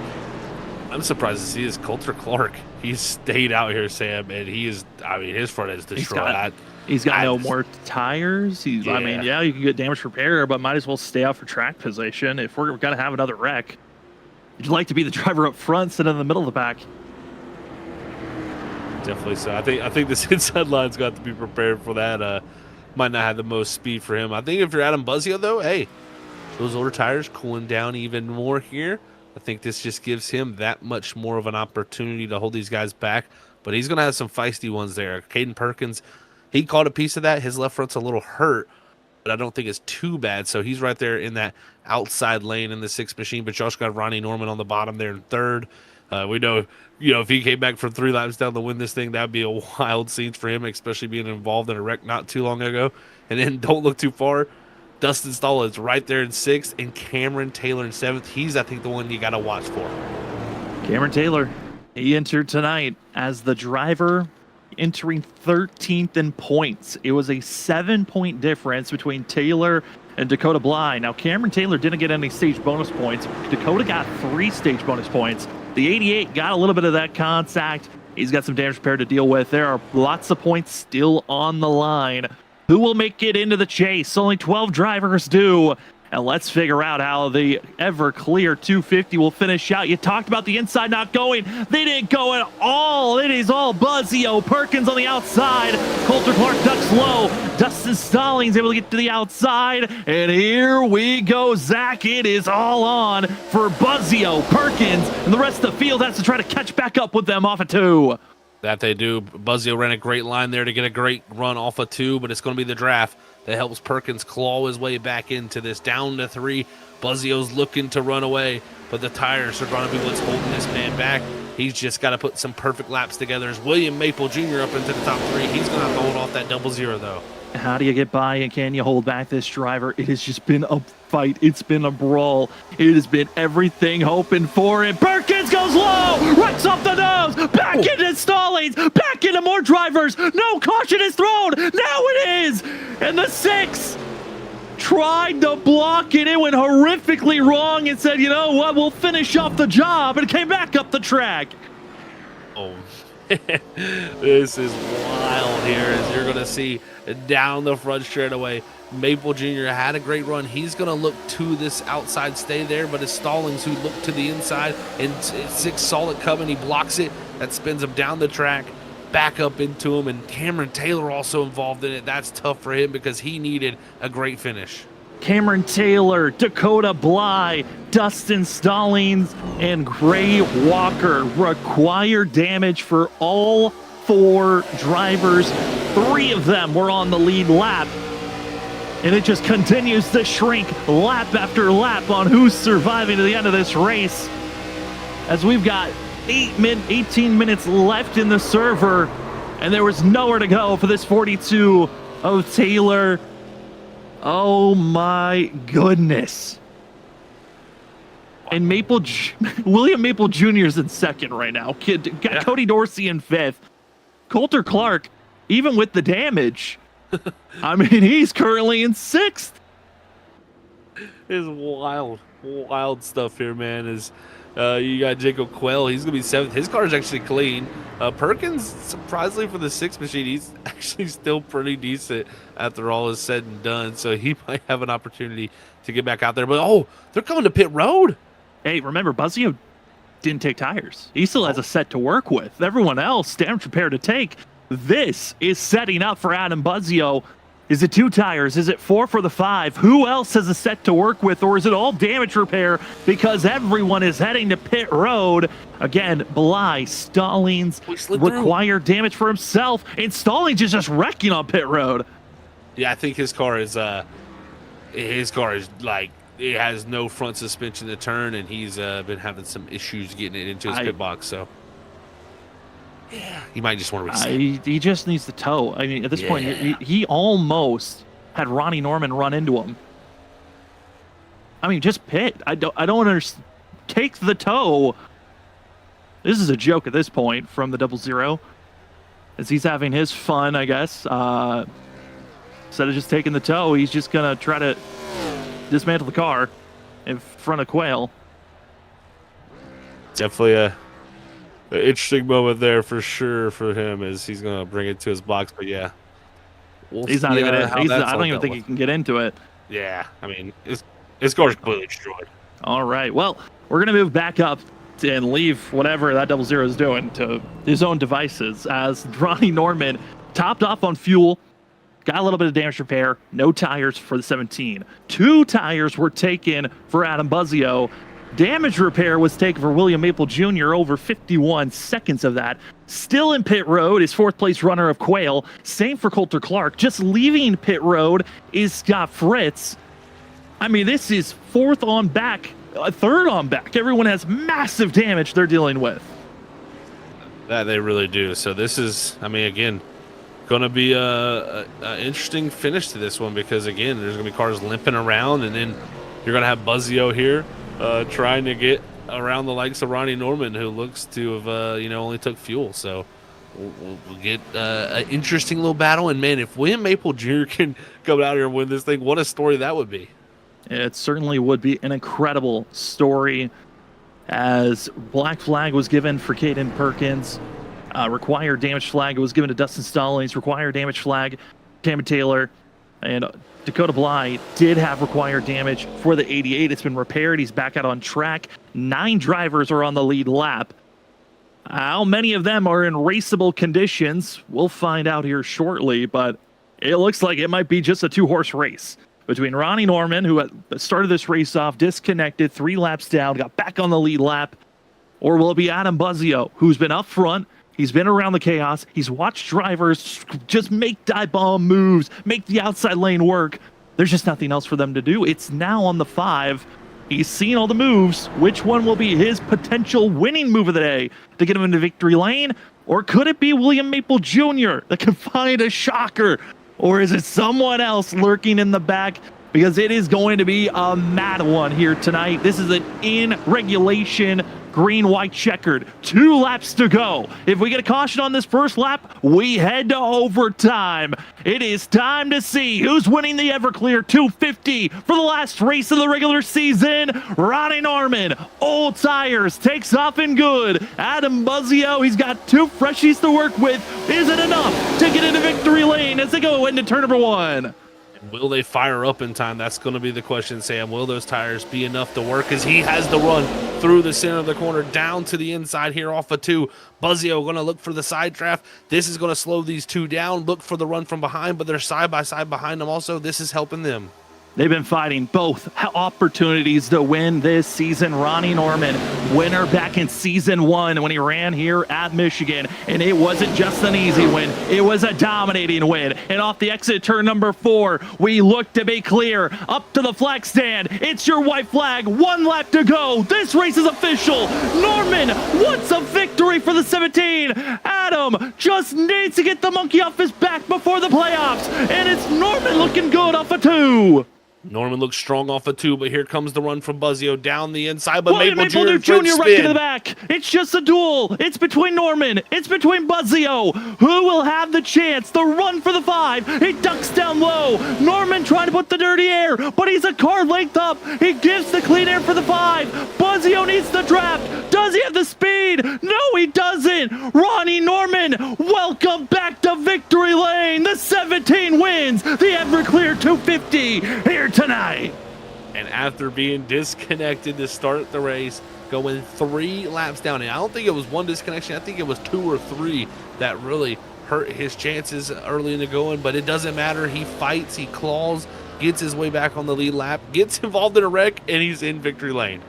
I'm surprised to see is Coulter Clark. He's stayed out here, Sam, and he is, I mean, his front is destroyed. He's got no more tires. I mean, yeah, you can get damage repair, but might as well stay out for track position if we're going to have another wreck. You'd like to be the driver up front, sit in the middle of the pack. Definitely so. I think this inside line's got to be prepared for that. Might not have the most speed for him. I think if you're Adam Buzzio, though, hey, those older tires cooling down even more here. I think this just gives him that much more of an opportunity to hold these guys back. But he's going to have some feisty ones there. Caden Perkins, he caught a piece of that. His left front's a little hurt, but I don't think it's too bad. So he's right there in that outside lane in the 6 machine. But you also got Ronnie Norman on the bottom there in 3rd. We know, if he came back from 3 laps down to win this thing, that would be a wild scene for him, especially being involved in a wreck not too long ago. And then don't look too far. Dustin Stoll is right there in 6th, and Cameron Taylor in 7th. He's, I think, the one you got to watch for. Cameron Taylor, he entered tonight as the driver entering 13th in points. It was a 7-point difference between Taylor and Dakota Bly. Now, Cameron Taylor didn't get any stage bonus points. Dakota got 3 stage bonus points. The 88 got a little bit of that contact. He's got some damage repair to deal with. There are lots of points still on the line. Who will make it into the chase? Only 12 drivers do. And let's figure out how the Everclear 250 will finish out. You talked about the inside not going. They didn't go at all. It is all Buzzio. Perkins on the outside. Coulter Clark ducks low. Dustin Stallings able to get to the outside. And here we go, Zach. It is all on for Buzzio, Perkins, and the rest of the field has to try to catch back up with them off of 2. That they do. Buzzio ran a great line there to get a great run off of 2, but it's going to be the draft that helps Perkins claw his way back into this. Down to 3. Buzzio's looking to run away, but the tires are going to be what's holding this man back. He's just got to put some perfect laps together. As William Maple Jr. up into the top 3. He's going to have to hold off that 0-0, though. How do you get by and can you hold back this driver? It has just been a fight. It's been a brawl. It has been everything hoping for it. Perkins goes low, wrecks off the nose, back into Stallings, back into more drivers. No caution is thrown. Now it is. And the 6 tried to block it. It went horrifically wrong and said, you know what, we'll finish off the job, and came back up the track. Oh, this is wild here as you're going to see down the front straightaway. Maple Jr. had a great run. He's going to look to this outside, stay there, but it's Stallings who looked to the inside, and 6 saw it coming. He blocks it. That spins him down the track, back up into him, and Cameron Taylor also involved in it. That's tough for him because he needed a great finish. Cameron Taylor, Dakota Bly, Dustin Stallings, and Gray Walker require damage for all 4 drivers. 3 of them were on the lead lap. And it just continues to shrink lap after lap on who's surviving to the end of this race. As we've got 18 minutes left in the server, and there was nowhere to go for this 42 of Taylor. Oh my goodness. And William Maple Jr. is in second right now. Got Cody Dorsey in 5th. Coulter Clark, even with the damage, I mean, he's currently in 6th. It's wild stuff here, man. You got Jacob Quayle. He's going to be 7th. His car is actually clean. Perkins, surprisingly for the 6th machine, he's actually still pretty decent after all is said and done. So he might have an opportunity to get back out there. But, they're coming to pit road. Hey, remember, Buzzio didn't take tires. He still has a set to work with. Everyone else, damage repair to take. This is setting up for Adam Buzzio. Is it 2 tires? Is it 4 for the 5? Who else has a set to work with? Or is it all damage repair because everyone is heading to pit road? Again, Bly, Stallings require damage for himself, and Stallings is just wrecking on pit road. Yeah, I think his car is like, it has no front suspension to turn, and he's been having some issues getting it into his pit box, so. Yeah, he might just want to reset. He just needs the tow. I mean, at this point, he almost had Ronnie Norman run into him. I mean, just pit. I don't understand. Take the tow. This is a joke at this point from the 00, as he's having his fun, I guess. Instead of just taking the tow, he's just gonna try to dismantle the car in front of Quayle. Definitely an interesting moment there for sure for him, as he's going to bring it to his box. But yeah, he's not even. I don't even think he can get into it. Yeah, I mean, his car's completely destroyed. All right, well, we're gonna move back up and leave whatever that 00 is doing to his own devices, as Ronnie Norman topped off on fuel, got a little bit of damage repair, no tires for the 17. 2 tires were taken for Adam Buzzio. Damage repair was taken for William Maple Jr., over 51 seconds of that. Still in pit road is 4th place runner of Quayle. Same for Coulter Clark. Just leaving pit road is Scott Fritz. I mean, this is 4th on back, 3rd on back. Everyone has massive damage they're dealing with. That they really do. So this is, I mean, again, going to be a interesting finish to this one, because, again, there's going to be cars limping around, and then you're going to have Buzzio here trying to get around the likes of Ronnie Norman, who looks to have, only took fuel. So we'll get an interesting little battle. And, man, if William Maple Jr. can come out here and win this thing, what a story that would be. It certainly would be an incredible story, as black flag was given for Caden Perkins. Required damage flag was given to Dustin Stallings. Required damage flag, Cameron Taylor. And Dakota Bly did have required damage for the 88. It's been repaired. He's back out on track. 9 drivers are on the lead lap. How many of them are in raceable conditions? We'll find out here shortly, but it looks like it might be just a 2-horse race between Ronnie Norman, who started this race off disconnected, 3 laps down, got back on the lead lap, or will it be Adam Buzzio, who's been up front? He's been around the chaos. He's watched drivers just make dive bomb moves, make the outside lane work. There's just nothing else for them to do. It's now on the 5. He's seen all the moves. Which one will be his potential winning move of the day to get him into victory lane? Or could it be William Maple Jr. that can find a shocker? Or is it someone else lurking in the back? Because it is going to be a mad one here tonight. This is an in regulation green, white, checkered. 2 laps to go. If we get a caution on this first lap, we head to overtime. It is time to see who's winning the Everclear 250 for the last race of the regular season. Ronnie Norman, old tires, takes off in good. Adam Buzzio, he's got 2 freshies to work with. Is it enough to get into victory lane as they go into turn number 1? Will they fire up in time? That's going to be the question, Sam. Will those tires be enough to work as he has the run through the center of the corner down to the inside here off of 2. Buzzio going to look for the side draft. This is going to slow these 2 down. Look for the run from behind, but they're side by side behind them also. This is helping them. They've been fighting both opportunities to win this season. Ronnie Norman, winner back in season 1 when he ran here at Michigan. And it wasn't just an easy win. It was a dominating win. And off the exit turn number 4, we look to be clear. Up to the flag stand. It's your white flag. 1 lap to go. This race is official. Norman wants a victory for the 17. Adam just needs to get the monkey off his back before the playoffs. And it's Norman looking good off of 2. Norman looks strong off of 2, but here comes the run from Buzzio down the inside. But Maple Jr. right to the back. It's just a duel. It's between Norman. It's between Buzzio. Who will have the chance to run for the 5? He ducks down low. Norman trying to put the dirty air, but he's a car length up. He gives the clean air for the 5. Buzzio needs the draft. Does he have the speed? No, he doesn't. Ronnie Norman, welcome back to victory lane. The 17 wins the Everclear 250 here tonight. And after being disconnected to start the race, going 3 laps down. And I don't think it was 1 disconnection. I think it was 2 or 3 that really hurt his chances early in the going. But it doesn't matter. He fights, he claws, gets his way back on the lead lap, gets involved in a wreck, and he's in victory lane.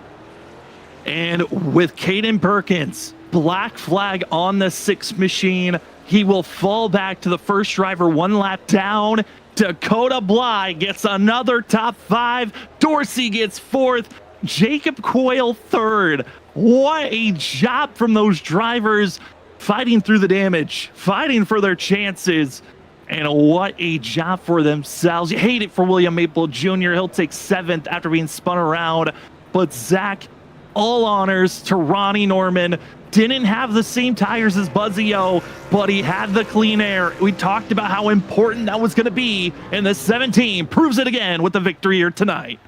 And with Caden Perkins, black flag on the 6 machine, he will fall back to the first driver 1 lap down. Dakota Bly gets another top 5. Dorsey gets 4th. Jacob Coyle 3rd. What a job from those drivers, fighting through the damage, fighting for their chances. And what a job for themselves. You hate it for William Maple Jr. He'll take 7th after being spun around. But Zach, all honors to Ronnie Norman. Didn't have the same tires as Buzzio, but he had the clean air. We talked about how important that was going to be, and the 17 proves it again with the victory here tonight.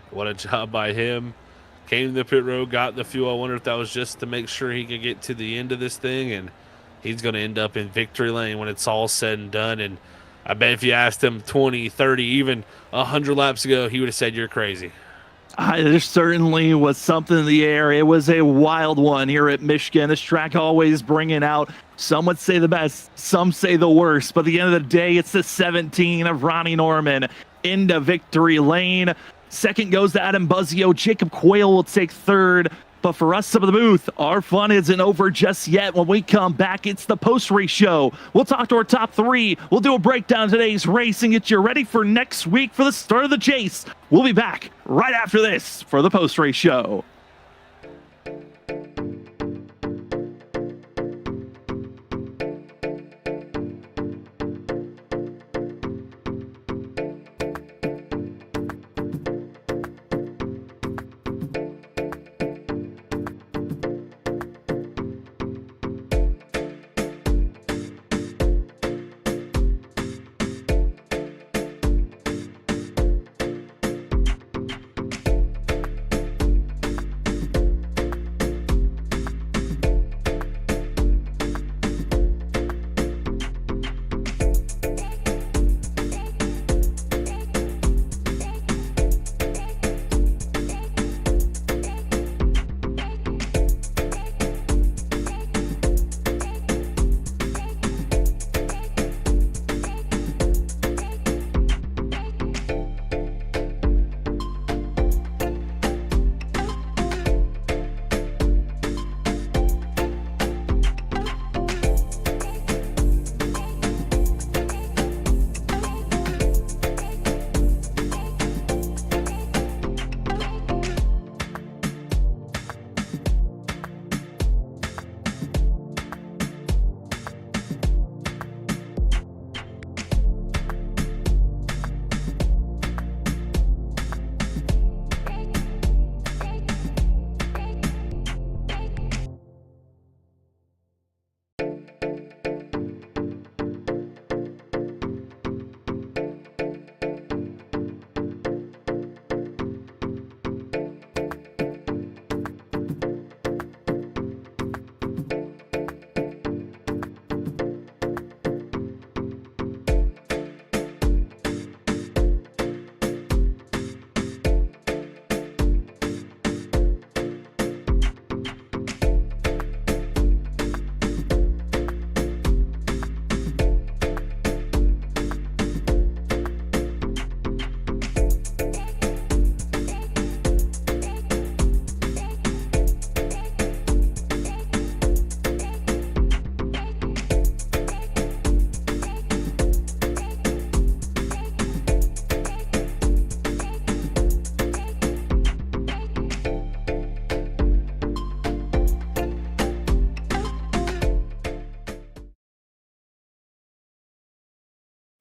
What a job by him. Came to the pit road, got the fuel. I wonder if that was just to make sure he could get to the end of this thing, and he's going to end up in victory lane when it's all said and done. And I bet if you asked him 20, 30, even 100 laps ago, he would have said, "You're crazy." There certainly was something in the air. It was a wild one here at Michigan. This track always bringing out, some would say the best, some say the worst. But at the end of the day, it's the 17 of Ronnie Norman into victory lane. 2nd goes to Adam Buzzio. Jacob Quayle will take 3rd. But for us, some of the booth, our fun isn't over just yet. When we come back, it's the post-race show. We'll talk to our top 3. We'll do a breakdown of today's race and get you ready for next week for the start of the chase. We'll be back right after this for the post-race show.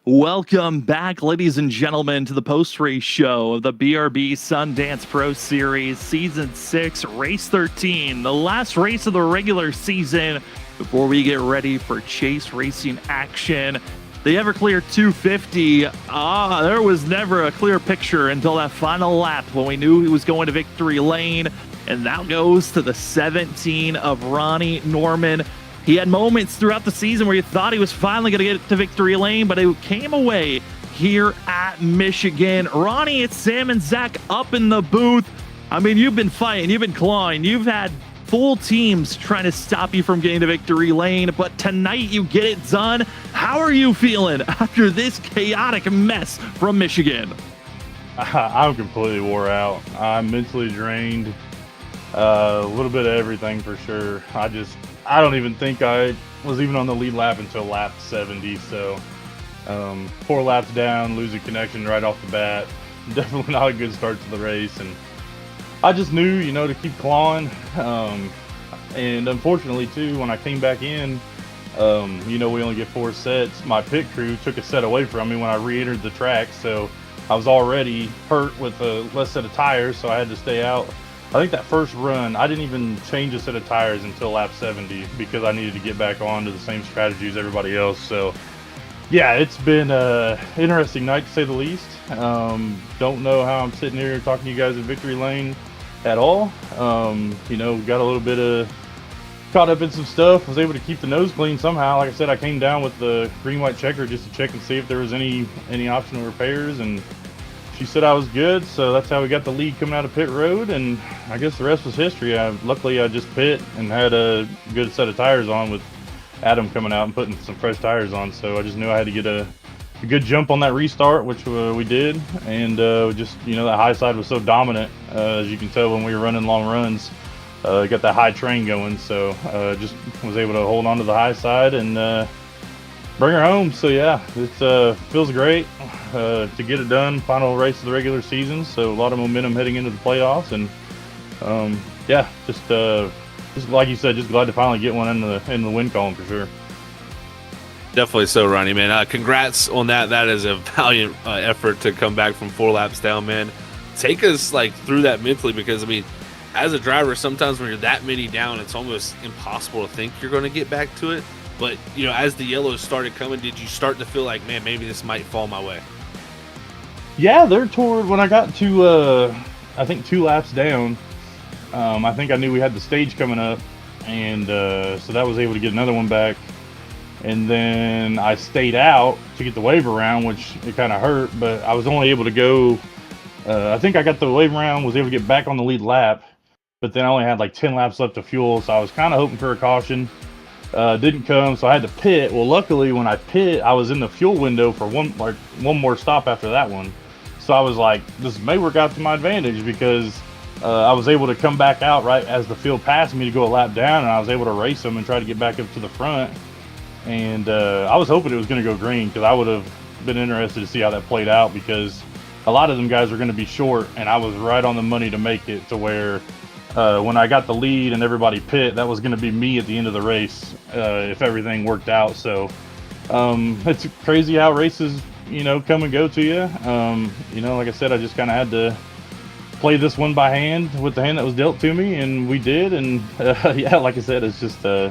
Welcome back, ladies and gentlemen, to the post-race show of the BRB Sundance Pro Series Season 6, Race 13, the last race of the regular season before we get ready for chase racing action. The Everclear 250, there was never a clear picture until that final lap when we knew he was going to victory lane, and that goes to the 17 of Ronnie Norman. He had moments throughout the season where you thought he was finally going to get to victory lane, but it came away here at Michigan. Ronnie, it's Sam and Zach up in the booth. I mean, you've been fighting, you've been clawing, you've had full teams trying to stop you from getting to victory lane, but tonight you get it done. How are you feeling after this chaotic mess from Michigan? I'm completely wore out. I'm mentally drained. A little bit of everything for sure. I don't even think I was even on the lead lap until lap 70. So 4 laps down, losing connection right off the bat. Definitely not a good start to the race. And I just knew, to keep clawing. And unfortunately too, when I came back in, we only get 4 sets. My pit crew took a set away from me when I re-entered the track. So I was already hurt with a less set of tires. So I had to stay out. I think that first run, I didn't even change a set of tires until lap 70 because I needed to get back on to the same strategy as everybody else. So, yeah, it's been an interesting night to say the least. Don't know how I'm sitting here talking to you guys in victory lane at all. Got a little bit of caught up in some stuff, was able to keep the nose clean somehow. Like I said, I came down with the green-white checker just to check and see if there was any optional repairs, and she said I was good, so that's how we got the lead coming out of pit road, and I guess the rest was history. Luckily, I just pit and had a good set of tires on with Adam coming out and putting some fresh tires on, so I just knew I had to get a good jump on that restart, which we did, and that high side was so dominant, as you can tell when we were running long runs. Got that high train going, so just was able to hold on to the high side and bring her home. So yeah, it feels great to get it done. Final race of the regular season, so a lot of momentum heading into the playoffs, and just like you said, just glad to finally get one in the win column for sure. Definitely so, Ronnie, man. Congrats on that. That is a valiant effort to come back from 4 laps down, man. Take us through that mentally, because as a driver, sometimes when you're that many down, it's almost impossible to think you're going to get back to it. But, as the yellows started coming, did you start to feel like, man, maybe this might fall my way? Yeah, when I got to, I think 2 laps down, I think I knew we had the stage coming up, and so that was able to get another one back. And then I stayed out to get the wave around, which it kind of hurt, but I was only able to go, I think I got the wave around, was able to get back on the lead lap, but then I only had 10 laps left of fuel, so I was kind of hoping for a caution. Didn't come, so I had to pit. Well, luckily when I pit, I was in the fuel window for one more stop after that one. So I was like, this may work out to my advantage, because I was able to come back out right as the field passed me to go a lap down, and I was able to race them and try to get back up to the front. And I was hoping it was going to go green, because I would have been interested to see how that played out, because a lot of them guys were going to be short, and I was right on the money to make it to where when I got the lead and everybody pit, that was going to be me at the end of the race if everything worked out. So it's crazy how races, come and go to you. Like I said, I just kind of had to play this one by hand with the hand that was dealt to me, and we did. And yeah, like I said, it's just I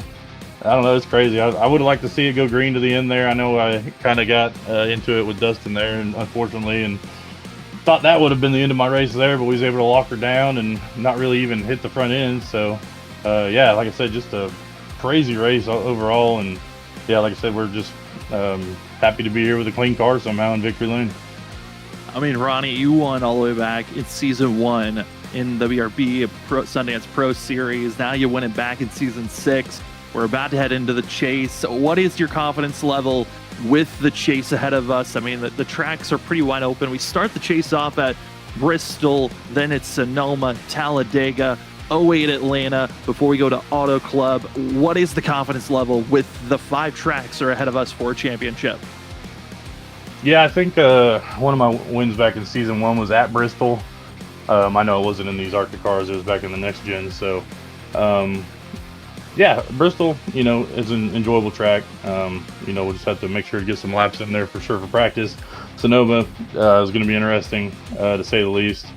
don't know, it's crazy. I would have liked to see it go green to the end there. I know I kind of got into it with Dustin there, and unfortunately, and thought that would have been the end of my race there, but we was able to lock her down and not really even hit the front end. So yeah, like I said, just a crazy race overall. And yeah, like I said, we're just happy to be here with a clean car somehow in victory lane. I mean, Ronnie, you won all the way back in season 1 in the BRB Sundance Pro Series. Now you win it back in season 6. We're about to head into the chase. What is your confidence level with the chase ahead of us? I mean, the tracks are pretty wide open. We start the chase off at Bristol, then it's Sonoma, Talladega, 08 Atlanta, before we go to Auto Club. What is the confidence level with the 5 tracks that are ahead of us for a championship? Yeah, I think one of my wins back in season 1 was at Bristol. I know it wasn't in these Arctic cars, it was back in the next gen. So yeah, Bristol, is an enjoyable track. We'll just have to make sure to get some laps in there for sure for practice. Sonoma is going to be interesting, to say the least.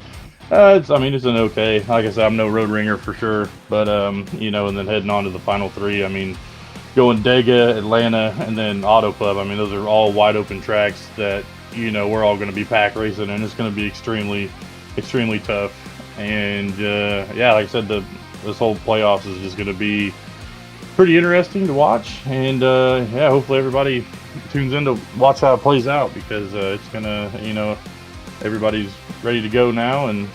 It's an okay. Like I said, I'm no road ringer for sure, but and then heading on to the final three. I mean, going Dega, Atlanta, and then Auto Club. I mean, those are all wide open tracks that we're all going to be pack racing, and it's going to be extremely, extremely tough. And like I said, this whole playoffs is just going to be pretty interesting to watch. And hopefully everybody tunes in to watch how it plays out, because it's gonna, everybody's ready to go now, and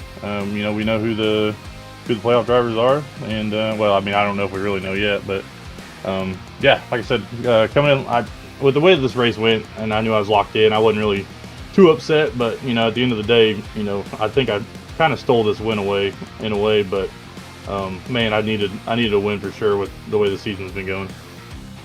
we know who the playoff drivers are. And I don't know if we really know yet, but like I said, coming in, with the way this race went, and I knew I was locked in, I wasn't really too upset. But at the end of the day, I think I kind of stole this win away in a way. But man, I needed a win for sure with the way the season's been going.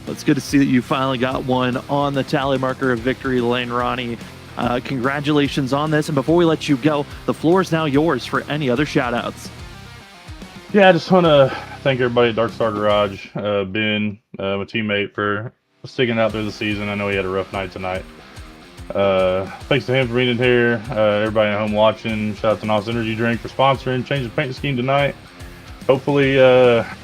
It's good to see that you finally got one on the tally marker of victory lane, Ronnie. Congratulations on this. And before we let you go, the floor is now yours for any other shout outs. Yeah, I just want to thank everybody at Dark Star Garage, Ben, my teammate, for sticking out through the season. I know he had a rough night tonight. Thanks to him for being in here. Everybody at home watching, shout out to NOS Energy Drink for sponsoring, change the paint scheme tonight. Hopefully,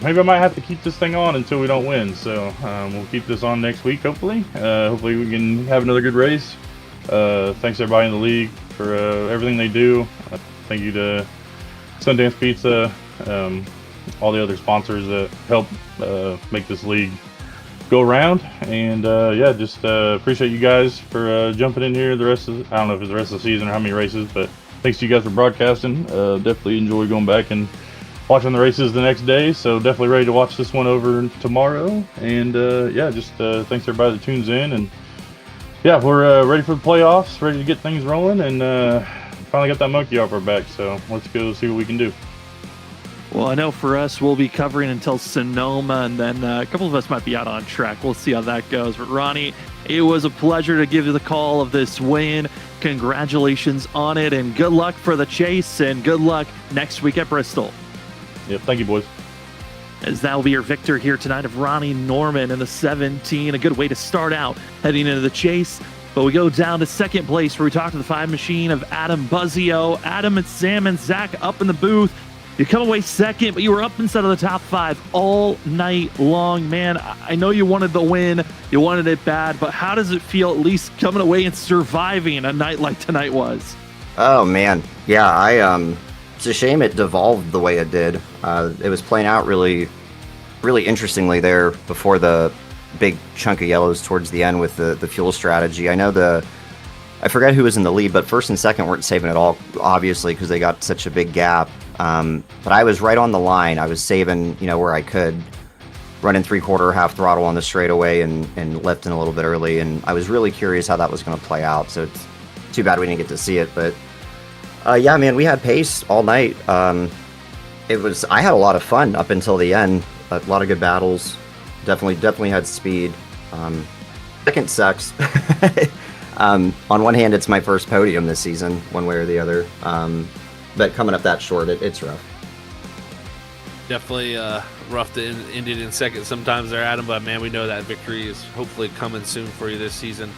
maybe I might have to keep this thing on until we don't win. So we'll keep this on next week, hopefully. Hopefully we can have another good race. Thanks everybody in the league for everything they do. Thank you to Sundance Pizza, all the other sponsors that help make this league go around. And just appreciate you guys for jumping in here. I don't know if it's the rest of the season or how many races, but thanks to you guys for broadcasting. Definitely enjoy going back and watching the races the next day, so definitely ready to watch this one over tomorrow. And thanks everybody that tunes in. And we're ready for the playoffs, ready to get things rolling, and finally got that monkey off our back. So let's go see what we can do. Well, I know for us, we'll be covering until Sonoma, and then a couple of us might be out on track. We'll see how that goes. But Ronnie, it was a pleasure to give you the call of this win. Congratulations on it, and good luck for the chase, and good luck next week at Bristol. Yep, thank you, boys. As that will be your victor here tonight of Ronnie Norman in the 17. A good way to start out heading into the chase. But we go down to second place, where we talk to the 5 machine of Adam Buzzio. Adam and Sam and Zach up in the booth. You come away second, but you were up inside of the top 5 all night long. Man, I know you wanted the win. You wanted it bad, but how does it feel at least coming away and surviving a night like tonight was? Oh, man. Yeah, it's a shame it devolved the way it did. It was playing out really, really interestingly there before the big chunk of yellows towards the end with the fuel strategy. I forget who was in the lead, but first and second weren't saving at all, obviously, because they got such a big gap. But I was right on the line. I was saving, where I could, running 3/4 half throttle on the straightaway and lifting a little bit early. And I was really curious how that was going to play out. So it's too bad we didn't get to see it, but man, we had pace all night. I had a lot of fun up until the end. A lot of good battles. Definitely had speed. Second sucks. On one hand, it's my first podium this season, one way or the other. But coming up that short, it's rough. Definitely rough to end it in second sometimes there, Adam. But man, we know that victory is hopefully coming soon for you this season.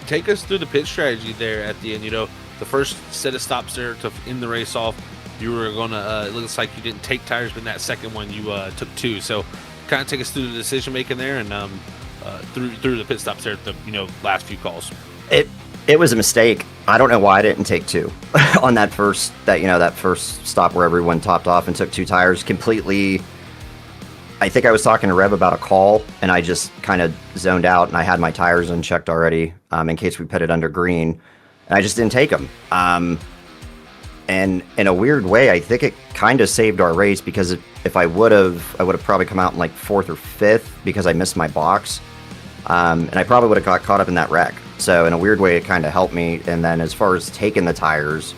Take us through the pit strategy there at the end. The first set of stops there to end the race off, you were going to, it looks like you didn't take tires, but in that second one you took 2. So kind of take us through the decision making there and through the pit stops there at the last few calls. It was a mistake. I don't know why I didn't take 2 on that first stop where everyone topped off and took 2 tires completely. I think I was talking to Rev about a call, and I just kind of zoned out, and I had my tires unchecked already in case we put it under green. And I just didn't take them. And in a weird way, I think it kind of saved our race, because if I would have probably come out in like 4th or 5th because I missed my box. And I probably would have got caught up in that wreck. So in a weird way, it kind of helped me. And then as far as taking the tires,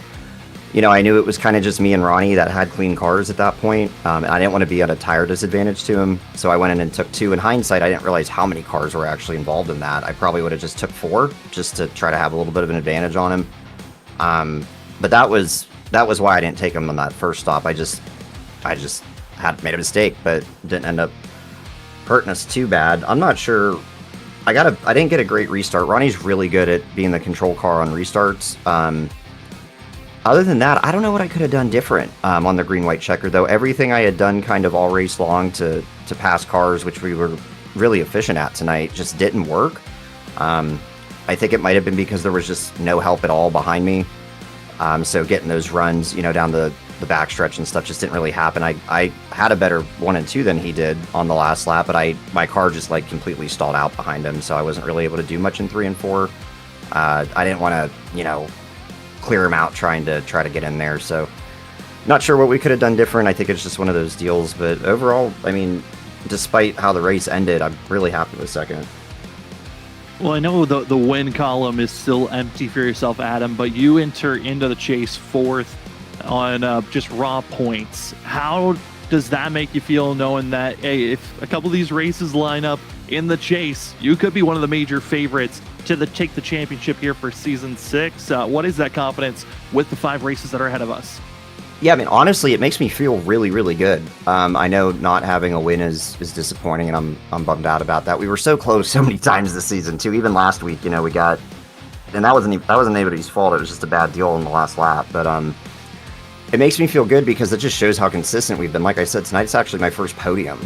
I knew it was kind of just me and Ronnie that had clean cars at that point. And I didn't want to be at a tire disadvantage to him. So I went in and took 2. In hindsight, I didn't realize how many cars were actually involved in that. I probably would have just took 4 just to try to have a little bit of an advantage on him. But that was why I didn't take him on that first stop. I just had made a mistake, but didn't end up hurting us too bad. I'm not sure. I didn't get a great restart. Ronnie's really good at being the control car on restarts. Other than that, I don't know what I could have done different on the green-white checker, though. Everything I had done kind of all race long to pass cars, which we were really efficient at tonight, just didn't work. I think it might have been because there was just no help at all behind me. So getting those runs, down the backstretch and stuff just didn't really happen. I had a better 1 and 2 than he did on the last lap, but my car just completely stalled out behind him, so I wasn't really able to do much in 3 and 4. I didn't want to, clear him out trying to get in there. So not sure what we could have done different. I think it's just one of those deals, but overall, I mean, despite how the race ended, I'm really happy with second. Well, I know the win column is still empty for yourself, Adam, but you enter into the chase 4th on just raw points. How does that make you feel, knowing that, hey, if a couple of these races line up in the chase, you could be one of the major favorites to take the championship here for season 6? What is that confidence with the 5 races that are ahead of us? Yeah, I mean, honestly, it makes me feel really, really good. I know not having a win is disappointing, and I'm bummed out about that. We were so close so many times this season too. Even last week, we got, and that wasn't anybody's fault. It was just a bad deal in the last lap. But it makes me feel good because it just shows how consistent we've been. Like I said, tonight's actually my first podium.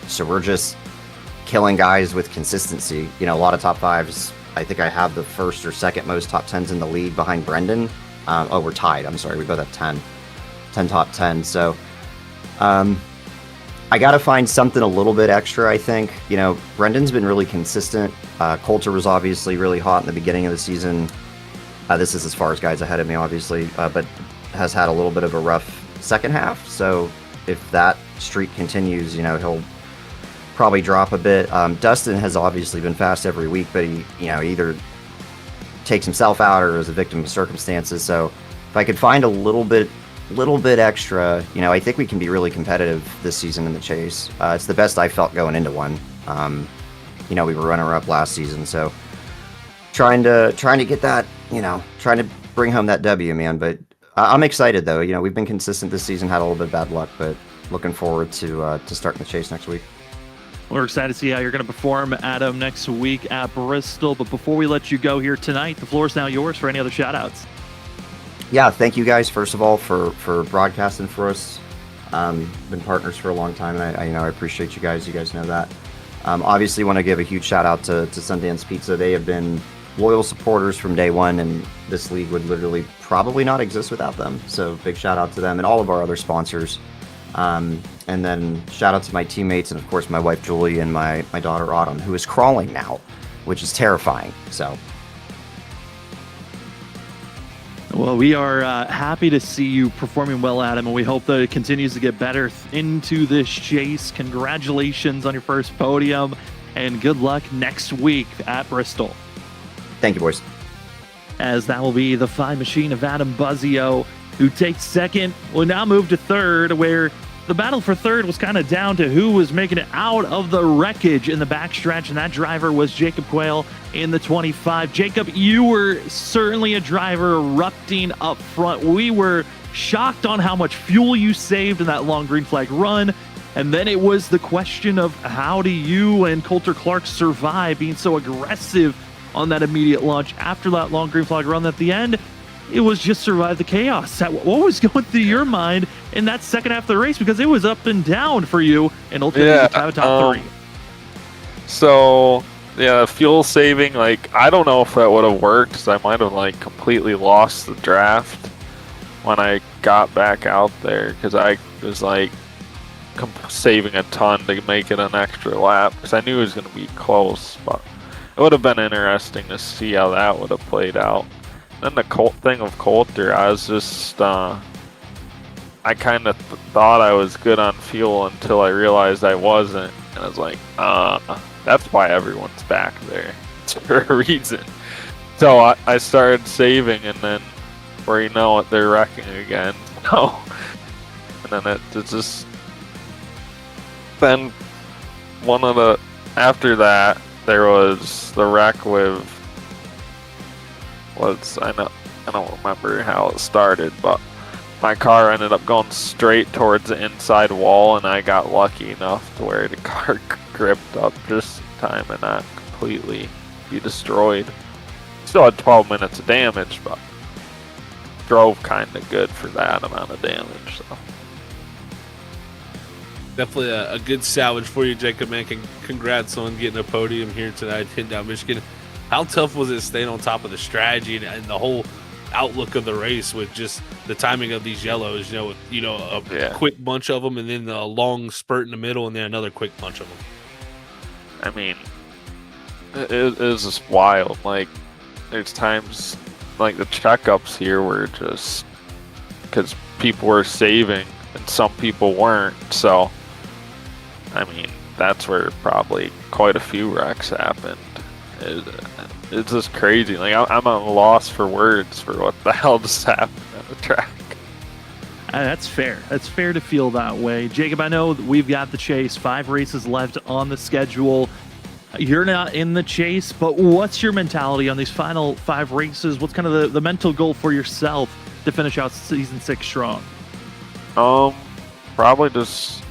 So we're just killing guys with consistency. A lot of top 5s. I think I have the first or second most top 10s in the lead behind Brendan. We're tied. I'm sorry. We both have 10 top 10. So I got to find something a little bit extra, I think. Brendan's been really consistent. Coulter was obviously really hot in the beginning of the season. This is as far as guys ahead of me, obviously, but has had a little bit of a rough second half. So if that streak continues, he'll probably drop a bit. Dustin has obviously been fast every week, but he either takes himself out or is a victim of circumstances. So if I could find a little bit extra, I think we can be really competitive this season in the chase. It's the best I felt going into one. We were runner-up last season, so trying to get that, trying to bring home that W, man. But I'm excited though. We've been consistent this season, had a little bit of bad luck, but looking forward to starting the chase next week. We're excited to see how you're going to perform, Adam, next week at Bristol. But before we let you go here tonight, the floor is now yours for any other shout-outs. Yeah, thank you guys, first of all, for broadcasting for us. Been partners for a long time, and I appreciate you guys. You guys know that. Obviously, want to give a huge shout-out to Sundance Pizza. They have been loyal supporters from day one, and this league would literally probably not exist without them. So big shout-out to them and all of our other sponsors. And then shout out to my teammates and of course my wife Julie and my daughter Autumn, who is crawling now, which is terrifying. So well, we are happy to see you performing well, Adam, and we hope that it continues to get better into this chase. Congratulations on your first podium, and good luck next week at Bristol. Thank you, boys. As that will be the fine machine of Adam Buzzio, who takes second, will now move to third, where the battle for third was kind of down to who was making it out of the wreckage in the backstretch, and that driver was Jacob Quayle in the 25. Jacob, you were certainly a driver erupting up front. We were shocked on how much fuel you saved in that long green flag run, and then it was the question of how do you and Coulter Clark survive being so aggressive on that immediate launch after that long green flag run. At the end, it was just survive the chaos. What was going through your mind in that second half of the race? Because it was up and down for you, and ultimately you have a top 3. So, yeah, fuel saving, I don't know if that would have worked, because I might have, completely lost the draft when I got back out there, because I was, saving a ton to make it an extra lap, because I knew it was going to be close, but it would have been interesting to see how that would have played out. Then the thing of Coulter, I was just, I kind of thought I was good on fuel until I realized I wasn't. And I was like, that's why everyone's back there. It's for a reason. So I started saving, and then, before you know it, they're wrecking again. So, and then it just, then after that, there was the wreck with, I don't remember how it started, but my car ended up going straight towards the inside wall, and I got lucky enough to where the car gripped up just in time and not completely be destroyed. Still had 12 minutes of damage, but drove kind of good for that amount of damage. So Definitely a good salvage for you, Jacob, man. Congrats on getting a podium here tonight, hitting down Michigan. How tough was it staying on top of the strategy and the whole outlook of the race with just the timing of these yellows? A quick bunch of them and then a long spurt in the middle and then another quick bunch of them. I mean, it is just wild. Like, there's times like the checkups here were just because people were saving and some people weren't. So, I mean, that's where probably quite a few wrecks happened. It's just crazy. Like, I'm at a loss for words for what the hell just happened at the track. That's fair. That's fair to feel that way. Jacob, I know we've got the chase, 5 races left on the schedule. You're not in the chase, but what's your mentality on these final 5 races? What's kind of the mental goal for yourself to finish out season 6 strong? Probably just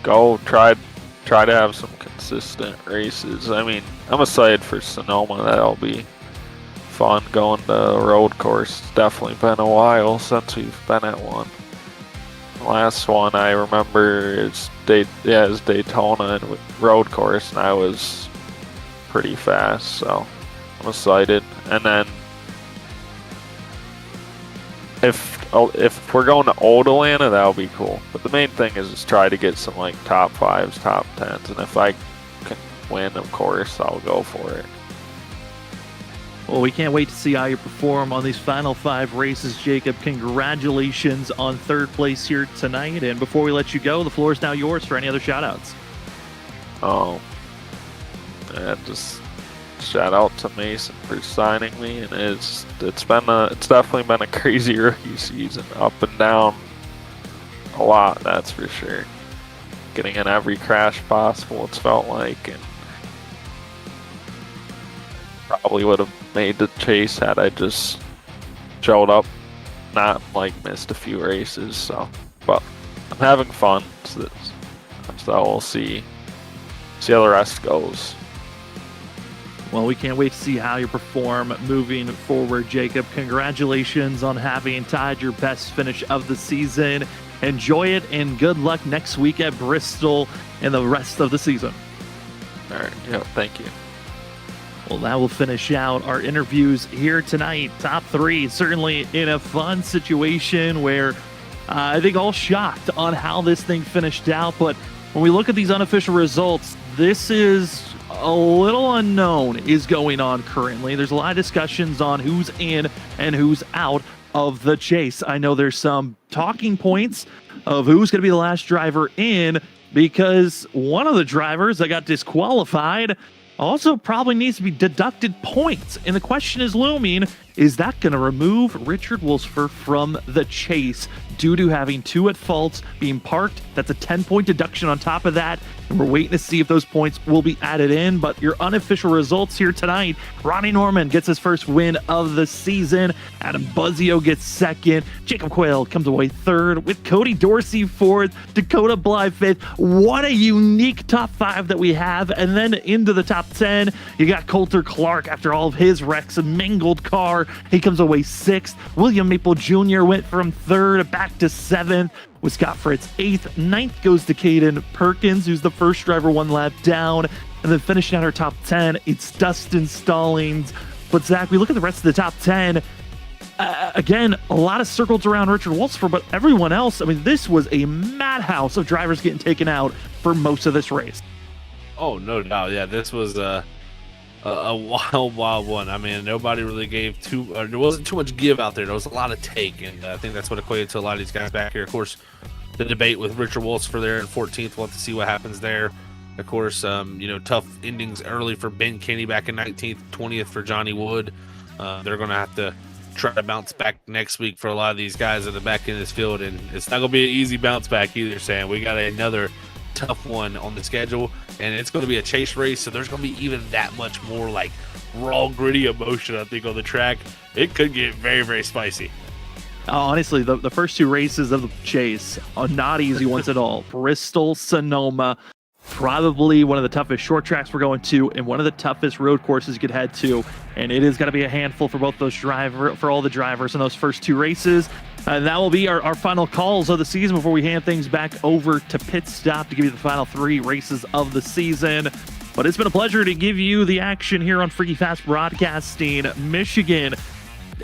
go try to have some consistent races. I mean, I'm excited for Sonoma. That'll be fun going to a road course. It's definitely been a while since we've been at one. The last one I remember is Daytona and road course, and I was pretty fast, so I'm excited. And then if we're going to Old Atlanta, that'll be cool. But the main thing is just try to get some like top 5s, top 10s, and if I can win, of course, I'll go for it. Well, we can't wait to see how you perform on these final 5 races, Jacob. Congratulations on 3rd place here tonight. And before we let you go, the floor is now yours for any other shout-outs. Just shout out to Mason for signing me, and it's definitely been a crazy rookie season, up and down a lot, that's for sure. Getting in every crash possible, it's felt like, and probably would have made the chase had I just showed up, not like missed a few races. So, but I'm having fun, so we'll see how the rest goes. Well, we can't wait to see how you perform moving forward, Jacob. Congratulations on having tied your best finish of the season. Enjoy it, and good luck next week at Bristol and the rest of the season. All right. Yeah, thank you. Well, that will finish out our interviews here tonight. Top 3, certainly in a fun situation where I think all shocked on how this thing finished out. But when we look at these unofficial results, this is a little unknown is going on currently. There's a lot of discussions on who's in and who's out of the chase. I know there's some talking points of who's going to be the last driver in, because one of the drivers that got disqualified also probably needs to be deducted points. And the question is looming, is that going to remove Richard Wolfsfer from the chase due to having 2 at faults being parked? That's a 10-point deduction on top of that. And we're waiting to see if those points will be added in. But your unofficial results here tonight: Ronnie Norman gets his first win of the season. Adam Buzzio gets 2nd. Jacob Quayle comes away 3rd, with Cody Dorsey 4th, Dakota Bly 5th. What a unique top 5 that we have. And then into the top 10, you got Coulter Clark after all of his wrecks, a mangled car. He comes away 6th. William Maple Jr. went from 3rd back to 7th, with Scott Fritz 8th. 9th goes to Caden Perkins, who's the first driver 1 lap down. And then finishing out our top 10, it's Dustin Stallings. But Zach, we look at the rest of the top 10. Again, a lot of circles around Richard Wolfsfer, but everyone else, I mean, this was a madhouse of drivers getting taken out for most of this race. Oh, no doubt. Yeah, this was a wild one. I mean, nobody really gave there wasn't too much give out there. There was a lot of take, and I think that's what equated to a lot of these guys back here. Of course, the debate with Richard Wolfsfer there in 14th. We'll have to see what happens there. Of course, tough endings early for Ben Kinney back in 19th, 20th for Johnny Wood. They're going to have to try to bounce back next week for a lot of these guys at the back end of this field, and it's not going to be an easy bounce back either, Sam. We got another tough one on the schedule, and it's going to be a chase race, so there's going to be even that much more like raw, gritty emotion, I think, on the track. It could get very, very spicy. Honestly, the first 2 races of the chase are not easy ones at all. Bristol, Sonoma. probably one of the toughest short tracks we're going to, and one of the toughest road courses you could head to. And it is going to be a handful for both those for all the drivers in those first 2 races. And that will be our final calls of the season before we hand things back over to Pit Stop to give you the final 3 races of the season. But it's been a pleasure to give you the action here on Freaky Fast Broadcasting. Michigan,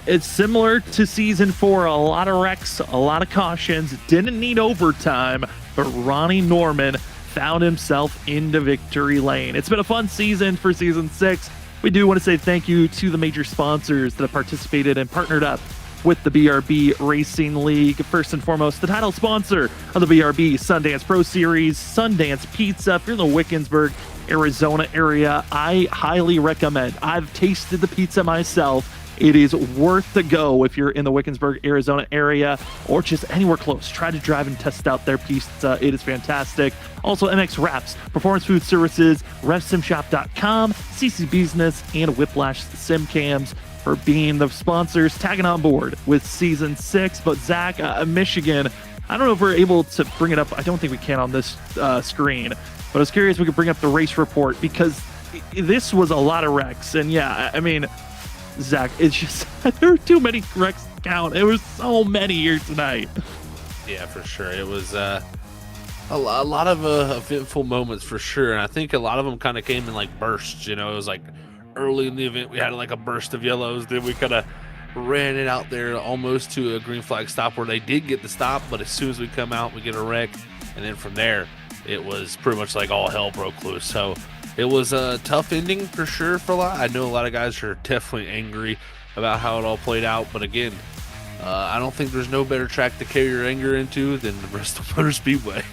it's similar to season 4, a lot of wrecks, a lot of cautions, didn't need overtime, but Ronnie Norman found himself into victory lane. It's been a fun season for season 6. We do want to say thank you to the major sponsors that have participated and partnered up with the BRB Racing League. First and foremost, the title sponsor of the BRB Sundance Pro Series, Sundance Pizza. If you're in the Wickensburg, Arizona area, I highly recommend. I've tasted the pizza myself. It is worth the go if you're in the Wickensburg, Arizona area, or just anywhere close. Try to drive and test out their pizza. It is fantastic. Also, MX Wraps, Performance Food Services, RevSimShop.com, CC Business, and Whiplash Sim Cams for being the sponsors, tagging on board with season 6. But Zach, Michigan, I don't know if we're able to bring it up. I don't think we can on this screen, but I was curious if we could bring up the race report, because this was a lot of wrecks. And yeah, I mean, Zach, it's just there were too many wrecks to count. It was so many here tonight. Yeah, for sure. It was a lot of eventful moments for sure, and I think a lot of them kind of came in like bursts. You know, it was like early in the event we had like a burst of yellows, then we kind of ran it out there almost to a green flag stop where they did get the stop, but as soon as we come out, we get a wreck, and then from there, it was pretty much like all hell broke loose. So it was a tough ending for sure for a lot. I know a lot of guys are definitely angry about how it all played out, but again, I don't think there's no better track to carry your anger into than the Bristol Motor Speedway.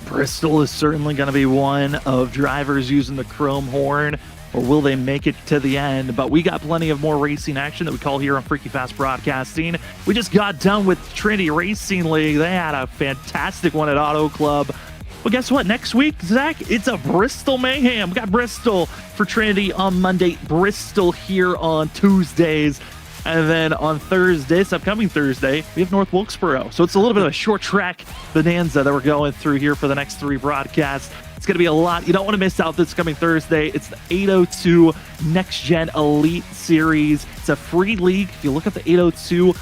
Bristol is certainly going to be one of drivers using the chrome horn, or will they make it to the end? But we got plenty of more racing action that we call here on Freaky Fast Broadcasting. We just got done with Trinity Racing League. They had a fantastic one at Auto Club. Well, guess what? Next week, Zach, it's a Bristol Mayhem. We got Bristol for Trinity on Monday, Bristol here on Tuesdays. And then on Thursday, this upcoming Thursday, we have North Wilkesboro. So it's a little bit of a short track bonanza that we're going through here for the next 3 broadcasts. It's going to be a lot. You don't want to miss out this coming Thursday. It's the 802 Next Gen Elite Series. It's a free league. If you look at the 802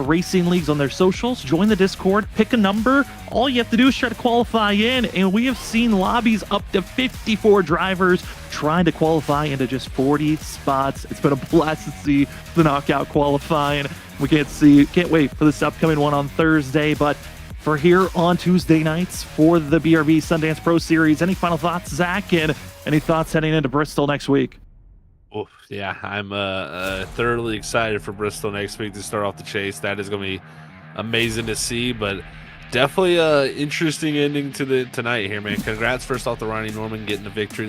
Racing Leagues on their socials, join the Discord, pick a number. All you have to do is try to qualify in, and we have seen lobbies up to 54 drivers trying to qualify into just 40 spots. It's been a blast to see the knockout qualifying. We can't wait for this upcoming one on Thursday. But for here on Tuesday nights for the BRB Sundance Pro Series, any final thoughts, Zach, and any thoughts heading into Bristol next week? Oh, yeah, I'm thoroughly excited for Bristol next week to start off the chase. That is going to be amazing to see, but definitely a interesting ending to tonight here, man. Congrats first off to Ronnie Norman getting the victory.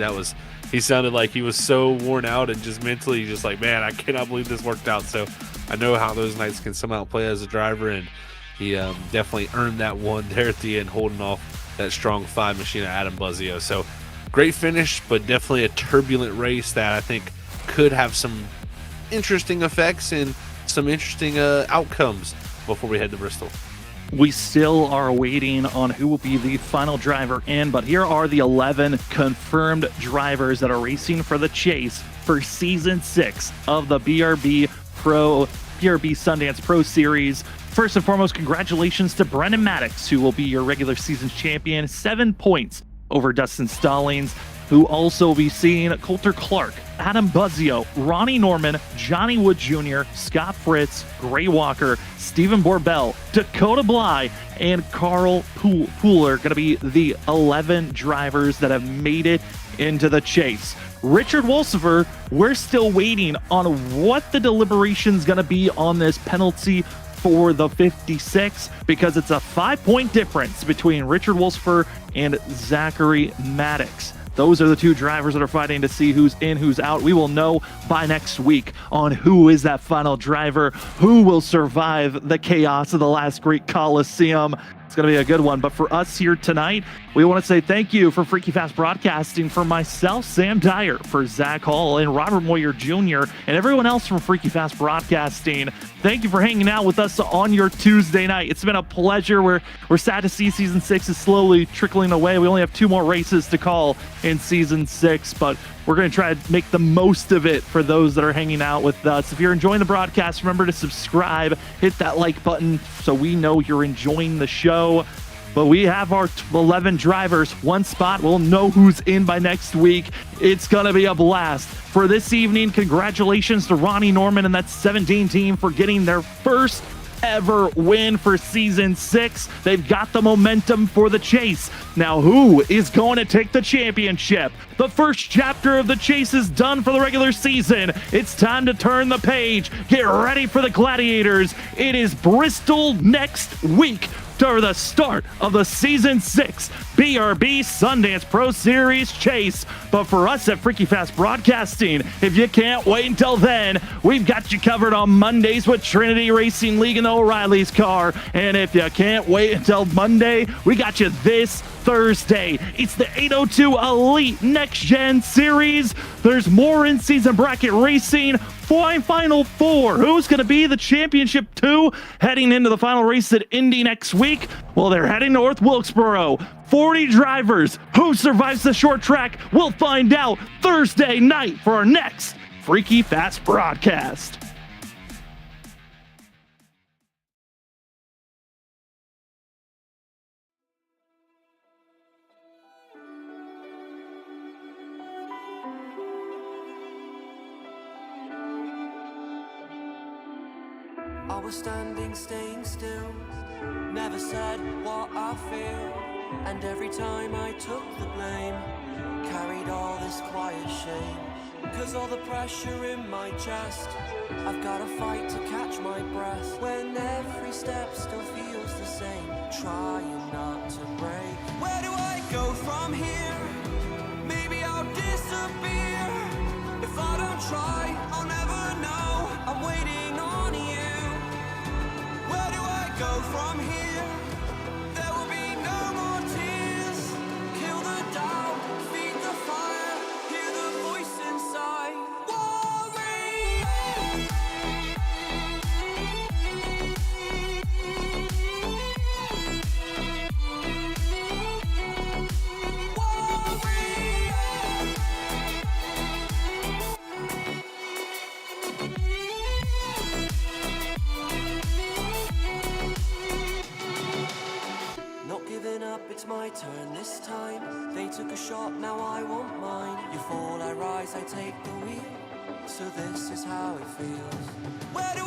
He sounded like he was so worn out and just mentally just like, man, I cannot believe this worked out. So I know how those nights can somehow play as a driver, and he definitely earned that one there at the end, holding off that strong 5 machine of Adam Buzzio. So great finish, but definitely a turbulent race that I think could have some interesting effects and some interesting outcomes before we head to Bristol. We still are waiting on who will be the final driver in, but here are the 11 confirmed drivers that are racing for the chase for Season 6 of the BRB Sundance Pro Series. First and foremost, congratulations to Brendan Maddox, who will be your regular season champion, 7 points over Dustin Stallings, who also will be seeing Coulter Clark, Adam Buzzio, Ronnie Norman, Johnny Wood Jr., Scott Fritz, Gray Walker, Stephen Borbell, Dakota Bly, and Carl Pooler going to be the 11 drivers that have made it into the chase. Richard Wolsifer, we're still waiting on what the deliberation's going to be on this penalty for the 56, because it's a 5-point difference between Richard Wolsifer and Zachary Maddox. Those are the 2 drivers that are fighting to see who's in, who's out. We will know by next week on who is that final driver, who will survive the chaos of the last great Coliseum. It's going to be a good one. But for us here tonight, we want to say thank you for Freaky Fast Broadcasting, for myself, Sam Dyer, for Zach Hall and Robert Moyer Jr., and everyone else from Freaky Fast Broadcasting. Thank you for hanging out with us on your Tuesday night. It's been a pleasure. We're sad to see Season 6 is slowly trickling away. We only have 2 more races to call in Season 6, but we're going to try to make the most of it for those that are hanging out with us. If you're enjoying the broadcast, remember to subscribe, hit that like button so we know you're enjoying the show. But we have our 11 drivers, 1 spot. We'll know who's in by next week. It's going to be a blast. For this evening, congratulations to Ronnie Norman and that 17 team for getting their first ever win for Season 6. They've got the momentum for the chase. Now, who is going to take the championship? The first chapter of the chase is done for the regular season. It's time to turn the page. Get ready for the Gladiators. It is Bristol next week to the start of the Season 6 BRB Sundance Pro Series chase. But for us at Freaky Fast Broadcasting, if you can't wait until then, we've got you covered on Mondays with Trinity Racing League and the O'Reilly's car. And if you can't wait until Monday, we got you this Thursday. It's the 802 Elite Next Gen Series. There's more in-season bracket racing. Final 4. Who's going to be the championship 2 heading into the final race at Indy next week? Well, they're heading north Wilkesboro. 40 drivers. Who survives the short track? We'll find out Thursday night for our next Freaky Fast broadcast. I was standing, staying still, never said what I feel. And every time I took the blame, carried all this quiet shame. Cause all the pressure in my chest, I've gotta fight to catch my breath. When every step still feels the same, trying not to break. Where do I go from here? Maybe I'll disappear. If I don't try, I'll never know. I'm waiting on you. Where do I go from here? There will be no more tears. Kill the doubt, feed the fire, hear the voice inside. Up, it's my turn this time. They took a shot, now I want mine. You fall, I rise, I take the wheel. So this is how it feels. Where do